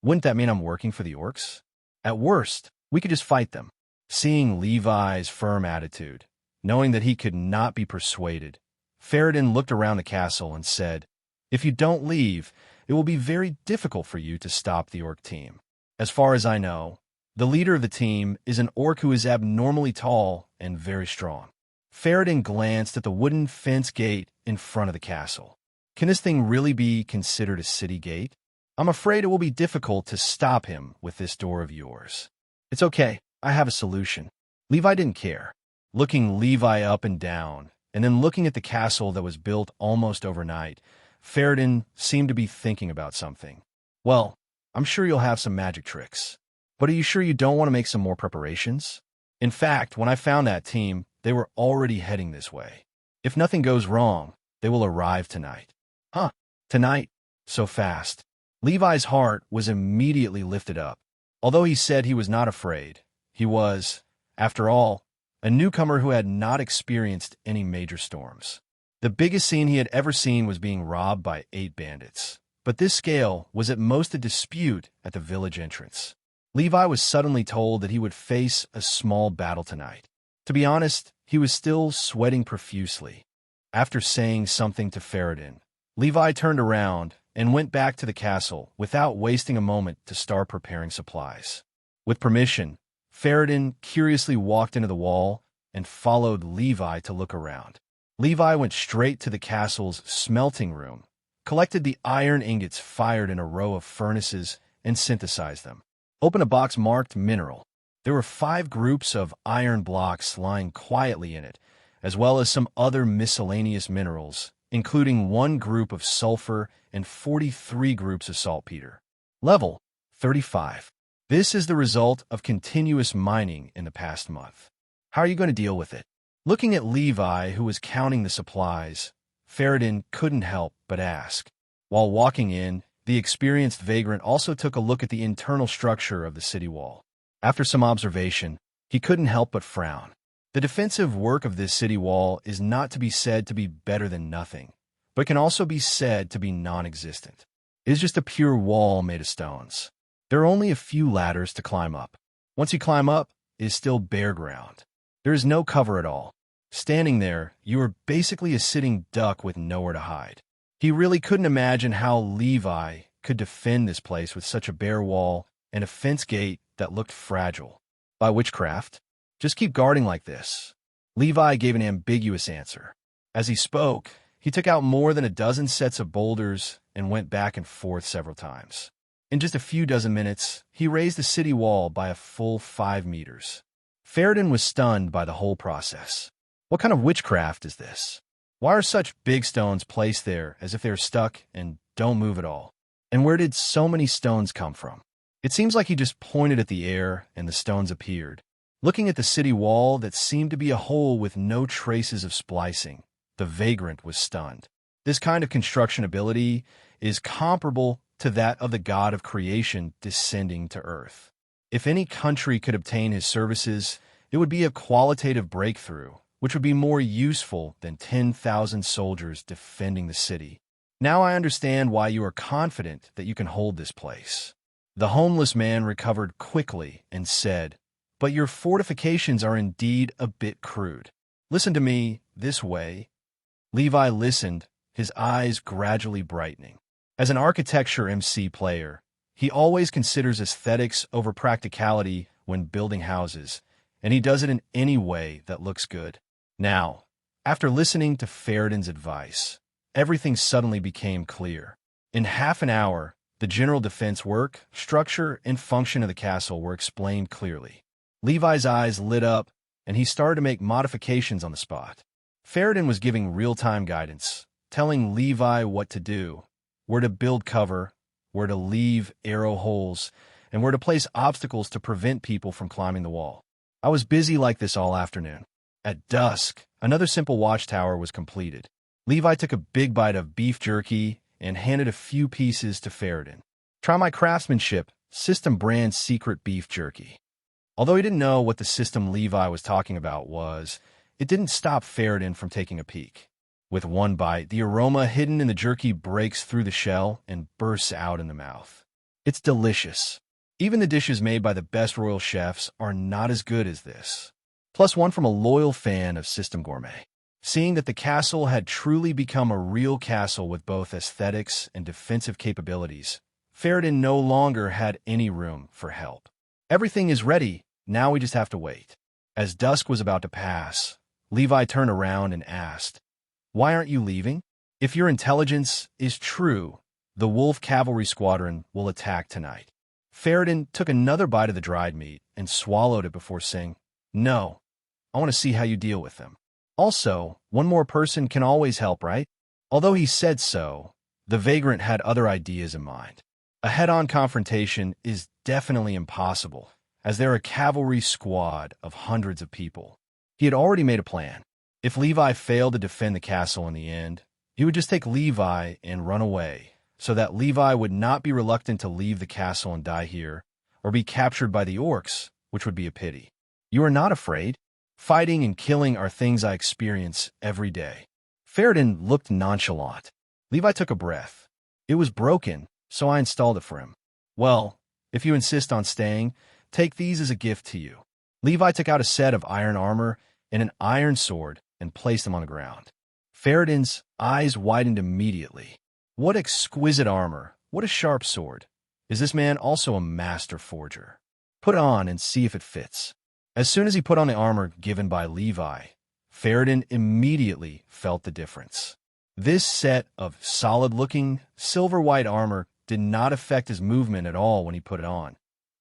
wouldn't that mean I'm working for the orcs? At worst, we could just fight them. Seeing Levi's firm attitude, knowing that he could not be persuaded, Faradin looked around the castle and said, if you don't leave, it will be very difficult for you to stop the orc team. As far as I know, the leader of the team is an orc who is abnormally tall and very strong. Faradin glanced at the wooden fence gate in front of the castle. Can this thing really be considered a city gate? I'm afraid it will be difficult to stop him with this door of yours. It's okay, I have a solution. Levi didn't care. Looking Levi up and down, and then looking at the castle that was built almost overnight, Faradin seemed to be thinking about something. Well, I'm sure you'll have some magic tricks. But are you sure you don't want to make some more preparations? In fact, when I found that team, they were already heading this way. If nothing goes wrong, they will arrive tonight. Huh, tonight? So fast. Levi's heart was immediately lifted up. Although he said he was not afraid, he was, after all, a newcomer who had not experienced any major storms. The biggest scene he had ever seen was being robbed by 8 bandits. But this scale was at most a dispute at the village entrance. Levi was suddenly told that he would face a small battle tonight. To be honest, he was still sweating profusely. After saying something to Faradin, Levi turned around and went back to the castle without wasting a moment to start preparing supplies. With permission, Faradin curiously walked into the wall and followed Levi to look around. Levi went straight to the castle's smelting room, collected the iron ingots fired in a row of furnaces, and synthesized them. Open a box marked mineral. There were 5 groups of iron blocks lying quietly in it, as well as some other miscellaneous minerals, including 1 group of sulfur and 43 groups of saltpeter. Level 35. This is the result of continuous mining in the past month. How are you going to deal with it? Looking at Levi, who was counting the supplies, Faradin couldn't help but ask. While walking in, the experienced vagrant also took a look at the internal structure of the city wall. After some observation, he couldn't help but frown. The defensive work of this city wall is not to be said to be better than nothing, but can also be said to be non-existent. It is just a pure wall made of stones. There are only a few ladders to climb up. Once you climb up, it is still bare ground. There is no cover at all. Standing there, you are basically a sitting duck with nowhere to hide. He really couldn't imagine how Levi could defend this place with such a bare wall and a fence gate that looked fragile. By witchcraft? Just keep guarding like this. Levi gave an ambiguous answer. As he spoke, he took out more than a dozen sets of boulders and went back and forth several times. In just a few dozen minutes, he raised the city wall by a full 5 meters. Faradin was stunned by the whole process. What kind of witchcraft is this? Why are such big stones placed there as if they are stuck and don't move at all? And where did so many stones come from? It seems like he just pointed at the air and the stones appeared. Looking at the city wall that seemed to be a hole with no traces of splicing, the vagrant was stunned. This kind of construction ability is comparable to that of the god of creation descending to earth. If any country could obtain his services, it would be a qualitative breakthrough, which would be more useful than 10,000 soldiers defending the city. Now I understand why you are confident that you can hold this place. The homeless man recovered quickly and said, but your fortifications are indeed a bit crude. Listen to me this way. Levi listened, his eyes gradually brightening. As an architecture MC player, he always considers aesthetics over practicality when building houses, and he does it in any way that looks good. Now, after listening to Faradin's advice, everything suddenly became clear. In half an hour, the general defense work, structure, and function of the castle were explained clearly. Levi's eyes lit up, and he started to make modifications on the spot. Ferretin was giving real-time guidance, telling Levi what to do, where to build cover, where to leave arrow holes, and where to place obstacles to prevent people from climbing the wall. I was busy like this all afternoon. At dusk, another simple watchtower was completed. Levi took a big bite of beef jerky and handed a few pieces to Ferretin. Try my craftsmanship, system brand secret beef jerky. Although he didn't know what the system Levi was talking about was, it didn't stop Ferretin from taking a peek. With one bite, the aroma hidden in the jerky breaks through the shell and bursts out in the mouth. It's delicious. Even the dishes made by the best royal chefs are not as good as this. Plus one from a loyal fan of System Gourmet. Seeing that the castle had truly become a real castle with both aesthetics and defensive capabilities, Ferretin no longer had any room for help. Everything is ready, now we just have to wait. As dusk was about to pass, Levi turned around and asked, "Why aren't you leaving? If your intelligence is true, the wolf cavalry squadron will attack tonight." Ferretin took another bite of the dried meat and swallowed it before saying, "No, I want to see how you deal with them. Also, one more person can always help, right?" Although he said so, the vagrant had other ideas in mind. A head-on confrontation is definitely impossible, as they're a cavalry squad of hundreds of people. He had already made a plan. If Levi failed to defend the castle in the end, he would just take Levi and run away, so that Levi would not be reluctant to leave the castle and die here, or be captured by the orcs, which would be a pity. "You are not afraid? Fighting and killing are things I experience every day." Ferretin looked nonchalant. Levi took a breath. "It was broken, so I installed it for him." "Well, if you insist on staying, take these as a gift to you." Levi took out a set of iron armor and an iron sword and placed them on the ground. Ferretin's eyes widened immediately. What exquisite armor! What a sharp sword! Is this man also a master forger? Put it on and see if it fits. As soon as he put on the armor given by Levi, Ferretin immediately felt the difference. This set of solid-looking, silver-white armor did not affect his movement at all when he put it on,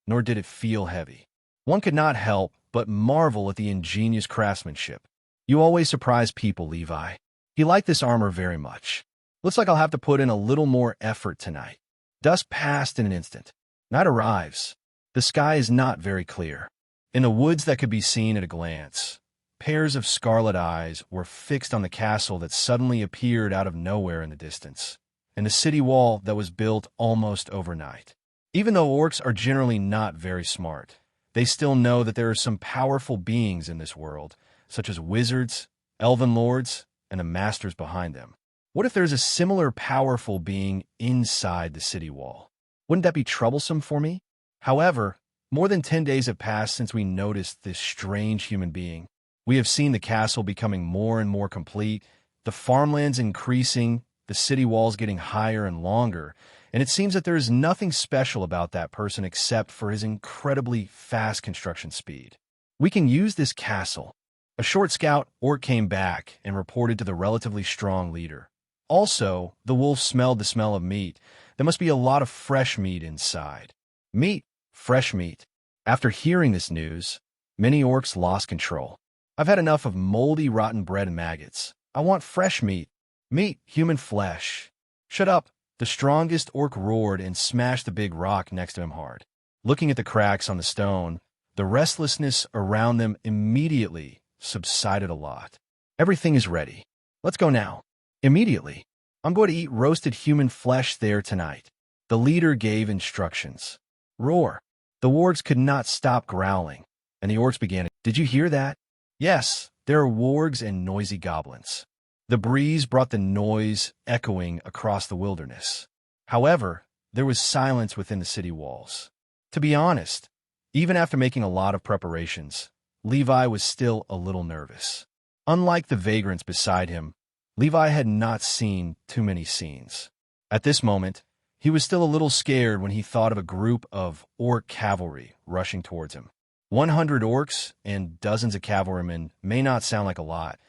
nor did it feel heavy. One could not help but marvel at the ingenious craftsmanship. "You always surprise people, Levi." He liked this armor very much. "Looks like I'll have to put in a little more effort tonight." Dusk passed in an instant. Night arrives. The sky is not very clear. In the woods that could be seen at a glance, pairs of scarlet eyes were fixed on the castle that suddenly appeared out of nowhere in the distance, and the city wall that was built almost overnight. Even though orcs are generally not very smart, they still know that there are some powerful beings in this world, such as wizards, elven lords, and the masters behind them. What if there's a similar powerful being inside the city wall? Wouldn't that be troublesome for me? However, more than 10 days have passed since we noticed this strange human being. We have seen the castle becoming more and more complete, the farmlands increasing, the city walls getting higher and longer, and it seems that there is nothing special about that person except for his incredibly fast construction speed. We can use this castle. A short scout orc came back and reported to the relatively strong leader. Also, the wolf smelled the smell of meat. There must be a lot of fresh meat inside. Meat. Fresh meat. After hearing this news, many orcs lost control. "I've had enough of moldy, rotten bread and maggots. I want fresh meat. Meat, human flesh." "Shut up." The strongest orc roared and smashed the big rock next to him hard. Looking at the cracks on the stone, the restlessness around them immediately subsided a lot. "Everything is ready. Let's go now." "Immediately. I'm going to eat roasted human flesh there tonight." The leader gave instructions. Roar. The wargs could not stop growling, and the orcs began. "Did you hear that?" "Yes, there are wargs and noisy goblins." The breeze brought the noise echoing across the wilderness. However, there was silence within the city walls. To be honest, even after making a lot of preparations, Levi was still a little nervous. Unlike the vagrants beside him, Levi had not seen too many scenes. At this moment, he was still a little scared when he thought of a group of orc cavalry rushing towards him. 100 orcs and dozens of cavalrymen may not sound like a lot,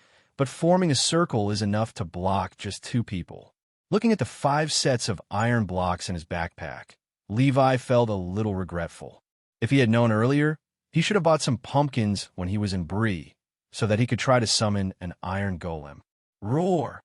but forming a circle is enough to block just 2 people. Looking at the 5 sets of iron blocks in his backpack, Levi felt a little regretful. If he had known earlier, he should have bought some pumpkins when he was in Bree, so that he could try to summon an iron golem. Roar!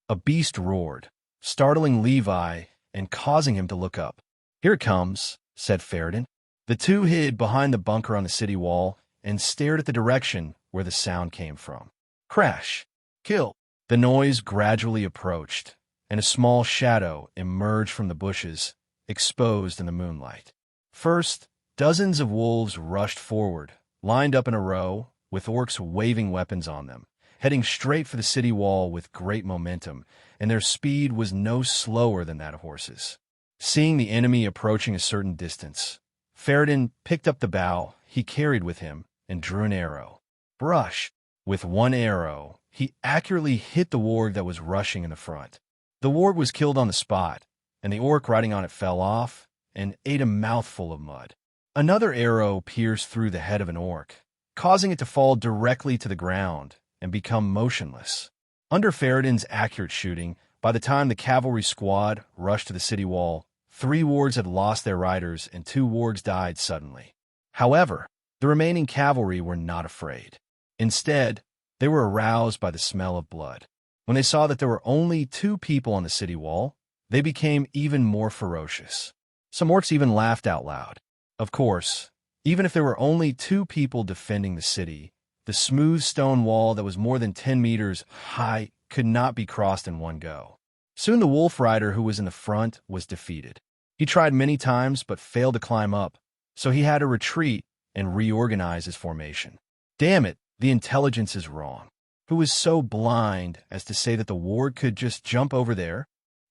A beast roared, startling Levi and causing him to look up. "Here it comes," said Faradin. The two hid behind the bunker on the city wall and stared at the direction where the sound came from. Crash! Kill! The noise gradually approached, and a small shadow emerged from the bushes, exposed in the moonlight. First, dozens of wolves rushed forward, lined up in a row, with orcs waving weapons on them, heading straight for the city wall with great momentum, and their speed was no slower than that of horses. Seeing the enemy approaching a certain distance, Faradin picked up the bow he carried with him and drew an arrow. Brush! With one arrow, he accurately hit the warg that was rushing in the front. The warg was killed on the spot, and the orc riding on it fell off and ate a mouthful of mud. Another arrow pierced through the head of an orc, causing it to fall directly to the ground and become motionless. Under Faradin's accurate shooting, by the time the cavalry squad rushed to the city wall, 3 wargs had lost their riders and 2 wargs died suddenly. However, the remaining cavalry were not afraid. Instead, they were aroused by the smell of blood. When they saw that there were only 2 people on the city wall, they became even more ferocious. Some orcs even laughed out loud. Of course, even if there were only 2 people defending the city, the smooth stone wall that was more than 10 meters high could not be crossed in one go. Soon the wolf rider who was in the front was defeated. He tried many times but failed to climb up, so he had to retreat and reorganize his formation. Damn it, the intelligence is wrong. Who was so blind as to say that the warg could just jump over there?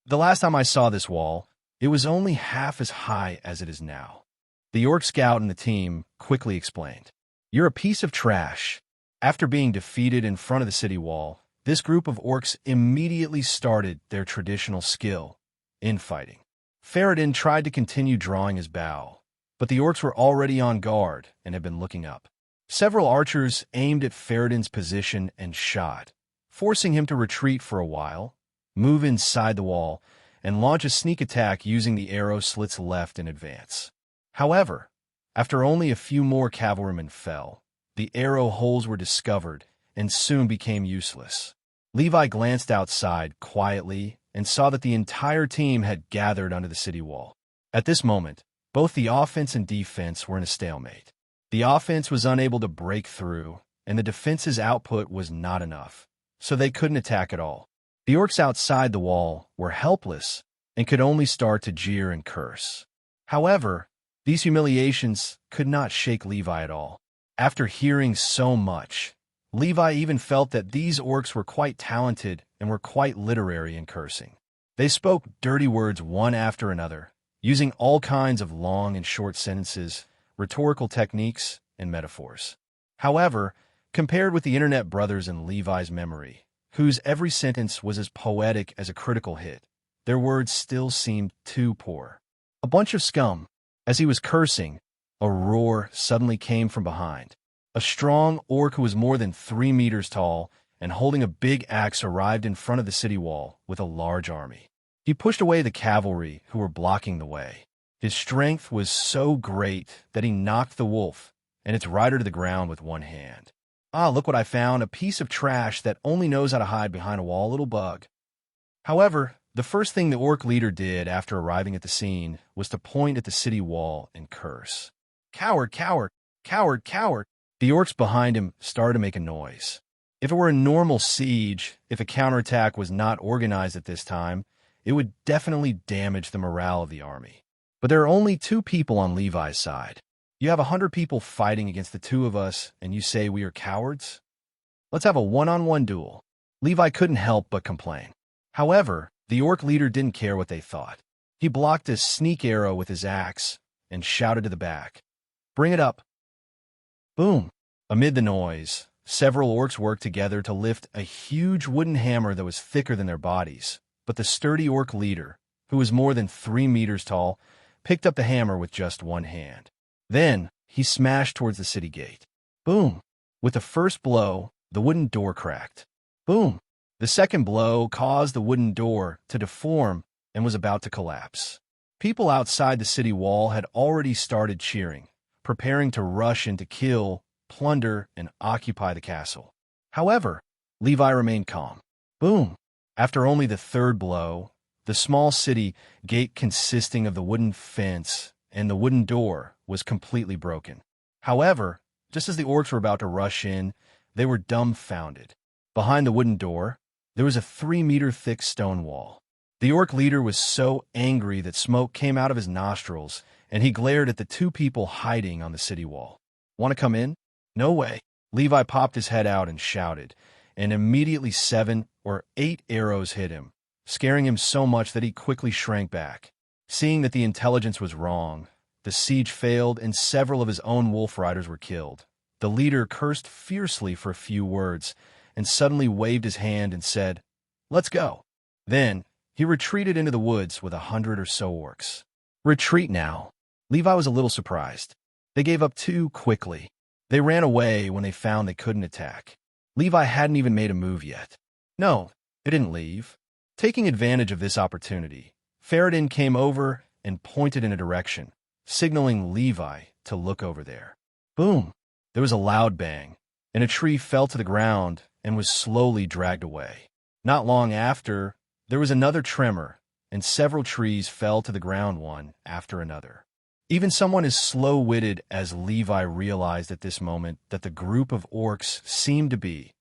The last time I saw this wall, it was only half as high as it is now. The orc scout and the team quickly explained. "You're a piece of trash." After being defeated in front of the city wall, this group of orcs immediately started their traditional skill, infighting. Faradin tried to continue drawing his bow, but the orcs were already on guard and had been looking up. Several archers aimed at Faradin's position and shot, forcing him to retreat for a while, move inside the wall, and launch a sneak attack using the arrow slits left in advance. However, after only a few more cavalrymen fell, the arrow holes were discovered and soon became useless. Levi glanced outside quietly and saw that the entire team had gathered under the city wall. At this moment, both the offense and defense were in a stalemate. The offense was unable to break through, and the defense's output was not enough, so they couldn't attack at all. The orcs outside the wall were helpless and could only start to jeer and curse. However, these humiliations could not shake Levi at all. After hearing so much, Levi even felt that these orcs were quite talented and were quite literary in cursing. They spoke dirty words one after another, using all kinds of long and short sentences, rhetorical techniques, and metaphors. However, compared with the internet brothers in Levi's memory, whose every sentence was as poetic as a critical hit, their words still seemed too poor. A bunch of scum. As he was cursing, a roar suddenly came from behind. A strong orc who was more than 3 meters tall and holding a big axe arrived in front of the city wall with a large army. He pushed away the cavalry who were blocking the way. His strength was so great that he knocked the wolf and its rider to the ground with one hand. "Ah, look what I found, a piece of trash that only knows how to hide behind a wall, little bug." However, the first thing the orc leader did after arriving at the scene was to point at the city wall and curse. "Coward, coward, coward, coward." The orcs behind him started to make a noise. If it were a normal siege, if a counterattack was not organized at this time, it would definitely damage the morale of the army. But there are only 2 people on Levi's side. You have 100 people fighting against the 2 of us, and you say we are cowards? Let's have a one-on-one duel. Levi couldn't help but complain. However, the orc leader didn't care what they thought. He blocked a sneak arrow with his axe and shouted to the back, "Bring it up." Boom! Amid the noise, several orcs worked together to lift a huge wooden hammer that was thicker than their bodies, but the sturdy orc leader, who was more than 3 meters tall, picked up the hammer with just one hand. Then, he smashed towards the city gate. Boom! With the first blow, the wooden door cracked. Boom! The second blow caused the wooden door to deform and was about to collapse. People outside the city wall had already started cheering, preparing to rush in to kill, plunder, and occupy the castle. However, Levi remained calm. Boom! After only the third blow, the small city gate consisting of the wooden fence and the wooden door was completely broken. However, just as the orcs were about to rush in, they were dumbfounded. Behind the wooden door, there was a 3-meter-thick stone wall. The orc leader was so angry that smoke came out of his nostrils, and he glared at the two people hiding on the city wall. "Want to come in?" "No way." Levi popped his head out and shouted, and immediately 7 or 8 arrows hit him, scaring him so much that he quickly shrank back. Seeing that the intelligence was wrong, the siege failed and several of his own wolf riders were killed. The leader cursed fiercely for a few words and suddenly waved his hand and said, "Let's go." Then, he retreated into the woods with 100 or so orcs. "Retreat now." Levi was a little surprised. They gave up too quickly. They ran away when they found they couldn't attack. Levi hadn't even made a move yet. No, they didn't leave. Taking advantage of this opportunity, Faradin came over and pointed in a direction, signaling Levi to look over there. Boom! There was a loud bang, and a tree fell to the ground and was slowly dragged away. Not long after, there was another tremor, and several trees fell to the ground one after another. Even someone as slow-witted as Levi realized at this moment that the group of orcs seemed to be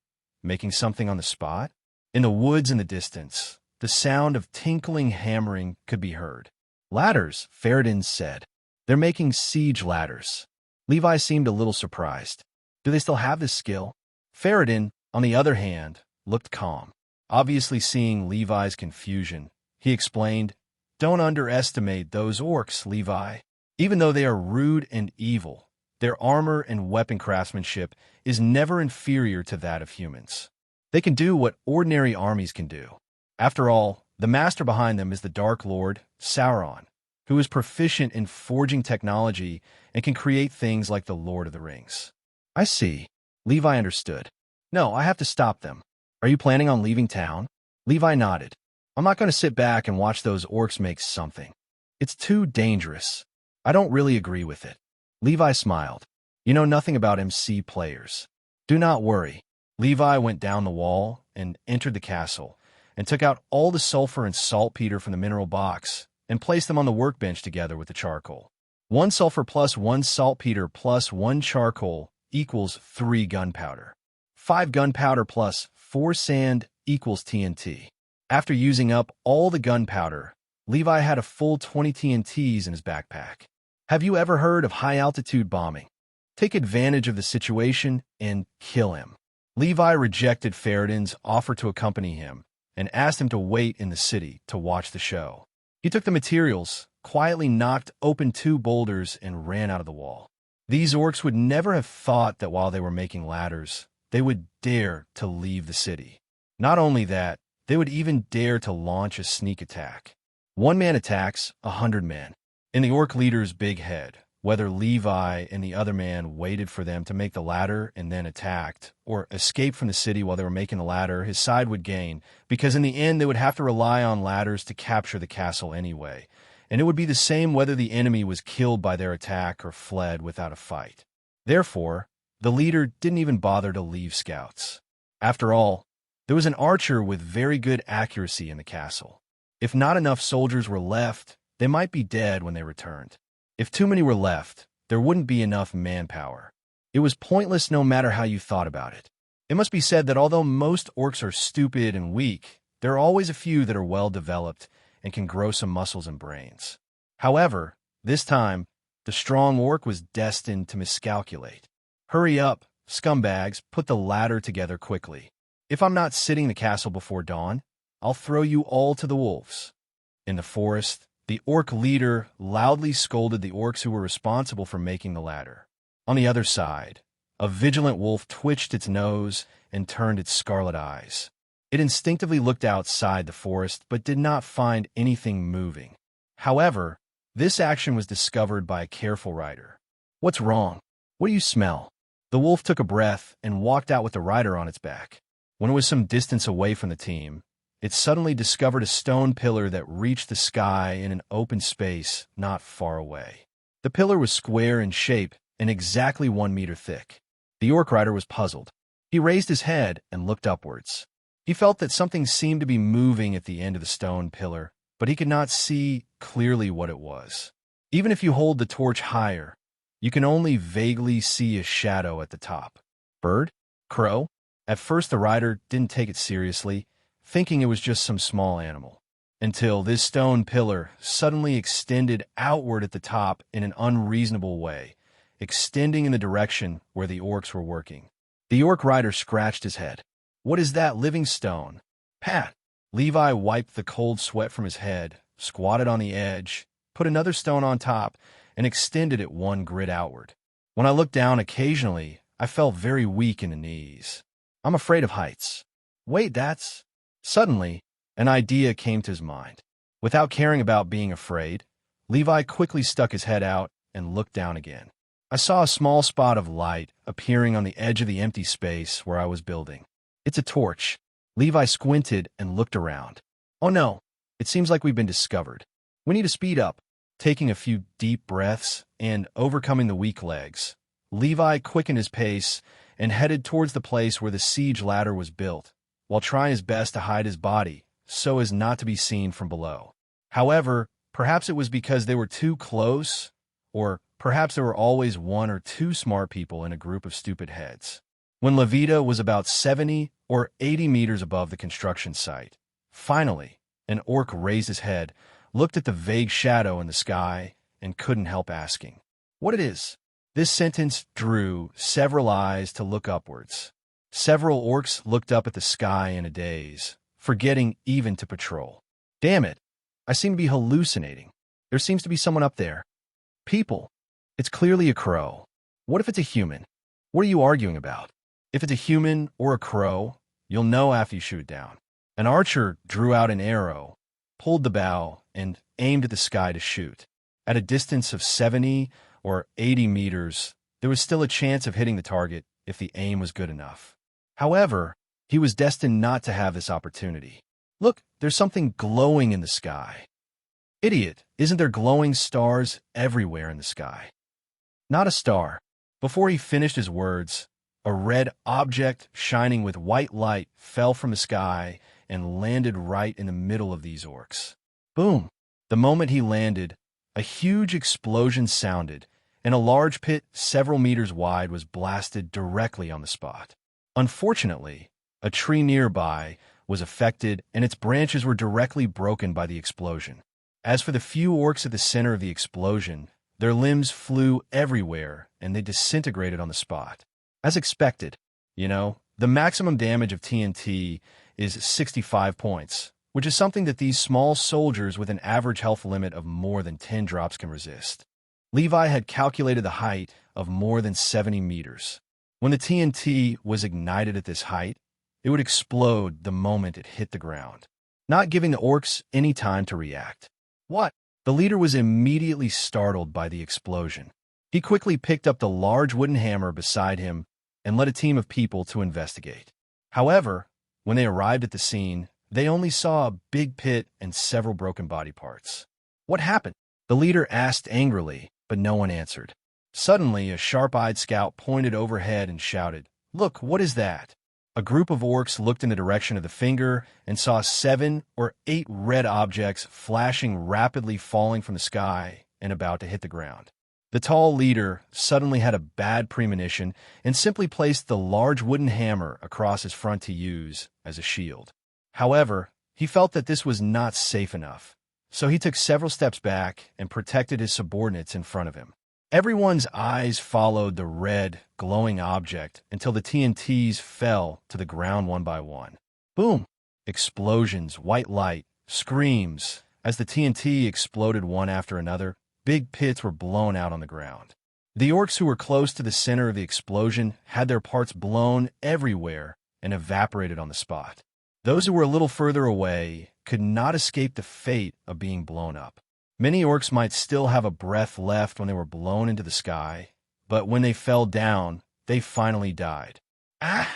making something on the spot. In the woods in the distance, the sound of tinkling hammering could be heard. "Ladders," Faradin said. "They're making siege ladders." Levi seemed a little surprised. Do they still have this skill? Faradin, on the other hand, looked calm. Obviously seeing Levi's confusion, he explained, "Don't underestimate those orcs, Levi. Even though they are rude and evil, their armor and weapon craftsmanship is never inferior to that of humans. They can do what ordinary armies can do. After all, the master behind them is the Dark Lord, Sauron, who is proficient in forging technology and can create things like the Lord of the Rings." "I see." Levi understood. "No, I have to stop them. Are you planning on leaving town?" Levi nodded. "I'm not going to sit back and watch those orcs make something. It's too dangerous. I don't really agree with it." Levi smiled. "You know nothing about MC players. Do not worry." Levi went down the wall and entered the castle, and took out all the sulfur and saltpeter from the mineral box and placed them on the workbench together with the charcoal. 1 sulfur plus 1 saltpeter plus 1 charcoal equals 3 gunpowder. 5 gunpowder plus 4 sand equals TNT. After using up all the gunpowder, Levi had a full 20 TNTs in his backpack. Have you ever heard of high-altitude bombing? Take advantage of the situation and kill him. Levi rejected Faradin's offer to accompany him and asked him to wait in the city to watch the show. He took the materials, quietly knocked open 2 boulders, and ran out of the wall. These orcs would never have thought that while they were making ladders, they would dare to leave the city. Not only that, they would even dare to launch a sneak attack. 1 man attacks 100 men. In the orc leader's big head, whether Levi and the other man waited for them to make the ladder and then attacked, or escaped from the city while they were making the ladder, his side would gain, because in the end they would have to rely on ladders to capture the castle anyway, and it would be the same whether the enemy was killed by their attack or fled without a fight. Therefore, the leader didn't even bother to leave scouts. After all, there was an archer with very good accuracy in the castle. If not enough soldiers were left, they might be dead when they returned. If too many were left, there wouldn't be enough manpower. It was pointless no matter how you thought about it. It must be said that although most orcs are stupid and weak, there are always a few that are well-developed and can grow some muscles and brains. However, this time, the strong orc was destined to miscalculate. "Hurry up, scumbags, put the ladder together quickly. If I'm not sitting the castle before dawn, I'll throw you all to the wolves." In the forest, the orc leader loudly scolded the orcs who were responsible for making the ladder. On the other side, a vigilant wolf twitched its nose and turned its scarlet eyes. It instinctively looked outside the forest but did not find anything moving. However, this action was discovered by a careful rider. "What's wrong? What do you smell?" The wolf took a breath and walked out with the rider on its back. When it was some distance away from the team, it suddenly discovered a stone pillar that reached the sky in an open space not far away. The pillar was square in shape and exactly 1 meter thick. The orc rider was puzzled. He raised his head and looked upwards. He felt that something seemed to be moving at the end of the stone pillar, but he could not see clearly what it was. Even if you hold the torch higher, you can only vaguely see a shadow at the top. Bird? Crow? At first the rider didn't take it seriously, thinking it was just some small animal, until this stone pillar suddenly extended outward at the top in an unreasonable way, extending in the direction where the orcs were working. The orc rider scratched his head. What is that living stone? Pat! Levi wiped the cold sweat from his head, squatted on the edge, put another stone on top, and extended it 1 grid outward. When I looked down occasionally, I felt very weak in the knees. I'm afraid of heights. Wait, that's... Suddenly, an idea came to his mind. Without caring about being afraid, Levi quickly stuck his head out and looked down again. I saw a small spot of light appearing on the edge of the empty space where I was building. It's a torch. Levi squinted and looked around. Oh no, it seems like we've been discovered. We need to speed up. Taking a few deep breaths and overcoming the weak legs, Levi quickened his pace and headed towards the place where the siege ladder was built, while trying his best to hide his body so as not to be seen from below. However, perhaps it was because they were too close, or perhaps there were always 1 or 2 smart people in a group of stupid heads. When Levita was about 70 or 80 meters above the construction site, finally, an orc raised his head, looked at the vague shadow in the sky, and couldn't help asking what it is. This sentence drew several eyes to look upwards. Several orcs looked up at the sky in a daze, forgetting even to patrol. Damn it, I seem to be hallucinating. There seems to be someone up there. People, it's clearly a crow. What if it's a human? What are you arguing about? If it's a human or a crow, you'll know after you shoot it down. An archer drew out an arrow, pulled the bow, and aimed at the sky to shoot. At a distance of 70 or 80 meters, there was still a chance of hitting the target if the aim was good enough. However, he was destined not to have this opportunity. Look, there's something glowing in the sky. Idiot, isn't there glowing stars everywhere in the sky? Not a star. Before he finished his words, a red object shining with white light fell from the sky and landed right in the middle of these orcs. Boom! The moment he landed, a huge explosion sounded, and a large pit several meters wide was blasted directly on the spot. Unfortunately, a tree nearby was affected and its branches were directly broken by the explosion. As for the few orcs at the center of the explosion, their limbs flew everywhere and they disintegrated on the spot. As expected, the maximum damage of TNT is 65 points, which is something that these small soldiers with an average health limit of more than 10 drops can resist. Levi had calculated the height of more than 70 meters. When the TNT was ignited at this height, it would explode the moment it hit the ground, not giving the orcs any time to react. What? The leader was immediately startled by the explosion. He quickly picked up the large wooden hammer beside him and led a team of people to investigate. However, when they arrived at the scene, they only saw a big pit and several broken body parts. What happened? The leader asked angrily, but no one answered. Suddenly, a sharp-eyed scout pointed overhead and shouted, "Look, what is that?" A group of orcs looked in the direction of the finger and saw 7 or 8 red objects flashing rapidly falling from the sky and about to hit the ground. The tall leader suddenly had a bad premonition and simply placed the large wooden hammer across his front to use as a shield. However, he felt that this was not safe enough, so he took several steps back and protected his subordinates in front of him. Everyone's eyes followed the red, glowing object until the TNTs fell to the ground one by one. Boom! Explosions, white light, screams. As the TNT exploded one after another, big pits were blown out on the ground. The orcs who were close to the center of the explosion had their parts blown everywhere and evaporated on the spot. Those who were a little further away could not escape the fate of being blown up. Many orcs might still have a breath left when they were blown into the sky, but when they fell down, they finally died. Ah!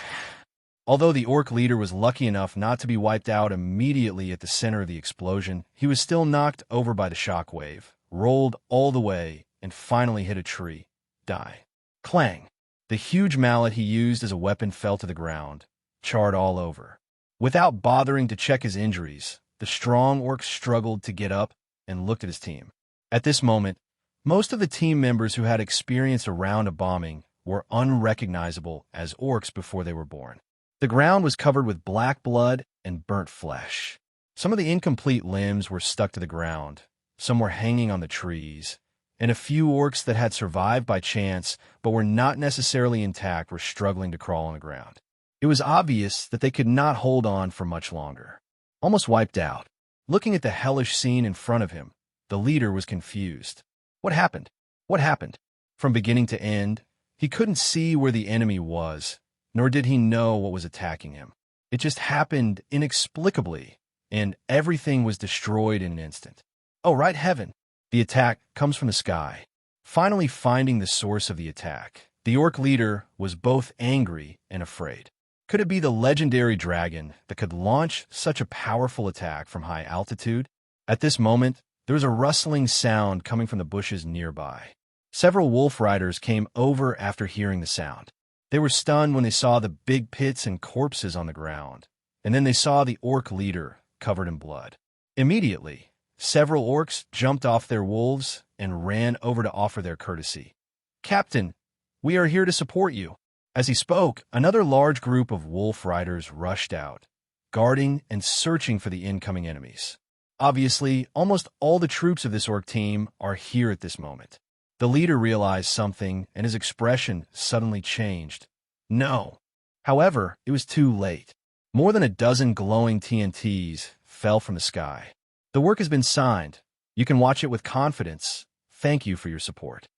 Although the orc leader was lucky enough not to be wiped out immediately at the center of the explosion, he was still knocked over by the shockwave, rolled all the way, and finally hit a tree. Die. Clang! The huge mallet he used as a weapon fell to the ground, charred all over. Without bothering to check his injuries, the strong orc struggled to get up and looked at his team. At this moment, most of the team members who had experienced a round of bombing were unrecognizable as orcs before they were born. The ground was covered with black blood and burnt flesh. Some of the incomplete limbs were stuck to the ground, some were hanging on the trees, and a few orcs that had survived by chance but were not necessarily intact were struggling to crawl on the ground. It was obvious that they could not hold on for much longer. Almost wiped out. Looking at the hellish scene in front of him, the leader was confused. What happened? What happened? From beginning to end, he couldn't see where the enemy was, nor did he know what was attacking him. It just happened inexplicably, and everything was destroyed in an instant. Oh, right heaven! The attack comes from the sky. Finally finding the source of the attack, the orc leader was both angry and afraid. Could it be the legendary dragon that could launch such a powerful attack from high altitude? At this moment, there was a rustling sound coming from the bushes nearby. Several wolf riders came over after hearing the sound. They were stunned when they saw the big pits and corpses on the ground, and then they saw the orc leader covered in blood. Immediately, several orcs jumped off their wolves and ran over to offer their courtesy. "Captain, we are here to support you." As he spoke, another large group of wolf riders rushed out, guarding and searching for the incoming enemies. Obviously, almost all the troops of this orc team are here at this moment. The leader realized something, and his expression suddenly changed. No. However, it was too late. More than a dozen glowing TNTs fell from the sky. The work has been signed. You can watch it with confidence. Thank you for your support.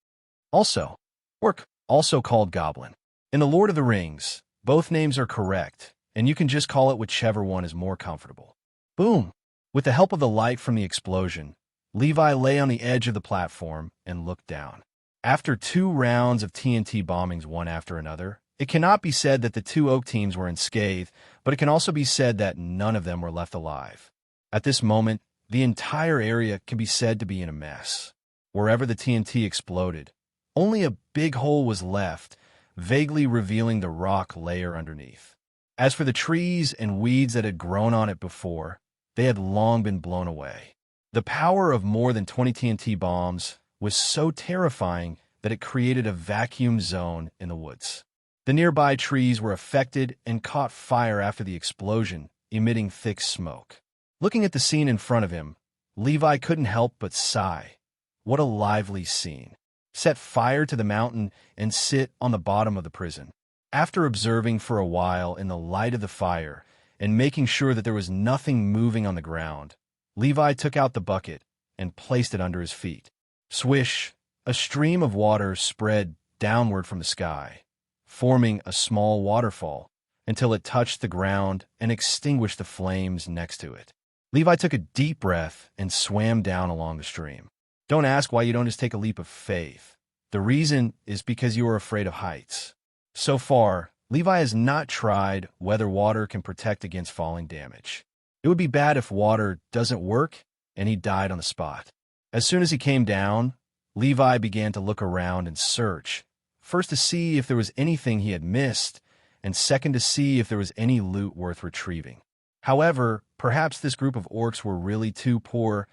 Also, orc, also called goblin. In The Lord of the Rings, both names are correct, and you can just call it whichever one is more comfortable. Boom! With the help of the light from the explosion, Levi lay on the edge of the platform and looked down. After 2 rounds of TNT bombings one after another, it cannot be said that the 2 oak teams were unscathed, but it can also be said that none of them were left alive. At this moment, the entire area can be said to be in a mess. Wherever the TNT exploded, only a big hole was left, vaguely revealing the rock layer underneath. As for the trees and weeds that had grown on it before, they had long been blown away. The power of more than 20 TNT bombs was so terrifying that it created a vacuum zone in the woods. The nearby trees were affected and caught fire after the explosion, emitting thick smoke. Looking at the scene in front of him, Levi couldn't help but sigh. What a lively scene. Set fire to the mountain and sit on the bottom of the prison. After observing for a while in the light of the fire and making sure that there was nothing moving on the ground, Levi took out the bucket and placed it under his feet. Swish! A stream of water spread downward from the sky, forming a small waterfall until it touched the ground and extinguished the flames next to it. Levi took a deep breath and swam down along the stream. Don't ask why you don't just take a leap of faith. The reason is because you are afraid of heights. So far, Levi has not tried whether water can protect against falling damage. It would be bad if water doesn't work and he died on the spot. As soon as he came down, Levi began to look around and search, first to see if there was anything he had missed, and second to see if there was any loot worth retrieving. However, perhaps this group of orcs were really too poor,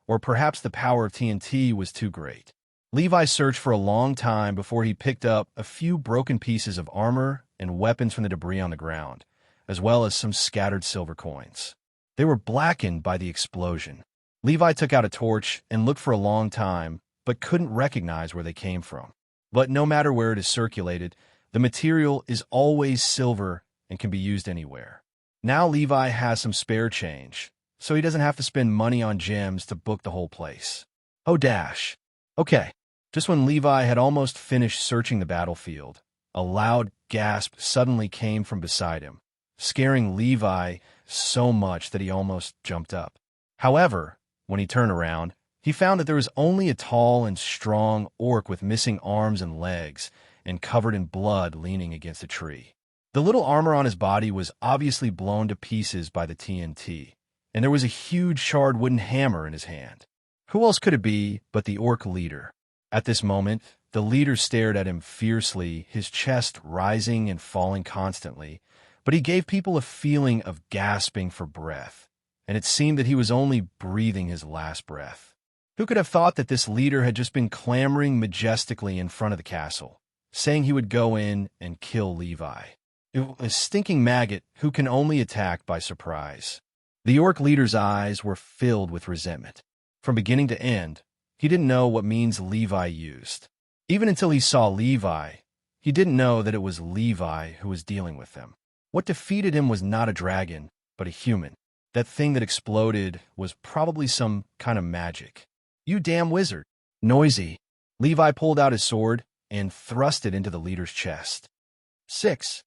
or perhaps the power of TNT was too great. Levi searched for a long time before he picked up a few broken pieces of armor and weapons from the debris on the ground, as well as some scattered silver coins. They were blackened by the explosion. Levi took out a torch and looked for a long time, but couldn't recognize where they came from. But no matter where it is circulated, the material is always silver and can be used anywhere. Now Levi has some spare change, so he doesn't have to spend money on gems to book the whole place. Oh dash. Okay. Just when Levi had almost finished searching the battlefield, a loud gasp suddenly came from beside him, scaring Levi so much that he almost jumped up. However, when he turned around, he found that there was only a tall and strong orc with missing arms and legs and covered in blood leaning against a tree. The little armor on his body was obviously blown to pieces by the TNT, and there was a huge charred wooden hammer in his hand. Who else could it be but the orc leader? At this moment, the leader stared at him fiercely, his chest rising and falling constantly, but he gave people a feeling of gasping for breath, and it seemed that he was only breathing his last breath. Who could have thought that this leader had just been clamoring majestically in front of the castle, saying he would go in and kill Levi? A stinking maggot who can only attack by surprise. The orc leader's eyes were filled with resentment. From beginning to end, he didn't know what means Levi used. Even until he saw Levi, he didn't know that it was Levi who was dealing with them. What defeated him was not a dragon, but a human. That thing that exploded was probably some kind of magic. You damn wizard. Noisy. Levi pulled out his sword and thrust it into the leader's chest. 6-0/40.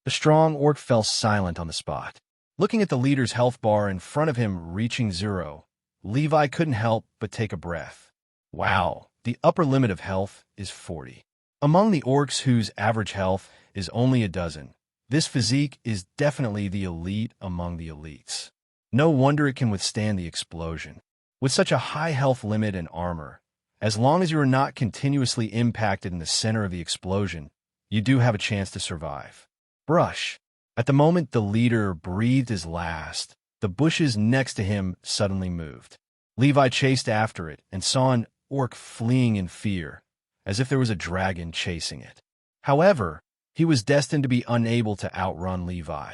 The strong orc fell silent on the spot. Looking at the leader's health bar in front of him reaching 0, Levi couldn't help but take a breath. Wow, the upper limit of health is 40. Among the orcs whose average health is only a dozen, this physique is definitely the elite among the elites. No wonder it can withstand the explosion. With such a high health limit and armor, as long as you are not continuously impacted in the center of the explosion, you do have a chance to survive. Brush. At the moment the leader breathed his last, the bushes next to him suddenly moved. Levi chased after it and saw an orc fleeing in fear, as if there was a dragon chasing it. However, he was destined to be unable to outrun Levi.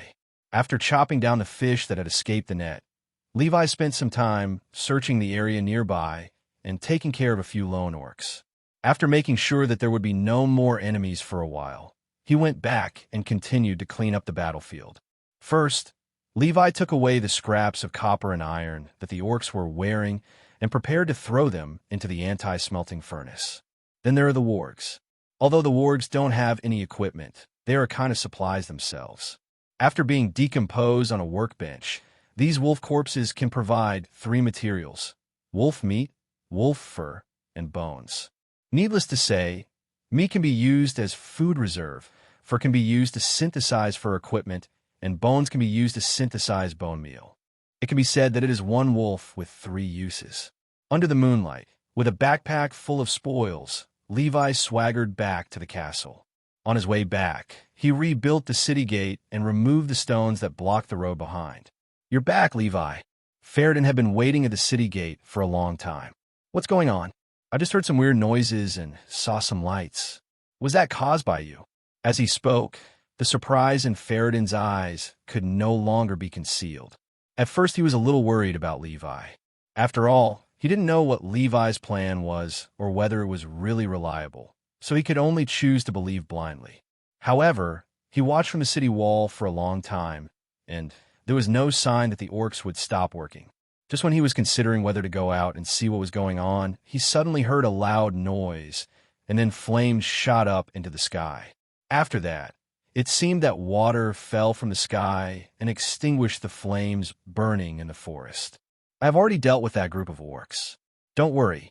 After chopping down the fish that had escaped the net, Levi spent some time searching the area nearby and taking care of a few lone orcs. After making sure that there would be no more enemies for a while, he went back and continued to clean up the battlefield. First, Levi took away the scraps of copper and iron that the orcs were wearing and prepared to throw them into the anti-smelting furnace. Then there are the wargs. Although the wargs don't have any equipment, they are a kind of supplies themselves. After being decomposed on a workbench, these wolf corpses can provide 3 materials: wolf meat, wolf fur, and bones. Needless to say, meat can be used as food reserve, fur can be used to synthesize fur equipment, and bones can be used to synthesize bone meal. It can be said that it is one wolf with 3 uses. Under the moonlight, with a backpack full of spoils, Levi swaggered back to the castle. On his way back, he rebuilt the city gate and removed the stones that blocked the road behind. "You're back, Levi." Ferretin had been waiting at the city gate for a long time. "What's going on?" "I just heard some weird noises and saw some lights." "Was that caused by you?" As he spoke, the surprise in Ferretin's eyes could no longer be concealed. At first he was a little worried about Levi. After all, he didn't know what Levi's plan was or whether it was really reliable, so he could only choose to believe blindly. However, he watched from the city wall for a long time, and there was no sign that the orcs would stop working. Just when he was considering whether to go out and see what was going on, he suddenly heard a loud noise, and then flames shot up into the sky. After that, it seemed that water fell from the sky and extinguished the flames burning in the forest. "I have already dealt with that group of orcs. Don't worry."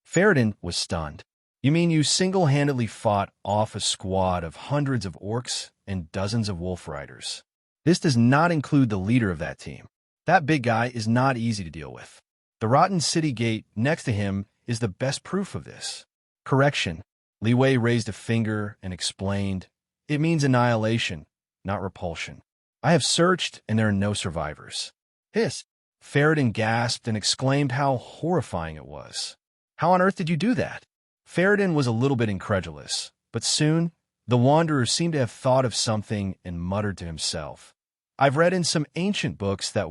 Ferretin was stunned. "You mean you single-handedly fought off a squad of hundreds of orcs and dozens of wolf riders? This does not include the leader of that team. That big guy is not easy to deal with. The rotten city gate next to him is the best proof of this." "Correction." Leeway raised a finger and explained, "It means annihilation, not repulsion. I have searched and there are no survivors." "Hiss." Ferretin gasped and exclaimed how horrifying it was. "How on earth did you do that?" Ferretin was a little bit incredulous, but soon the wanderer seemed to have thought of something and muttered to himself, "I've read in some ancient books that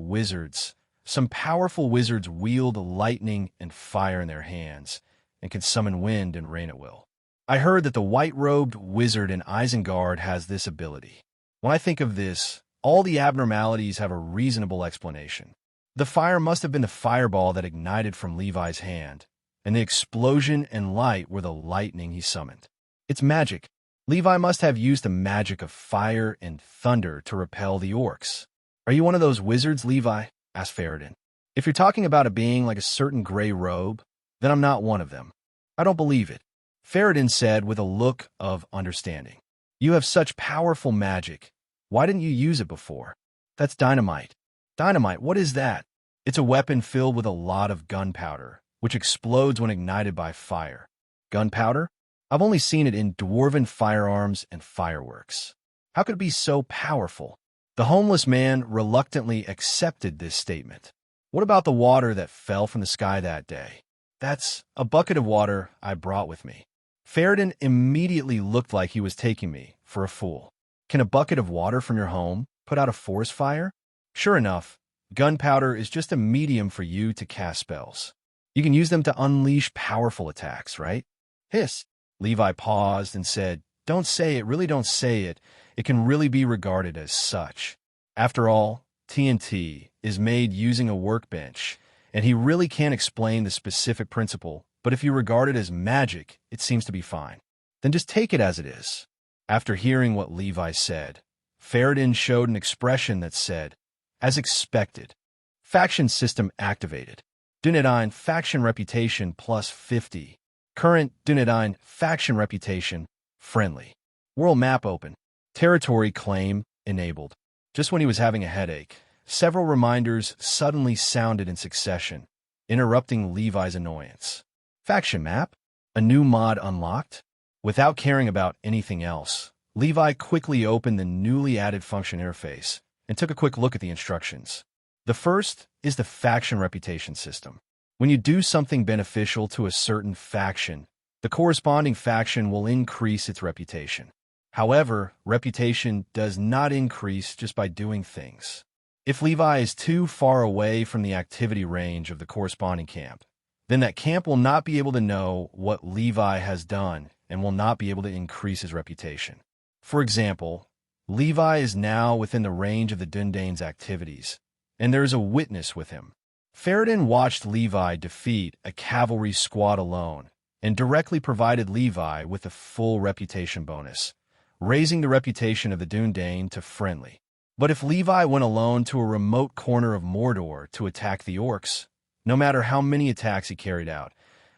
some powerful wizards wield lightning and fire in their hands and can summon wind and rain at will. I heard that the white-robed wizard in Isengard has this ability. When I think of this, all the abnormalities have a reasonable explanation. The fire must have been the fireball that ignited from Levi's hand, and the explosion and light were the lightning he summoned. It's magic. Levi must have used the magic of fire and thunder to repel the orcs." "Are you one of those wizards, Levi?" asked Ferretin. "If you're talking about a being like a certain gray robe, then I'm not one of them." "I don't believe it." Faradin said with a look of understanding. You have such powerful magic. Why didn't you use it before? That's dynamite. Dynamite, what is that? It's a weapon filled with a lot of gunpowder, which explodes when ignited by fire. Gunpowder? I've only seen it in dwarven firearms and fireworks. How could it be so powerful? The homeless man reluctantly accepted this statement. What about the water that fell from the sky that day? That's a bucket of water I brought with me. Faradin immediately looked like he was taking me for a fool. Can a bucket of water from your home put out a forest fire? Sure enough, gunpowder is just a medium for you to cast spells. You can use them to unleash powerful attacks, right? Hiss. Levi paused and said, Don't say it, really don't say it. It can really be regarded as such. After all, TNT is made using a workbench, and he really can't explain the specific principle, but if you regard it as magic, it seems to be fine. Then just take it as it is. After hearing what Levi said, Faradin showed an expression that said, As expected. Faction system activated. Dunedain faction reputation plus 50. Current Dunedain faction reputation friendly. World map open. Territory claim enabled. Just when he was having a headache, several reminders suddenly sounded in succession, interrupting Levi's annoyance. Faction map? A new mod unlocked? Without caring about anything else, Levi quickly opened the newly added function interface and took a quick look at the instructions. The first is the faction reputation system. When you do something beneficial to a certain faction, the corresponding faction will increase its reputation. However, reputation does not increase just by doing things. If Levi is too far away from the activity range of the corresponding camp, then that camp will not be able to know what Levi has done and will not be able to increase his reputation. For example, Levi is now within the range of the Dundane's activities, and there is a witness with him. Faradin watched Levi defeat a cavalry squad alone and directly provided Levi with a full reputation bonus, raising the reputation of the Dundane to friendly. But if Levi went alone to a remote corner of Mordor to attack the orcs, no matter how many attacks he carried out,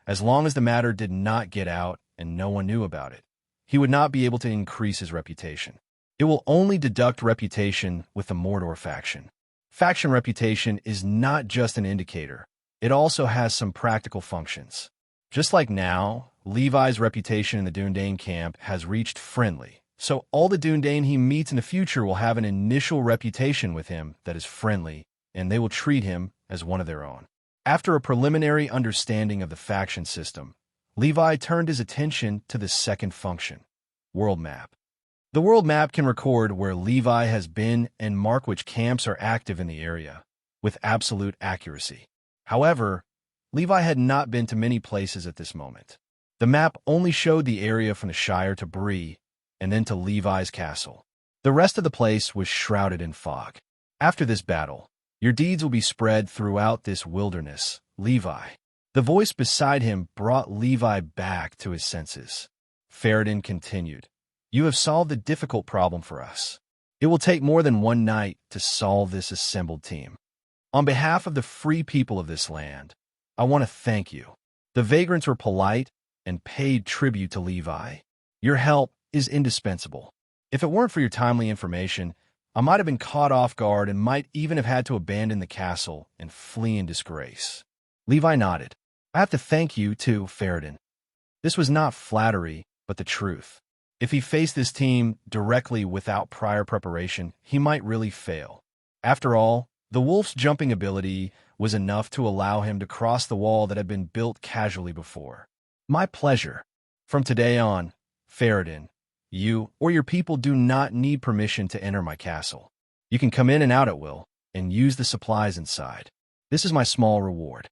as long as the matter did not get out and no one knew about it, he would not be able to increase his reputation. It will only deduct reputation with the Mordor faction. Faction reputation is not just an indicator. It also has some practical functions. Just like now, Levi's reputation in the Dundane camp has reached friendly, so all the Dundane he meets in the future will have an initial reputation with him that is friendly, and they will treat him as one of their own. After a preliminary understanding of the faction system, Levi turned his attention to the second function, World Map. The world map can record where Levi has been and mark which camps are active in the area, with absolute accuracy. However, Levi had not been to many places at this moment. The map only showed the area from the Shire to Bree, and then to Levi's castle. The rest of the place was shrouded in fog. After this battle, your deeds will be spread throughout this wilderness, Levi. The voice beside him brought Levi back to his senses. Faradin continued. You have solved a difficult problem for us. It will take more than one night to solve this assembled team. On behalf of the free people of this land, I want to thank you. The vagrants were polite and paid tribute to Levi. Your help is indispensable. If it weren't for your timely information, I might have been caught off guard and might even have had to abandon the castle and flee in disgrace. Levi nodded. I have to thank you too, Faradin. This was not flattery, but the truth. If he faced this team directly without prior preparation, he might really fail. After all, the wolf's jumping ability was enough to allow him to cross the wall that had been built casually before. My pleasure. From today on, Faradin, you or your people do not need permission to enter my castle. You can come in and out at will, and use the supplies inside. This is my small reward.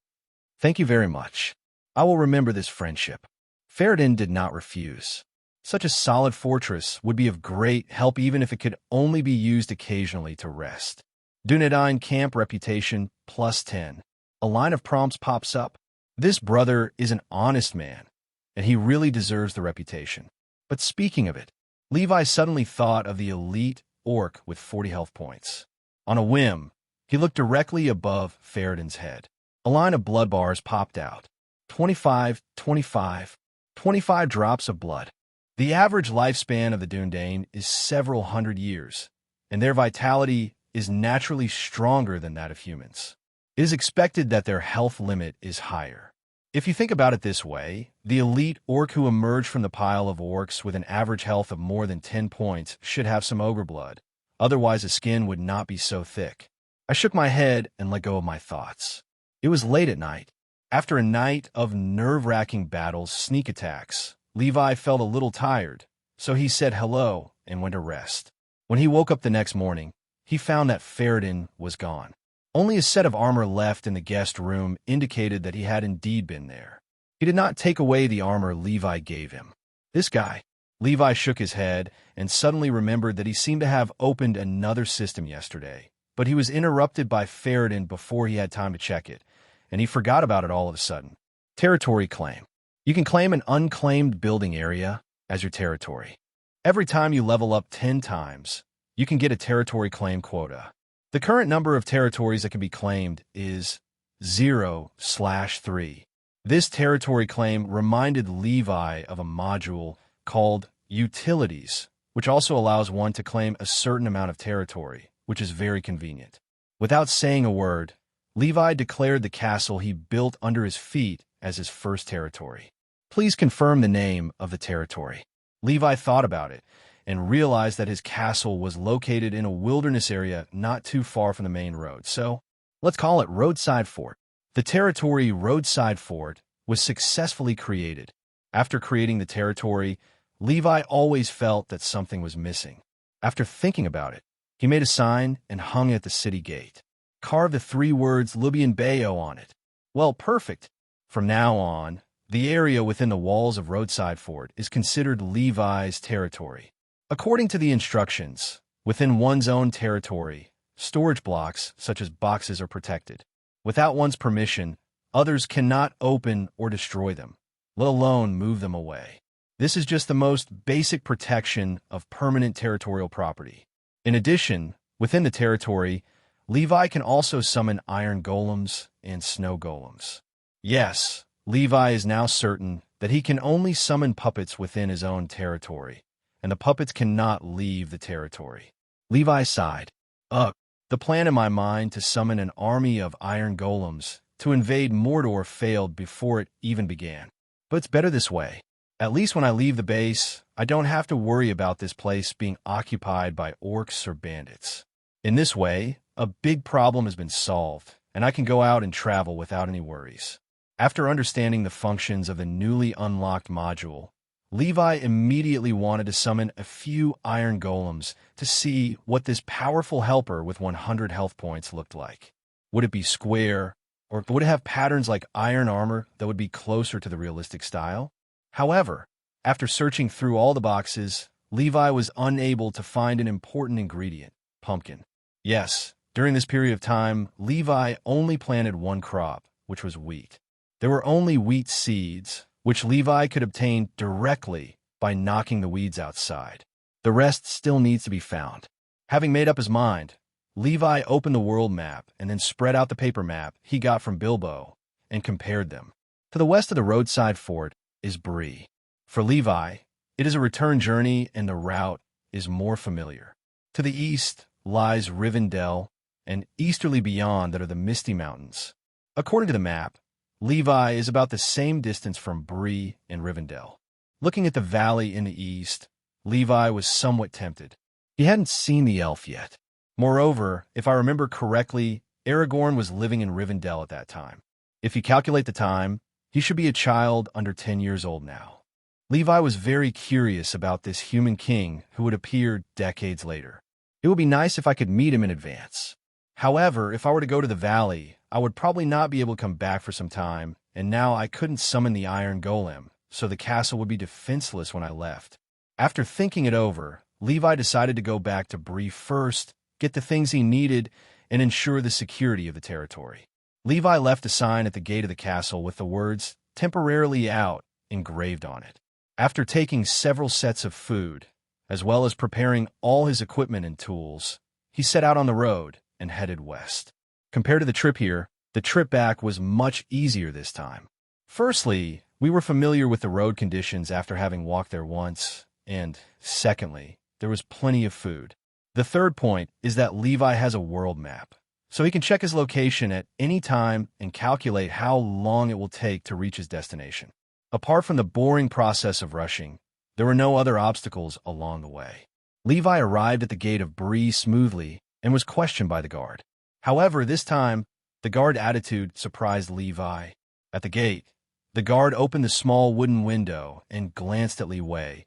Thank you very much. I will remember this friendship. Faradin did not refuse. Such a solid fortress would be of great help even if it could only be used occasionally to rest. Dunedain camp reputation plus 10. A line of prompts pops up. This brother is an honest man, and he really deserves the reputation. But speaking of it, Levi suddenly thought of the elite orc with 40 health points. On a whim, he looked directly above Faradin's head. A line of blood bars popped out. 25, 25. 25 drops of blood. The average lifespan of the Dundane is several hundred years, and their vitality is naturally stronger than that of humans. It is expected that their health limit is higher. If you think about it this way, the elite orc who emerge from the pile of orcs with an average health of more than 10 points should have some ogre blood. Otherwise, the skin would not be so thick. I shook my head and let go of my thoughts. It was late at night. After a night of nerve-wracking battles, sneak attacks, Levi felt a little tired, so he said hello and went to rest. When he woke up the next morning, he found that Ferrodin was gone. Only a set of armor left in the guest room indicated that he had indeed been there. He did not take away the armor Levi gave him. This guy. Levi shook his head and suddenly remembered that he seemed to have opened another system yesterday, but he was interrupted by Ferrodin before he had time to check it, and he forgot about it all of a sudden. Territory claim. You can claim an unclaimed building area as your territory. Every time you level up 10 times, you can get a territory claim quota. The current number of territories that can be claimed is 0/3. This territory claim reminded Levi of a module called Utilities, which also allows one to claim a certain amount of territory, which is very convenient. Without saying a word, Levi declared the castle he built under his feet as his first territory. Please confirm the name of the territory. Levi thought about it and realized that his castle was located in a wilderness area not too far from the main road, so let's call it Roadside Fort. The territory Roadside Fort was successfully created. After creating the territory, Levi always felt that something was missing. After thinking about it, he made a sign and hung it at the city gate. Carved the 3 words Libyan Bayo on it. Well, perfect. From now on, the area within the walls of Roadside Fort is considered Levi's territory. According to the instructions, within one's own territory, storage blocks, such as boxes, are protected. Without one's permission, others cannot open or destroy them, let alone move them away. This is just the most basic protection of permanent territorial property. In addition, within the territory, Levi can also summon iron golems and snow golems. Yes, Levi is now certain that he can only summon puppets within his own territory, and the puppets cannot leave the territory. Levi sighed. Ugh, the plan in my mind to summon an army of iron golems to invade Mordor failed before it even began. But it's better this way. At least when I leave the base, I don't have to worry about this place being occupied by orcs or bandits. In this way, a big problem has been solved, and I can go out and travel without any worries. After understanding the functions of the newly unlocked module, Levi immediately wanted to summon a few iron golems to see what this powerful helper with 100 health points looked like. Would it be square, or would it have patterns like iron armor that would be closer to the realistic style? However, after searching through all the boxes, Levi was unable to find an important ingredient: pumpkin. Yes, during this period of time, Levi only planted one crop, which was wheat. There were only wheat seeds, which Levi could obtain directly by knocking the weeds outside. The rest still needs to be found. Having made up his mind, Levi opened the world map and then spread out the paper map he got from Bilbo and compared them. To the west of the Roadside Fort is Bree. For Levi, it is a return journey and the route is more familiar. To the east lies Rivendell, and easterly beyond that are the Misty Mountains. According to the map, Levi is about the same distance from Bree and Rivendell. Looking at the valley in the east, Levi was somewhat tempted. He hadn't seen the elf yet. Moreover, if I remember correctly, Aragorn was living in Rivendell at that time. If you calculate the time, he should be a child under 10 years old now. Levi was very curious about this human king who would appear decades later. It would be nice if I could meet him in advance. However, if I were to go to the valley, I would probably not be able to come back for some time, and now I couldn't summon the Iron Golem, so the castle would be defenseless when I left. After thinking it over, Levi decided to go back to Bree first, get the things he needed, and ensure the security of the territory. Levi left a sign at the gate of the castle with the words, "Temporarily out," engraved on it. After taking several sets of food, as well as preparing all his equipment and tools, he set out on the road and headed west. Compared to the trip here, the trip back was much easier this time. Firstly, We were familiar with the road conditions after having walked there once, and, secondly, there was plenty of food. The third point is that Levi has a world map, so he can check his location at any time and calculate how long it will take to reach his destination. Apart from the boring process of rushing, there were no other obstacles along the way. Levi arrived at the gate of Bree smoothly and was questioned by the guard. However, this time, the guard attitude surprised Levi. At the gate, the guard opened the small wooden window and glanced at Levi,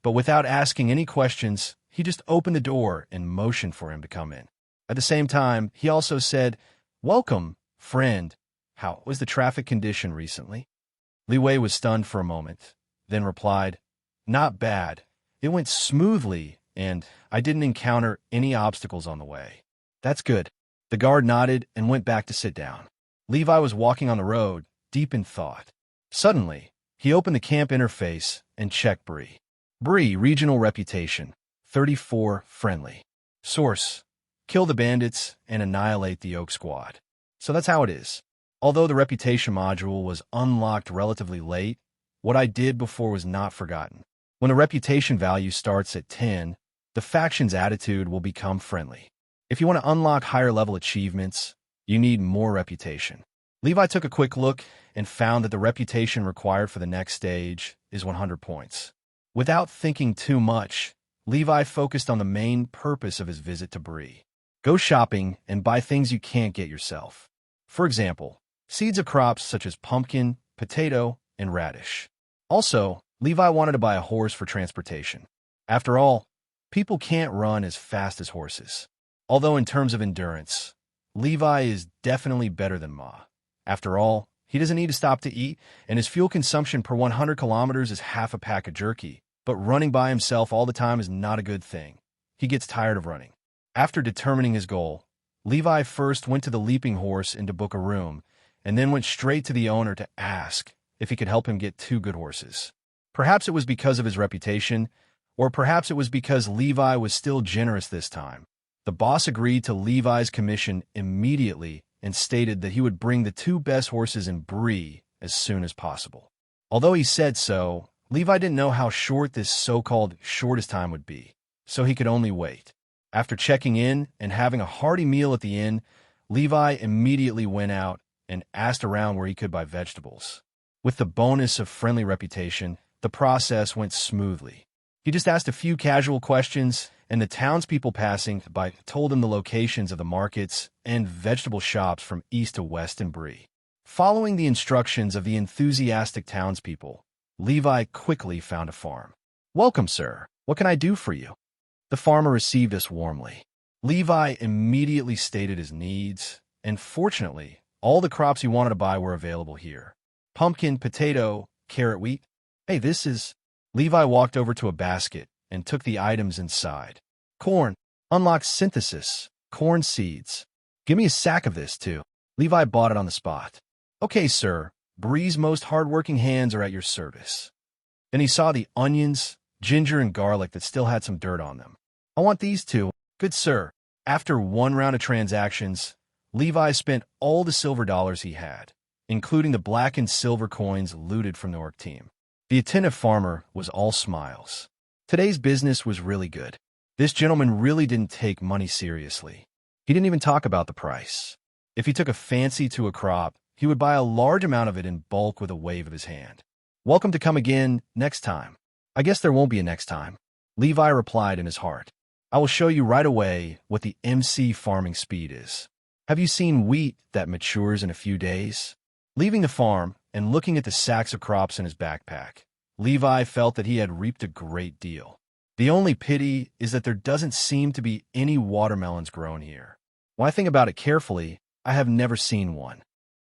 but without asking any questions, he just opened the door and motioned for him to come in. At the same time, he also said, "Welcome, friend. How was the traffic condition recently?" Levi was stunned for a moment, then replied, "Not bad. It went smoothly, and I didn't encounter any obstacles on the way." "That's good." The guard nodded and went back to sit down. Levi was walking on the road, deep in thought. Suddenly, he opened the camp interface and checked Bree. Bree, regional reputation, 34, friendly. Source, kill the bandits and annihilate the Oak Squad. So that's how it is. Although the reputation module was unlocked relatively late, what I did before was not forgotten. When the reputation value starts at 10, the faction's attitude will become friendly. If you want to unlock higher level achievements, you need more reputation. Levi took a quick look and found that the reputation required for the next stage is 100 points. Without thinking too much, Levi focused on the main purpose of his visit to Bree. Go shopping and buy things you can't get yourself. For example, seeds of crops such as pumpkin, potato, and radish. Also, Levi wanted to buy a horse for transportation. After all, people can't run as fast as horses. Although in terms of endurance, Levi is definitely better than Ma. After all, he doesn't need to stop to eat, and his fuel consumption per 100 kilometers is half a pack of jerky. But running by himself all the time is not a good thing. He gets tired of running. After determining his goal, Levi first went to the leaping horse and to book a room, and then went straight to the owner to ask if he could help him get 2 good horses. Perhaps it was because of his reputation, or perhaps it was because Levi was still generous this time. The boss agreed to Levi's commission immediately and stated that he would bring the 2 best horses in Bree as soon as possible. Although he said so, Levi didn't know how short this so-called shortest time would be, so he could only wait. After checking in and having a hearty meal at the inn, Levi immediately went out and asked around where he could buy vegetables. With the bonus of friendly reputation, the process went smoothly. He just asked a few casual questions, and the townspeople passing by told him the locations of the markets and vegetable shops from east to west in Bree. Following the instructions of the enthusiastic townspeople, Levi quickly found a farm. "Welcome, sir. What can I do for you?" The farmer received us warmly. Levi immediately stated his needs, and fortunately, all the crops he wanted to buy were available here. Pumpkin, potato, carrot, wheat. "Hey, this is..." Levi walked over to a basket and took the items inside. "Corn. Unlock synthesis. Corn seeds. Give me a sack of this, too." Levi bought it on the spot. "Okay, sir. Bree's most hard-working hands are at your service." Then he saw the onions, ginger, and garlic that still had some dirt on them. "I want these 2. Good, sir." After one round of transactions, Levi spent all the silver dollars he had, including the black and silver coins looted from the orc team. The attentive farmer was all smiles. Today's business was really good. This gentleman really didn't take money seriously. He didn't even talk about the price. If he took a fancy to a crop, he would buy a large amount of it in bulk with a wave of his hand. "Welcome to come again next time." "I guess there won't be a next time," Levi replied in his heart. "I will show you right away what the MC farming speed is. Have you seen wheat that matures in a few days?" Leaving the farm and looking at the sacks of crops in his backpack, Levi felt that he had reaped a great deal. The only pity is that there doesn't seem to be any watermelons grown here. When I think about it carefully, I have never seen one.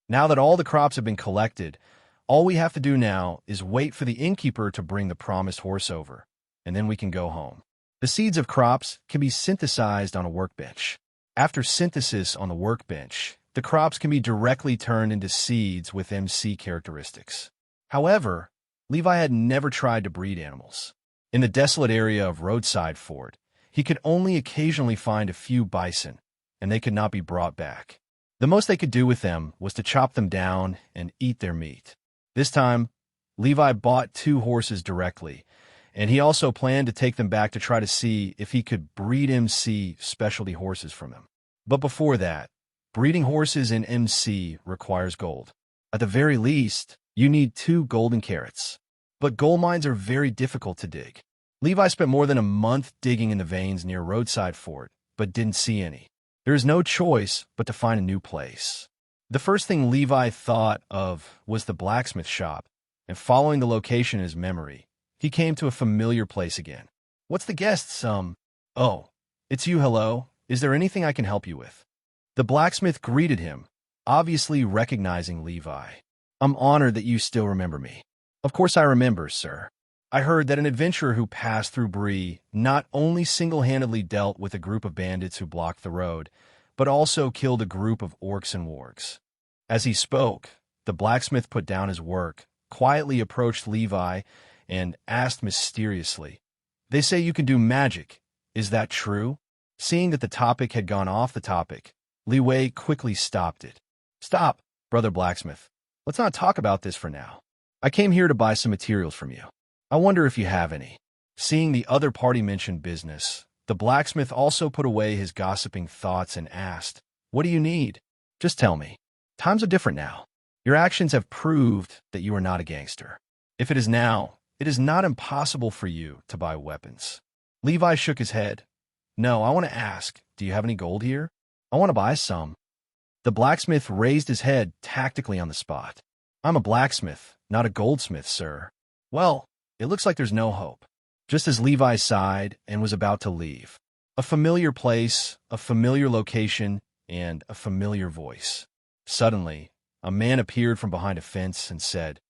Now that all the crops have been collected, all we have to do now is wait for the innkeeper to bring the promised horse over, and then we can go home. The seeds of crops can be synthesized on a workbench. After synthesis on the workbench, the crops can be directly turned into seeds with MC characteristics. However, Levi had never tried to breed animals. In the desolate area of Roadside Fort, he could only occasionally find a few bison, and they could not be brought back. The most they could do with them was to chop them down and eat their meat. This time, Levi bought 2 horses directly, and he also planned to take them back to try to see if he could breed MC specialty horses from them. But before that, breeding horses in MC requires gold. At the very least, you need 2 golden carrots. But gold mines are very difficult to dig. Levi spent more than a month digging in the veins near Roadside Fort, but didn't see any. There is no choice but to find a new place. The first thing Levi thought of was the blacksmith shop, and following the location in his memory, he came to a familiar place again. "What's the guest, Oh, it's you, hello. Is there anything I can help you with?" The blacksmith greeted him, obviously recognizing Levi. "I'm honored that you still remember me." "Of course I remember, sir. I heard that an adventurer who passed through Bree not only single-handedly dealt with a group of bandits who blocked the road, but also killed a group of orcs and wargs." As he spoke, the blacksmith put down his work, quietly approached Levi, and asked mysteriously, "They say you can do magic. Is that true?" Seeing that the topic had gone off the topic, Levi quickly stopped it. "Stop, brother blacksmith. Let's not talk about this for now. I came here to buy some materials from you. I wonder if you have any." Seeing the other party mention business, the blacksmith also put away his gossiping thoughts and asked, "What do you need? Just tell me. Times are different now. Your actions have proved that you are not a gangster. If it is now, it is not impossible for you to buy weapons." Levi shook his head. "No, I want to ask, do you have any gold here? I want to buy some." The blacksmith raised his head tactically on the spot. "I'm a blacksmith, not a goldsmith, sir." "Well, it looks like there's no hope." Just as Levi sighed and was about to leave, a familiar place, a familiar location, and a familiar voice. Suddenly, a man appeared from behind a fence and said,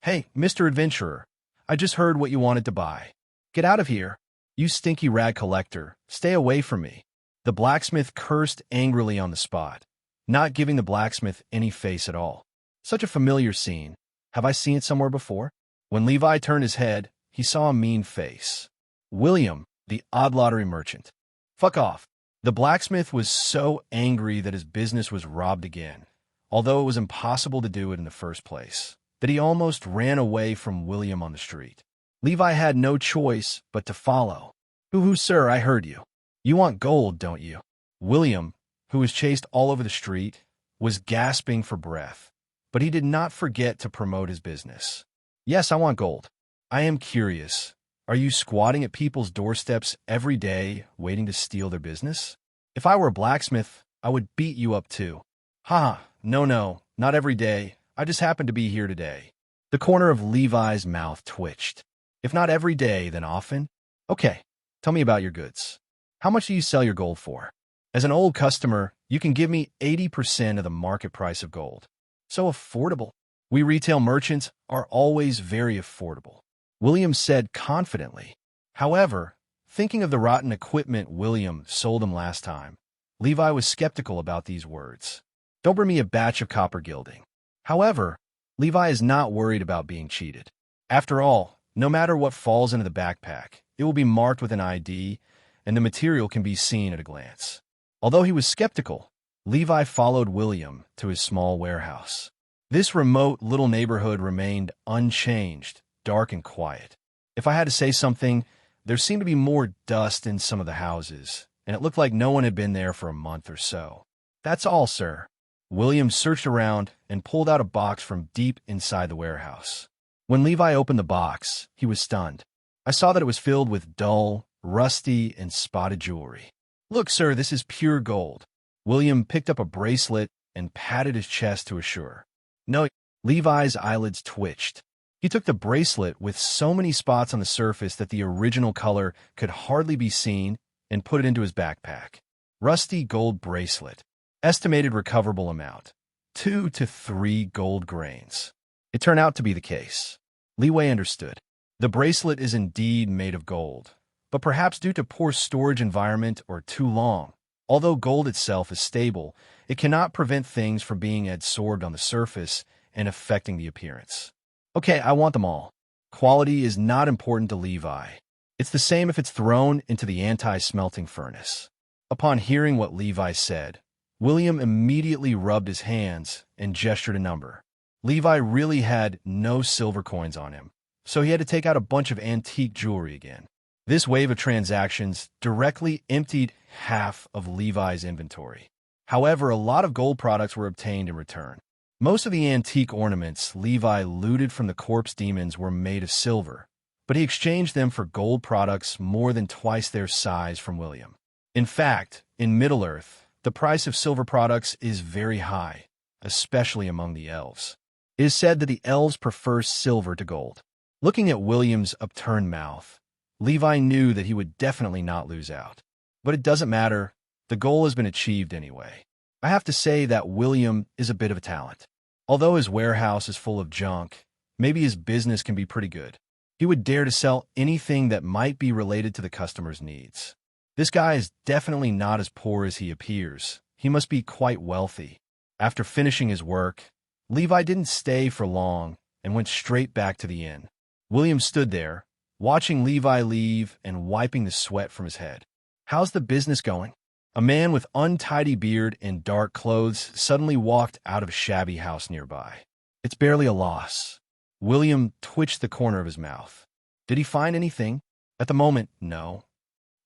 "Hey, Mr. Adventurer, I just heard what you wanted to buy. Get out of here. You stinky rag collector, stay away from me." The blacksmith cursed angrily on the spot, not giving the blacksmith any face at all. Such a familiar scene. Have I seen it somewhere before? When Levi turned his head, he saw a mean face. William, the odd lottery merchant. "Fuck off." The blacksmith was so angry that his business was robbed again, although it was impossible to do it in the first place, that he almost ran away from William on the street. Levi had no choice but to follow. Hoo-hoo, sir, I heard you. You want gold, don't you?" William, who was chased all over the street, was gasping for breath, but he did not forget to promote his business. "Yes, I want gold. I am curious. Are you squatting at people's doorsteps every day, waiting to steal their business? If I were a blacksmith, I would beat you up too." "Ha, no, not every day. I just happened to be here today." The corner of Levi's mouth twitched. "If not every day, then often? Okay, tell me about your goods. How much do you sell your gold for? As an old customer, you can give me 80% of the market price of gold. So affordable. We retail merchants are always very affordable," William said confidently. However, thinking of the rotten equipment William sold him last time, Levi was skeptical about these words. "Don't bring me a batch of copper gilding." However, Levi is not worried about being cheated. After all, no matter what falls into the backpack, it will be marked with an ID, and the material can be seen at a glance. Although he was skeptical, Levi followed William to his small warehouse. This remote little neighborhood remained unchanged, dark and quiet. If I had to say something, there seemed to be more dust in some of the houses, and it looked like no one had been there for a month or so. "That's all, sir." William searched around and pulled out a box from deep inside the warehouse. When Levi opened the box, he was stunned. I saw that it was filled with dull, rusty, and spotted jewelry. "Look, sir, this is pure gold." William picked up a bracelet and patted his chest to assure. "No." Levi's eyelids twitched. He took the bracelet with so many spots on the surface that the original color could hardly be seen and put it into his backpack. Rusty gold bracelet. Estimated recoverable amount, 2 to 3 gold grains. It turned out to be the case. Leeway understood. The bracelet is indeed made of gold, but perhaps due to poor storage environment or too long. Although gold itself is stable, it cannot prevent things from being adsorbed on the surface and affecting the appearance. "Okay, I want them all." Quality is not important to Levi. It's the same if it's thrown into the anti-smelting furnace. Upon hearing what Levi said, William immediately rubbed his hands and gestured a number. Levi really had no silver coins on him, so he had to take out a bunch of antique jewelry again. This wave of transactions directly emptied half of Levi's inventory. However, a lot of gold products were obtained in return. Most of the antique ornaments Levi looted from the corpse demons were made of silver, but he exchanged them for gold products more than twice their size from William. In fact, in Middle-earth, the price of silver products is very high, especially among the elves. It is said that the elves prefer silver to gold. Looking at William's upturned mouth, Levi knew that he would definitely not lose out. But it doesn't matter, the goal has been achieved anyway. I have to say that William is a bit of a talent. Although his warehouse is full of junk, maybe his business can be pretty good. He would dare to sell anything that might be related to the customer's needs. This guy is definitely not as poor as he appears. He must be quite wealthy. After finishing his work, Levi didn't stay for long and went straight back to the inn. William stood there, watching Levi leave and wiping the sweat from his head. "How's the business going?" A man with untidy beard and dark clothes suddenly walked out of a shabby house nearby. "It's barely a loss." William twitched the corner of his mouth. "Did he find anything?" "At the moment, no.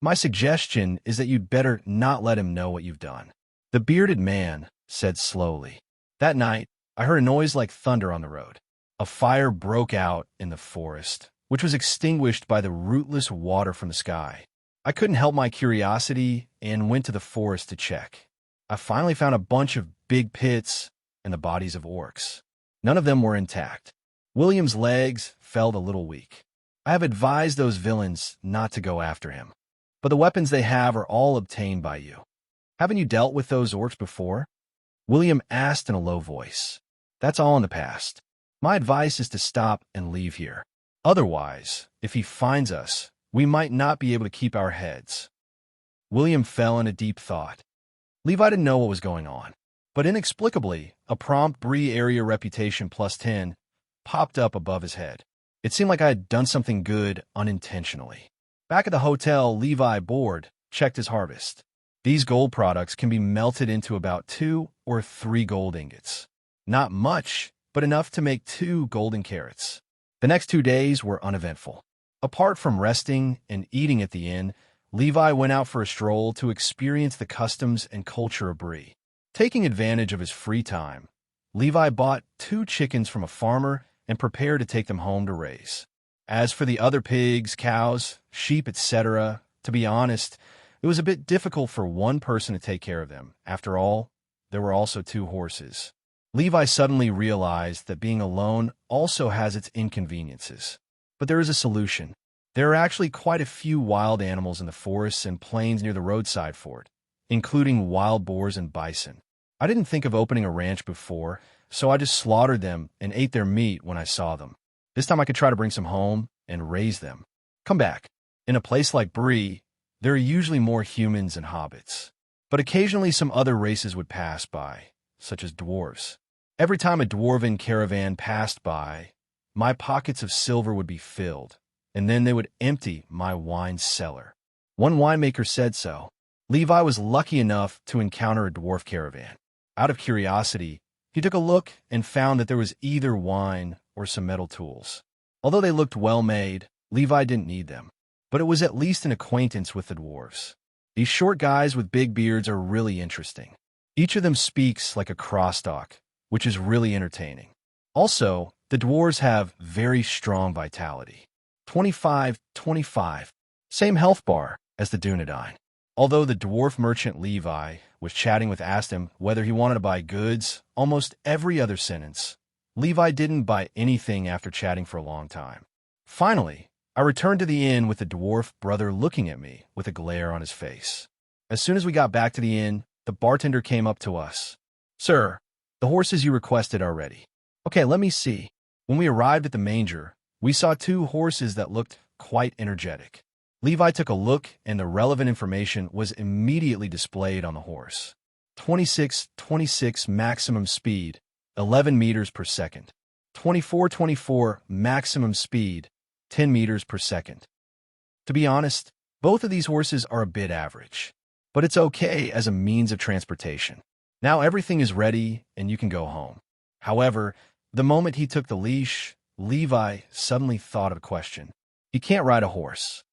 My suggestion is that you'd better not let him know what you've done." The bearded man said slowly. "That night, I heard a noise like thunder on the road. A fire broke out in the forest, which was extinguished by the rootless water from the sky. I couldn't help my curiosity and went to the forest to check. I finally found a bunch of big pits and the bodies of orcs. None of them were intact. William's legs felt a little weak. I have advised those villains not to go after him. But the weapons they have are all obtained by you. Haven't you dealt with those orcs before?" William asked in a low voice. "That's all in the past. My advice is to stop and leave here. Otherwise, if he finds us, we might not be able to keep our heads." William fell in a deep thought. Levi didn't know what was going on, but inexplicably, a prompt Bree area reputation +10 popped up above his head. It seemed like I had done something good unintentionally. Back at the hotel, Levi, bored, checked his harvest. These gold products can be melted into about 2 or 3 gold ingots. Not much, but enough to make 2 golden carrots. The next 2 days were uneventful. Apart from resting and eating at the inn, Levi went out for a stroll to experience the customs and culture of Bree. Taking advantage of his free time, Levi bought 2 chickens from a farmer and prepared to take them home to raise. As for the other pigs, cows, sheep, etc., to be honest, it was a bit difficult for one person to take care of them. After all, there were also 2 horses. Levi suddenly realized that being alone also has its inconveniences. But there is a solution. There are actually quite a few wild animals in the forests and plains near the roadside for it, including wild boars and bison. I didn't think of opening a ranch before, so I just slaughtered them and ate their meat when I saw them. This time I could try to bring some home and raise them. Come back. In a place like Bree, there are usually more humans and hobbits. But occasionally some other races would pass by, such as dwarves. Every time a dwarven caravan passed by, my pockets of silver would be filled, and then they would empty my wine cellar. One winemaker said so. Levi was lucky enough to encounter a dwarf caravan. Out of curiosity, he took a look and found that there was either wine or some metal tools. Although they looked well-made, Levi didn't need them. But it was at least an acquaintance with the dwarves. These short guys with big beards are really interesting. Each of them speaks like a crosstalk, which is really entertaining. Also, the dwarves have very strong vitality. 25. Same health bar as the Dunedain. Although the dwarf merchant Levi was chatting with asked him whether he wanted to buy goods, almost every other sentence, Levi didn't buy anything after chatting for a long time. Finally, I returned to the inn with the dwarf brother looking at me with a glare on his face. As soon as we got back to the inn, the bartender came up to us. "Sir, the horses you requested are ready." "Okay, let me see." When we arrived at the manger, we saw 2 horses that looked quite energetic. Levi took a look, and the relevant information was immediately displayed on the horse. 26 maximum speed, 11 meters per second. 24 maximum speed, 10 meters per second. To be honest, both of these horses are a bit average, but it's okay as a means of transportation. Now everything is ready and you can go home. However, The moment he took the leash, Levi suddenly thought of a question. He can't ride a horse.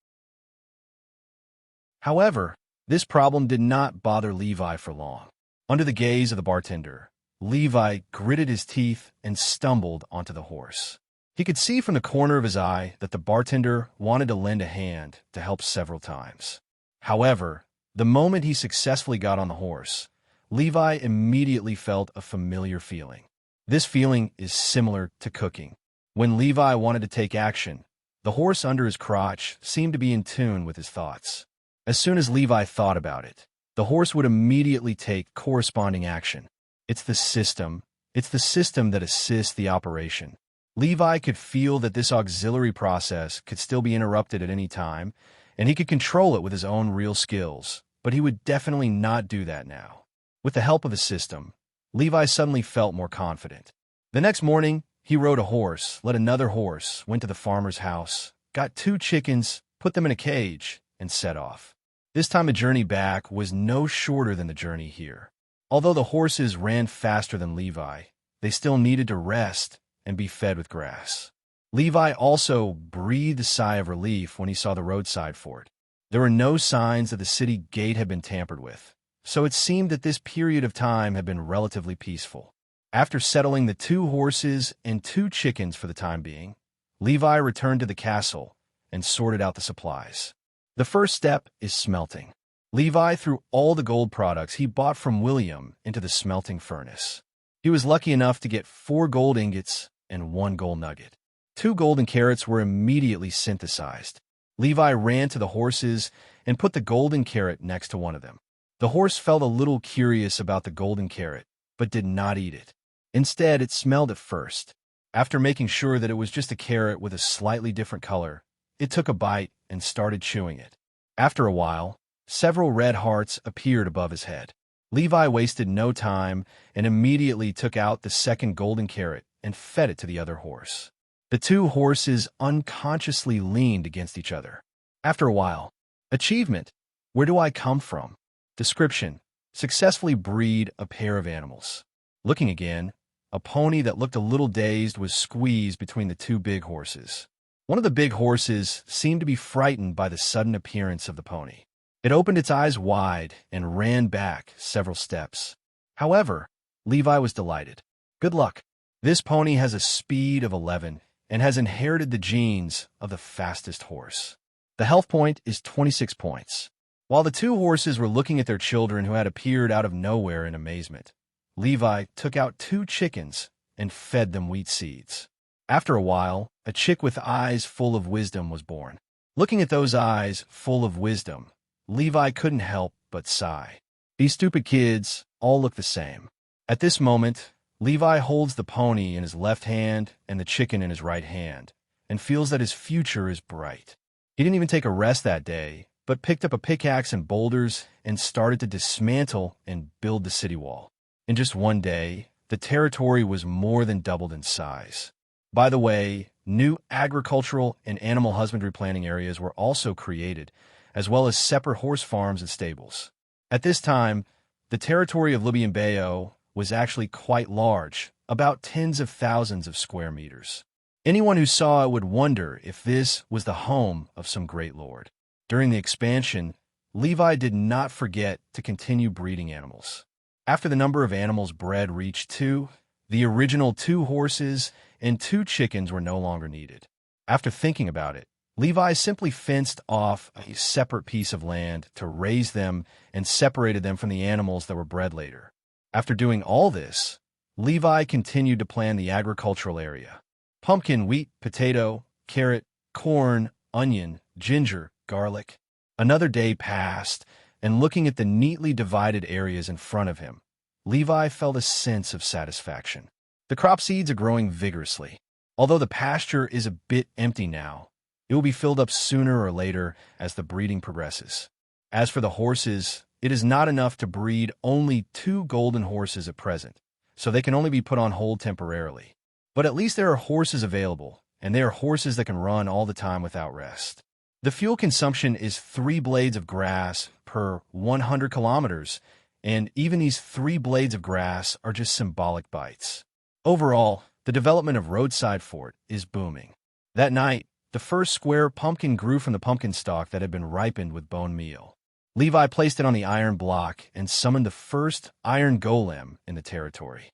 However, this problem did not bother Levi for long. Under the gaze of the bartender, Levi gritted his teeth and stumbled onto the horse. He could see from the corner of his eye that the bartender wanted to lend a hand to help several times. However, the moment he successfully got on the horse, Levi immediately felt a familiar feeling. This feeling is similar to cooking. When Levi wanted to take action, the horse under his crotch seemed to be in tune with his thoughts. As soon as Levi thought about it, the horse would immediately take corresponding action. It's the system that assists the operation. Levi could feel that this auxiliary process could still be interrupted at any time, and he could control it with his own real skills, but he would definitely not do that now. With the help of a system, Levi suddenly felt more confident. The next morning, he rode a horse, led another horse, went to the farmer's house, got 2 chickens, put them in a cage, and set off. This time the journey back was no shorter than the journey here. Although the horses ran faster than Levi, they still needed to rest and be fed with grass. Levi also breathed a sigh of relief when he saw the roadside fort. There were no signs that the city gate had been tampered with, so it seemed that this period of time had been relatively peaceful. After settling the 2 horses and 2 chickens for the time being, Levi returned to the castle and sorted out the supplies. The first step is smelting. Levi threw all the gold products he bought from William into the smelting furnace. He was lucky enough to get 4 gold ingots and 1 gold nugget. 2 golden carrots were immediately synthesized. Levi ran to the horses and put the golden carrot next to one of them. The horse felt a little curious about the golden carrot, but did not eat it. Instead, it smelled it first. After making sure that it was just a carrot with a slightly different color, it took a bite and started chewing it. After a while, several red hearts appeared above his head. Levi wasted no time and immediately took out the second golden carrot and fed it to the other horse. The 2 horses unconsciously leaned against each other. After a while, achievement. Where do I come from? Description. Successfully breed a pair of animals. Looking again, a pony that looked a little dazed was squeezed between the 2 big horses. One of the big horses seemed to be frightened by the sudden appearance of the pony. It opened its eyes wide and ran back several steps. However, Levi was delighted. Good luck. This pony has a speed of 11 and has inherited the genes of the fastest horse. The health point is 26 points. While the 2 horses were looking at their children who had appeared out of nowhere in amazement, Levi took out 2 chickens and fed them wheat seeds. After a while, a chick with eyes full of wisdom was born. Looking at those eyes full of wisdom, Levi couldn't help but sigh. These stupid kids all look the same. At this moment, Levi holds the pony in his left hand and the chicken in his right hand, and feels that his future is bright. He didn't even take a rest that day, but picked up a pickaxe and boulders and started to dismantle and build the city wall. In just one day, the territory was more than doubled in size. By the way, new agricultural and animal husbandry planting areas were also created, as well as separate horse farms and stables. At this time, the territory of Bilbo was actually quite large, about tens of thousands of square meters. Anyone who saw it would wonder if this was the home of some great lord. During the expansion, Levi did not forget to continue breeding animals. After the number of animals bred reached 2, the original 2 horses and 2 chickens were no longer needed. After thinking about it, Levi simply fenced off a separate piece of land to raise them and separated them from the animals that were bred later. After doing all this, Levi continued to plan the agricultural area. Pumpkin, wheat, potato, carrot, corn, onion, ginger, garlic. Another day passed, and looking at the neatly divided areas in front of him, Levi felt a sense of satisfaction. The crop seeds are growing vigorously. Although the pasture is a bit empty now, it will be filled up sooner or later as the breeding progresses. As for the horses, it is not enough to breed only 2 golden horses at present, so they can only be put on hold temporarily. But at least there are horses available, and they are horses that can run all the time without rest. The fuel consumption is 3 blades of grass per 100 kilometers, and even these 3 blades of grass are just symbolic bites. Overall, The development of roadside fort is booming. That night, the first square pumpkin grew from the pumpkin stalk that had been ripened with bone meal. Levi placed it on the iron block and summoned the first iron golem in the territory.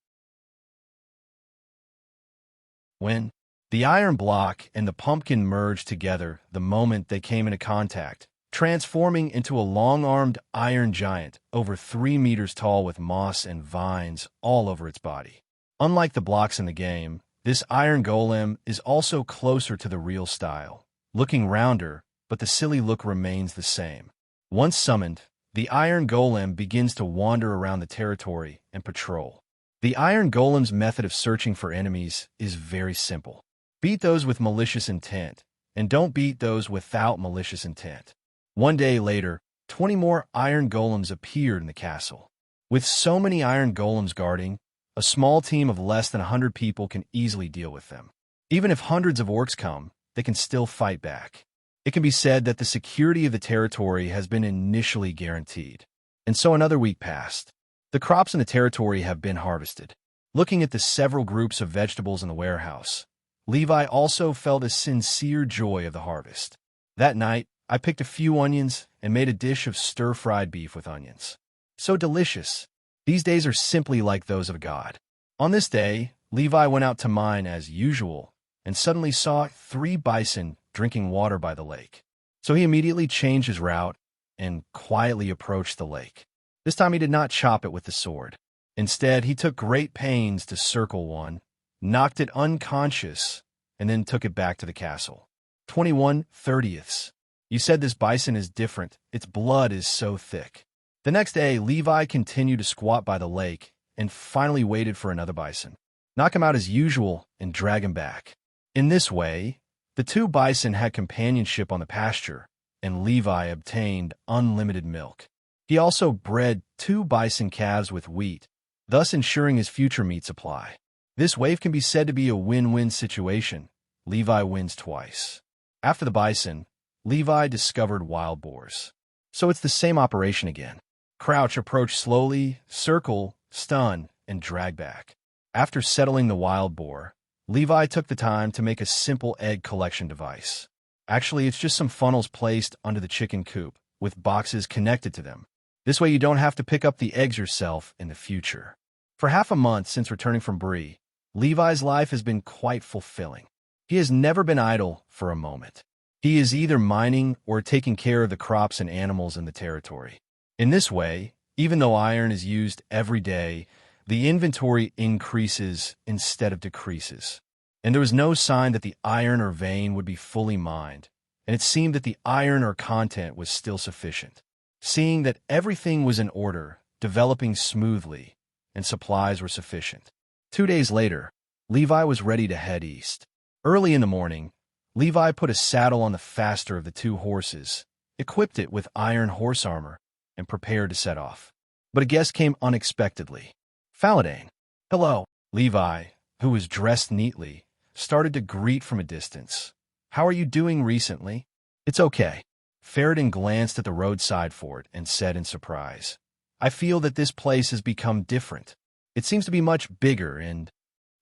When the iron block and the pumpkin merged together the moment they came into contact, transforming into a long-armed iron giant over 3 meters tall with moss and vines all over its body. Unlike the blocks in the game, this iron golem is also closer to the real style, looking rounder, but the silly look remains the same. Once summoned, the iron golem begins to wander around the territory and patrol. The iron golem's method of searching for enemies is very simple. Beat those with malicious intent, and don't beat those without malicious intent. One day later, 20 more iron golems appeared in the castle. With so many iron golems guarding, a small team of less than 100 people can easily deal with them. Even if hundreds of orcs come, they can still fight back. It can be said that the security of the territory has been initially guaranteed. And so another week passed. The crops in the territory have been harvested. Looking at the several groups of vegetables in the warehouse, Levi also felt a sincere joy of the harvest. That night, I picked a few onions and made a dish of stir-fried beef with onions. So delicious. These days are simply like those of a god. On this day, Levi went out to mine as usual and suddenly saw 3 bison drinking water by the lake. So he immediately changed his route and quietly approached the lake. This time he did not chop it with the sword. Instead, he took great pains to circle one, knocked it unconscious, and then took it back to the castle. 21/30. You said this bison is different. Its blood is so thick. The next day, Levi continued to squat by the lake and finally waited for another bison. Knock him out as usual and drag him back. In this way, the 2 bison had companionship on the pasture, and Levi obtained unlimited milk. He also bred 2 bison calves with wheat, thus ensuring his future meat supply. This wave can be said to be a win-win situation. Levi wins twice. After the bison, Levi discovered wild boars. So it's the same operation again. Crouch, approach slowly, circle, stun, and drag back. After settling the wild boar, Levi took the time to make a simple egg collection device. Actually, it's just some funnels placed under the chicken coop, with boxes connected to them. This way you don't have to pick up the eggs yourself in the future. For half a month since returning from Bree, Levi's life has been quite fulfilling. He has never been idle for a moment. He is either mining or taking care of the crops and animals in the territory. In this way, even though iron is used every day, the inventory increases instead of decreases. And there was no sign that the iron or vein would be fully mined, and it seemed that the iron or content was still sufficient. Seeing that everything was in order, developing smoothly, and supplies were sufficient. 2 days later, Levi was ready to head east. Early in the morning, Levi put a saddle on the faster of the 2 horses, equipped it with iron horse armor, and prepared to set off. But a guest came unexpectedly. Faladane. Hello. Levi, who was dressed neatly, started to greet from a distance. How are you doing recently? It's okay. Faradin glanced at the roadside fort and said in surprise, I feel that this place has become different. It seems to be much bigger, and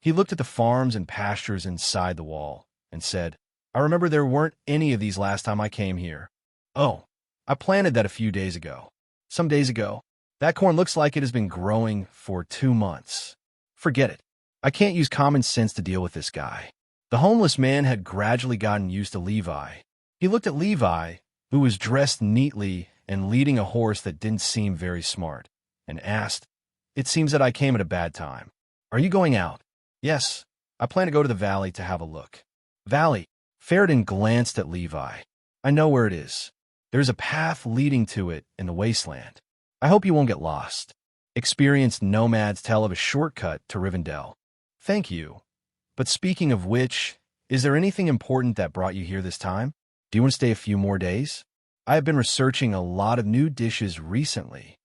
he looked at the farms and pastures inside the wall and said, I remember there weren't any of these last time I came here. Oh, I planted that a few days ago. Some days ago. That corn looks like it has been growing for 2 months. Forget it. I can't use common sense to deal with this guy. The homeless man had gradually gotten used to Levi. He looked at Levi, who was dressed neatly and leading a horse that didn't seem very smart, and asked, It seems that I came at a bad time. Are you going out? Yes, I plan to go to the valley to have a look. Valley. Faradin glanced at Levi. I know where it is. There's a path leading to it in the wasteland. I hope you won't get lost. Experienced nomads tell of a shortcut to Rivendell. Thank you. But speaking of which, is there anything important that brought you here this time? Do you want to stay a few more days? I have been researching a lot of new dishes recently.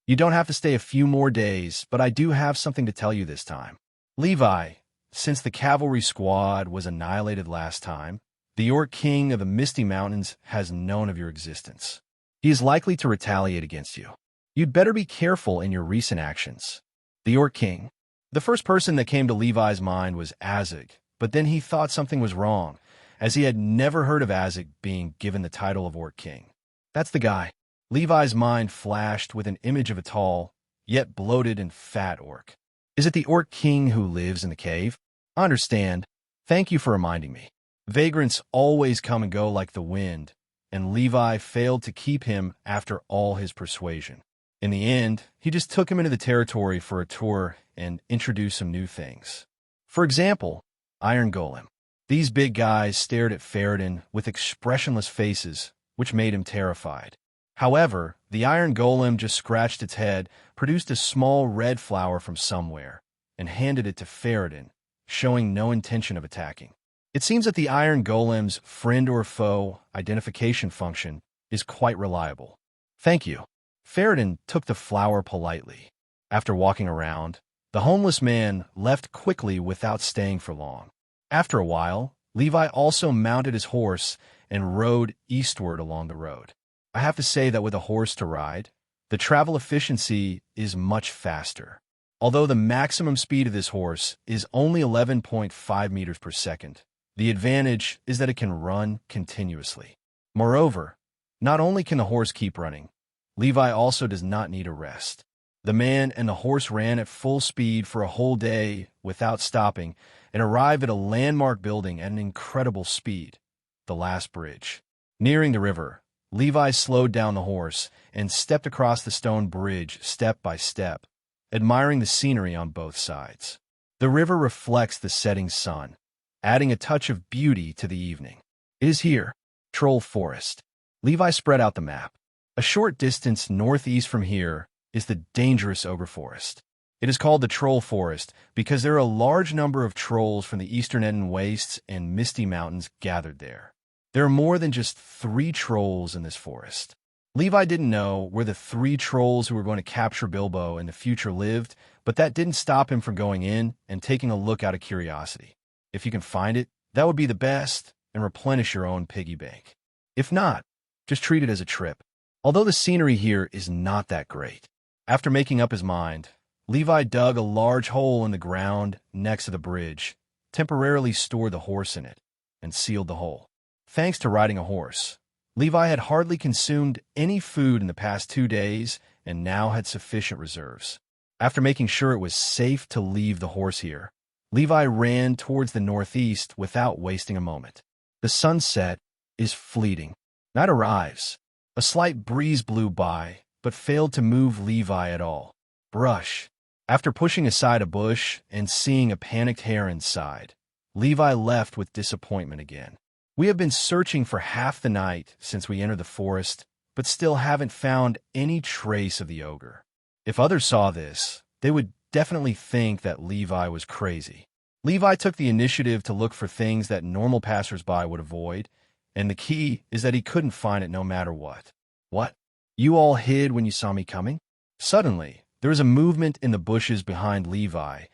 You don't have to stay a few more days, but I do have something to tell you this time. Levi, since the cavalry squad was annihilated last time, the Orc King of the Misty Mountains has known of your existence. He is likely to retaliate against you. You'd better be careful in your recent actions. The Orc King. The first person that came to Levi's mind was Azog, but then he thought something was wrong, as he had never heard of Azog being given the title of Orc King. That's the guy. Levi's mind flashed with an image of a tall, yet bloated and fat orc. Is it the Orc King who lives in the cave? I understand. Thank you for reminding me. Vagrants always come and go like the wind, and Levi failed to keep him after all his persuasion. In the end, he just took him into the territory for a tour and introduced some new things. For example, Iron Golem. These big guys stared at Ferretin with expressionless faces, which made him terrified. However, the Iron Golem just scratched its head, produced a small red flower from somewhere, and handed it to Ferretin, showing no intention of attacking. It seems that the Iron Golem's friend or foe identification function is quite reliable. Thank you. Ferretin took the flower politely. After walking around, the homeless man left quickly without staying for long. After a while, Levi also mounted his horse and rode eastward along the road. I have to say that with a horse to ride, the travel efficiency is much faster. Although the maximum speed of this horse is only 11.5 meters per second, the advantage is that it can run continuously. Moreover, not only can the horse keep running, Levi also does not need a rest. The man and the horse ran at full speed for a whole day without stopping and arrived at a landmark building at an incredible speed, the last bridge. Nearing the river, Levi slowed down the horse and stepped across the stone bridge step by step, admiring the scenery on both sides. The river reflects the setting sun, adding a touch of beauty to the evening. It is here, Troll Forest. Levi spread out the map. A short distance northeast from here is the dangerous Ogre Forest. It is called the Troll Forest because there are a large number of trolls from the eastern Eden Wastes and Misty Mountains gathered there. There are more than just 3 trolls in this forest. Levi didn't know where the 3 trolls who were going to capture Bilbo in the future lived, but that didn't stop him from going in and taking a look out of curiosity. If you can find it, that would be the best, and replenish your own piggy bank. If not, just treat it as a trip. Although the scenery here is not that great. After making up his mind, Levi dug a large hole in the ground next to the bridge, temporarily stored the horse in it, and sealed the hole. Thanks to riding a horse, Levi had hardly consumed any food in the past 2 days and now had sufficient reserves. After making sure it was safe to leave the horse here, Levi ran towards the northeast without wasting a moment. The sunset is fleeting. Night arrives. A slight breeze blew by, but failed to move Levi at all. Brush. After pushing aside a bush and seeing a panicked hare inside, Levi left with disappointment again. We have been searching for half the night since we entered the forest, but still haven't found any trace of the ogre. If others saw this, they would definitely think that Levi was crazy. Levi took the initiative to look for things that normal passersby would avoid, and the key is that he couldn't find it no matter what. What? You all hid when you saw me coming? Suddenly, there was a movement in the bushes behind Levi,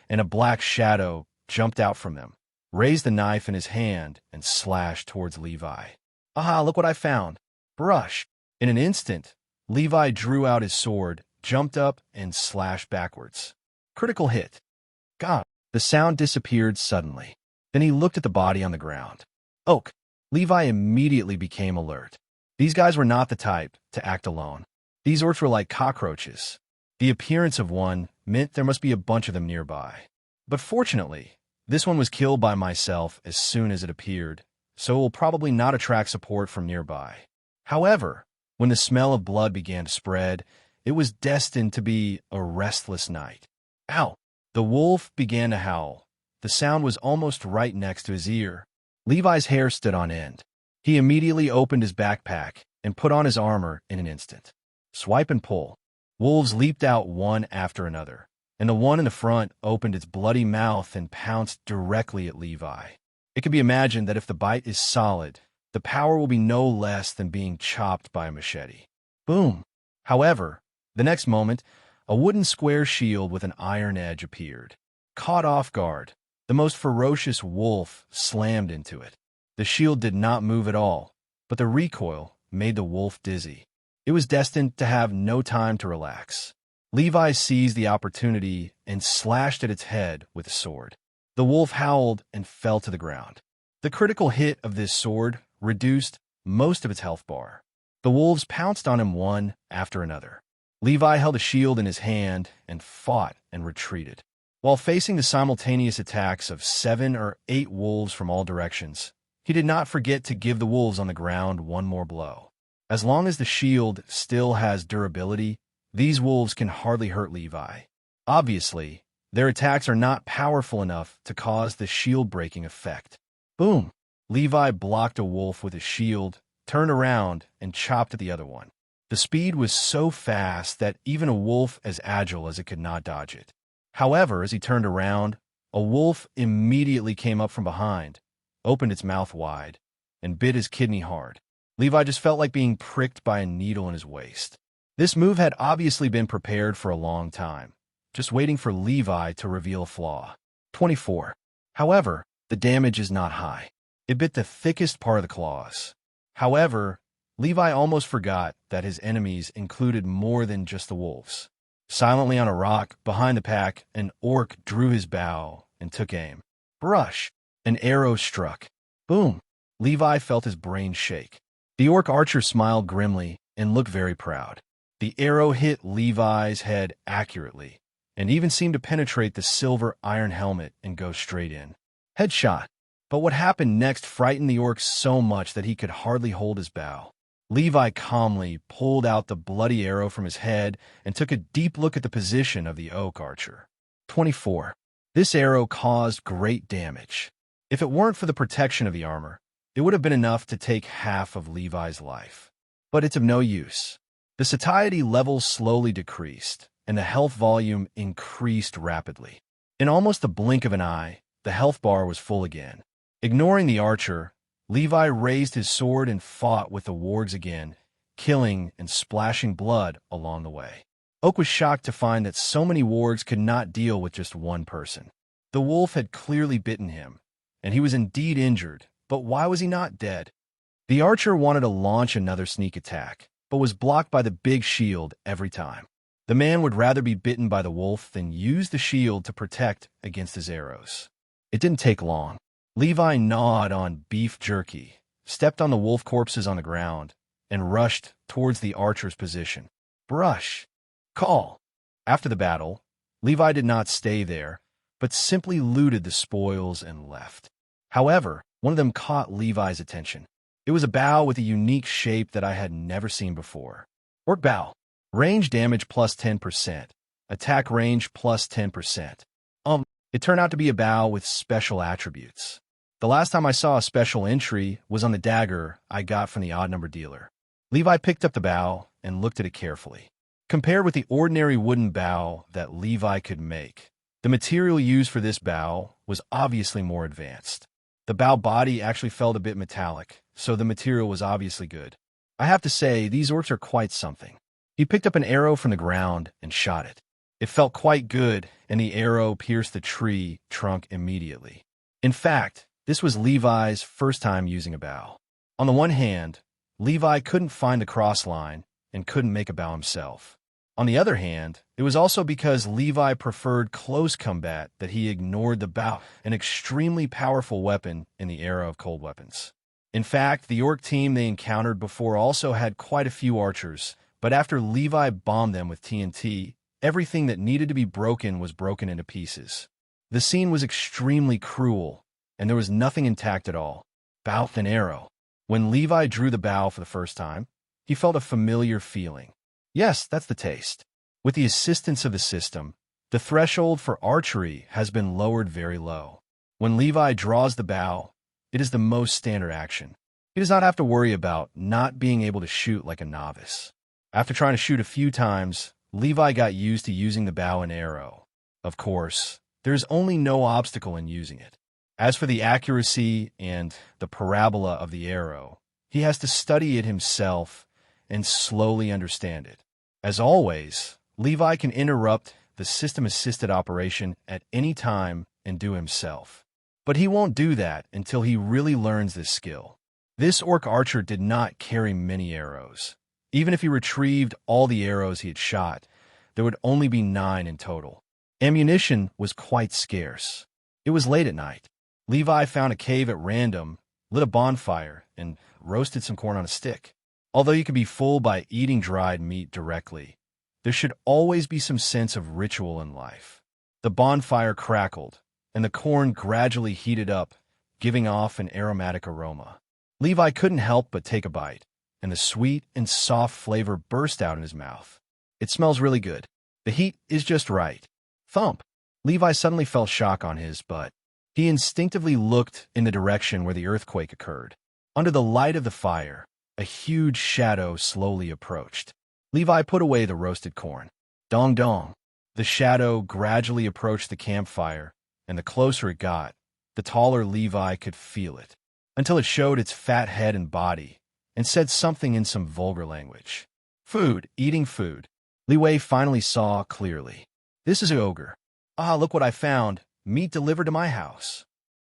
and a black shadow jumped out from them, raised the knife in his hand, and slashed towards Levi. Aha, look what I found. Brush. In an instant, Levi drew out his sword, jumped up, and slashed backwards. Critical hit. God. The sound disappeared suddenly. Then he looked at the body on the ground. Oak. Levi immediately became alert. These guys were not the type to act alone. These orcs were like cockroaches. The appearance of one meant there must be a bunch of them nearby. But fortunately, this one was killed by myself as soon as it appeared, so it will probably not attract support from nearby. However, when the smell of blood began to spread, it was destined to be a restless night. Ow! The wolf began to howl. The sound was almost right next to his ear. Levi's hair stood on end. He immediately opened his backpack and put on his armor in an instant. Swipe and pull. Wolves leaped out one after another, and the one in the front opened its bloody mouth and pounced directly at Levi. It can be imagined that if the bite is solid, the power will be no less than being chopped by a machete. Boom! However, the next moment, a wooden square shield with an iron edge appeared. Caught off guard, the most ferocious wolf slammed into it. The shield did not move at all, but the recoil made the wolf dizzy. It was destined to have no time to relax. Levi seized the opportunity and slashed at its head with a sword. The wolf howled and fell to the ground. The critical hit of this sword reduced most of its health bar. The wolves pounced on him one after another. Levi held a shield in his hand and fought and retreated. While facing the simultaneous attacks of 7 or 8 wolves from all directions, he did not forget to give the wolves on the ground one more blow. As long as the shield still has durability, these wolves can hardly hurt Levi. Obviously, their attacks are not powerful enough to cause the shield-breaking effect. Boom! Levi blocked a wolf with his shield, turned around, and chopped at the other one. The speed was so fast that even a wolf as agile as it could not dodge it. However, as he turned around, a wolf immediately came up from behind, opened its mouth wide, and bit his kidney hard. Levi just felt like being pricked by a needle in his waist. This move had obviously been prepared for a long time, just waiting for Levi to reveal a flaw. 24. However, the damage is not high. It bit the thickest part of the claws. However, Levi almost forgot that his enemies included more than just the wolves. Silently on a rock behind the pack, an orc drew his bow and took aim. Brush! An arrow struck. Boom! Levi felt his brain shake. The orc archer smiled grimly and looked very proud. The arrow hit Levi's head accurately, and even seemed to penetrate the silver iron helmet and go straight in. Headshot. But what happened next frightened the orc so much that he could hardly hold his bow. Levi calmly pulled out the bloody arrow from his head and took a deep look at the position of the oak archer. 24. This arrow caused great damage. If it weren't for the protection of the armor, it would have been enough to take half of Levi's life. But it's of no use. The satiety levels slowly decreased, and the health volume increased rapidly. In almost the blink of an eye, the health bar was full again. Ignoring the archer, Levi raised his sword and fought with the wargs again, killing and splashing blood along the way. Oak was shocked to find that so many wargs could not deal with just one person. The wolf had clearly bitten him, and he was indeed injured, but why was he not dead? The archer wanted to launch another sneak attack, but was blocked by the big shield every time. The man would rather be bitten by the wolf than use the shield to protect against his arrows. It didn't take long. Levi gnawed on beef jerky, stepped on the wolf corpses on the ground, and rushed towards the archer's position. Brush! Call! After the battle, Levi did not stay there, but simply looted the spoils and left. However, one of them caught Levi's attention. It was a bow with a unique shape that I had never seen before. Orc bow. Range damage plus 10%. Attack range plus 10%. It turned out to be a bow with special attributes. The last time I saw a special entry was on the dagger I got from the odd-number dealer. Levi picked up the bow and looked at it carefully. Compared with the ordinary wooden bow that Levi could make, the material used for this bow was obviously more advanced. The bow body actually felt a bit metallic, so the material was obviously good. I have to say, these orcs are quite something. He picked up an arrow from the ground and shot it. It felt quite good, and the arrow pierced the tree trunk immediately. In fact, this was Levi's first time using a bow. On the one hand, Levi couldn't find the cross line and couldn't make a bow himself. On the other hand, it was also because Levi preferred close combat that he ignored the bow, an extremely powerful weapon in the era of cold weapons. In fact, the orc team they encountered before also had quite a few archers, but after Levi bombed them with TNT, everything that needed to be broken was broken into pieces. The scene was extremely cruel, and there was nothing intact at all. Bow and arrow. When Levi drew the bow for the first time, he felt a familiar feeling. Yes, that's the taste. With the assistance of the system, the threshold for archery has been lowered very low. When Levi draws the bow, it is the most standard action. He does not have to worry about not being able to shoot like a novice. After trying to shoot a few times, Levi got used to using the bow and arrow. Of course, there is only no obstacle in using it. As for the accuracy and the parabola of the arrow, he has to study it himself and slowly understand it. As always, Levi can interrupt the system-assisted operation at any time and do himself. But he won't do that until he really learns this skill. This orc archer did not carry many arrows. Even if he retrieved all the arrows he had shot, there would only be 9 in total. Ammunition was quite scarce. It was late at night. Levi found a cave at random, lit a bonfire, and roasted some corn on a stick. Although you could be fooled by eating dried meat directly, there should always be some sense of ritual in life. The bonfire crackled, and the corn gradually heated up, giving off an aromatic aroma. Levi couldn't help but take a bite, and the sweet and soft flavor burst out in his mouth. It smells really good. The heat is just right. Thump! Levi suddenly felt shock on his butt. He instinctively looked in the direction where the earthquake occurred. Under the light of the fire, a huge shadow slowly approached. Levi put away the roasted corn. Dong dong. The shadow gradually approached the campfire, and the closer it got, the taller Levi could feel it, until it showed its fat head and body, and said something in some vulgar language. Food, eating food. Levi finally saw clearly. This is an ogre. Ah, look what I found. Meat delivered to my house.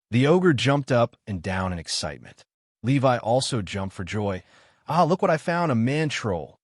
The ogre jumped up and down in excitement. Levi also jumped for joy. Ah, look what I found, a man-troll.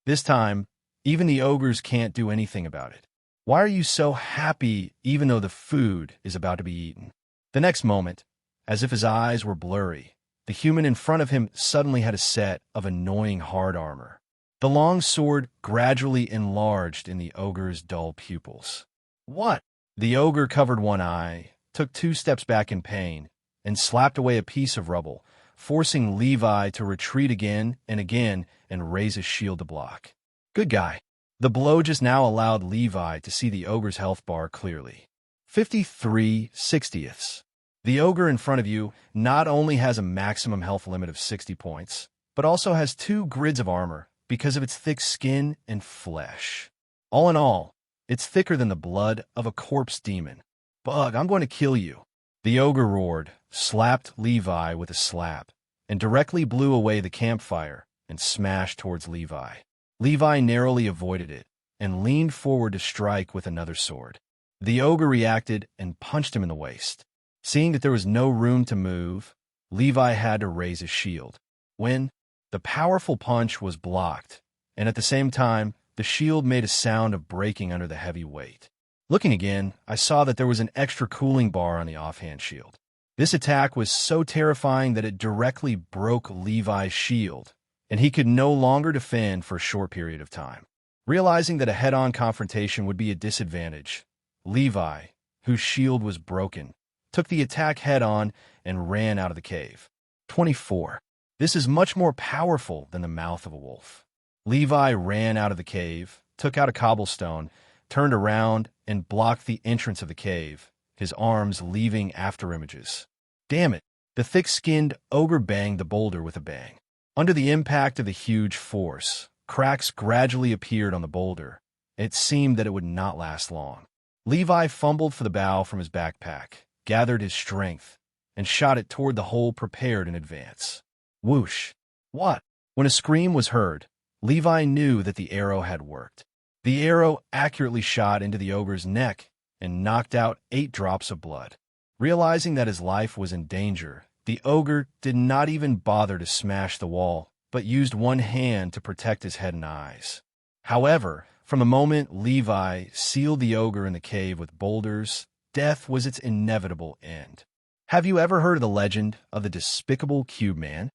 This time, even the ogres can't do anything about it. Why are you so happy even though the food is about to be eaten? The next moment, as if his eyes were blurry, the human in front of him suddenly had a set of annoying hard armor. The long sword gradually enlarged in the ogre's dull pupils. What? The ogre covered one eye, took 2 steps back in pain, and slapped away a piece of rubble, forcing Levi to retreat again and raise his shield to block. Good guy. The blow just now allowed Levi to see the ogre's health bar clearly. 53/60ths. The ogre in front of you not only has a maximum health limit of 60 points, but also has 2 grids of armor because of its thick skin and flesh. All in all, it's thicker than the blood of a corpse demon. Bug, I'm going to kill you. The ogre roared, slapped Levi with a slap, and directly blew away the campfire and smashed towards Levi. Levi narrowly avoided it and leaned forward to strike with another sword. The ogre reacted and punched him in the waist. Seeing that there was no room to move, Levi had to raise his shield. When the powerful punch was blocked, and at the same time, the shield made a sound of breaking under the heavy weight. Looking again, I saw that there was an extra cooling bar on the offhand shield. This attack was so terrifying that it directly broke Levi's shield, and he could no longer defend for a short period of time. Realizing that a head-on confrontation would be a disadvantage, Levi, whose shield was broken, took the attack head-on and ran out of the cave. 24. This is much more powerful than the mouth of a wolf. Levi ran out of the cave, took out a cobblestone, turned around, and blocked the entrance of the cave, his arms leaving afterimages. Damn it! The thick-skinned ogre banged the boulder with a bang. Under the impact of the huge force, cracks gradually appeared on the boulder, and it seemed that it would not last long. Levi fumbled for the bow from his backpack, gathered his strength, and shot it toward the hole prepared in advance. Whoosh! What? When a scream was heard, Levi knew that the arrow had worked. The arrow accurately shot into the ogre's neck and knocked out 8 drops of blood. Realizing that his life was in danger, the ogre did not even bother to smash the wall, but used one hand to protect his head and eyes. However, from the moment Levi sealed the ogre in the cave with boulders, death was its inevitable end. Have you ever heard of the legend of the despicable Cube Man?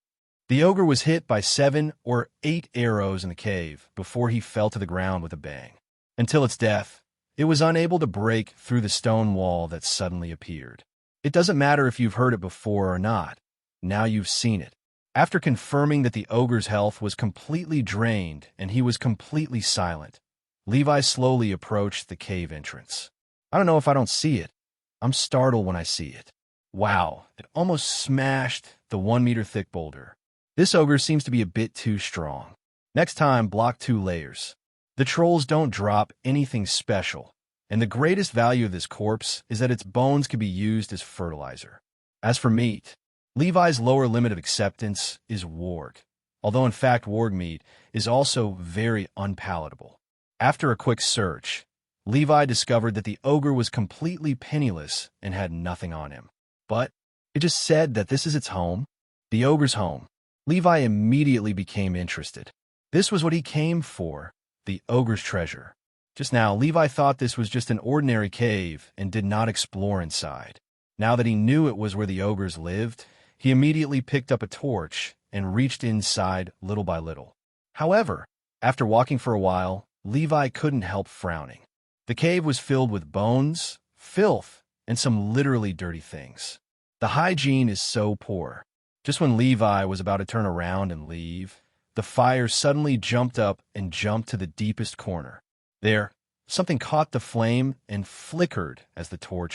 The ogre was hit by 7 or 8 arrows in the cave before he fell to the ground with a bang. Until its death, it was unable to break through the stone wall that suddenly appeared. It doesn't matter if you've heard it before or not. Now you've seen it. After confirming that the ogre's health was completely drained and he was completely silent, Levi slowly approached the cave entrance. I don't know if I don't see it. I'm startled when I see it. Wow, it almost smashed the 1-meter-thick boulder. This ogre seems to be a bit too strong. Next time, block 2 layers. The trolls don't drop anything special, and the greatest value of this corpse is that its bones can be used as fertilizer. As for meat, Levi's lower limit of acceptance is warg, although in fact warg meat is also very unpalatable. After a quick search, Levi discovered that the ogre was completely penniless and had nothing on him. But it just said that this is its home, the ogre's home. Levi immediately became interested. This was what he came for, the ogre's treasure. Just now, Levi thought this was just an ordinary cave and did not explore inside. Now that he knew it was where the ogres lived, he immediately picked up a torch and reached inside little by little. However, after walking for a while, Levi couldn't help frowning. The cave was filled with bones, filth, and some literally dirty things. The hygiene is so poor. Just when Levi was about to turn around and leave, the fire suddenly jumped up and jumped to the deepest corner. There, something caught the flame and flickered as the torch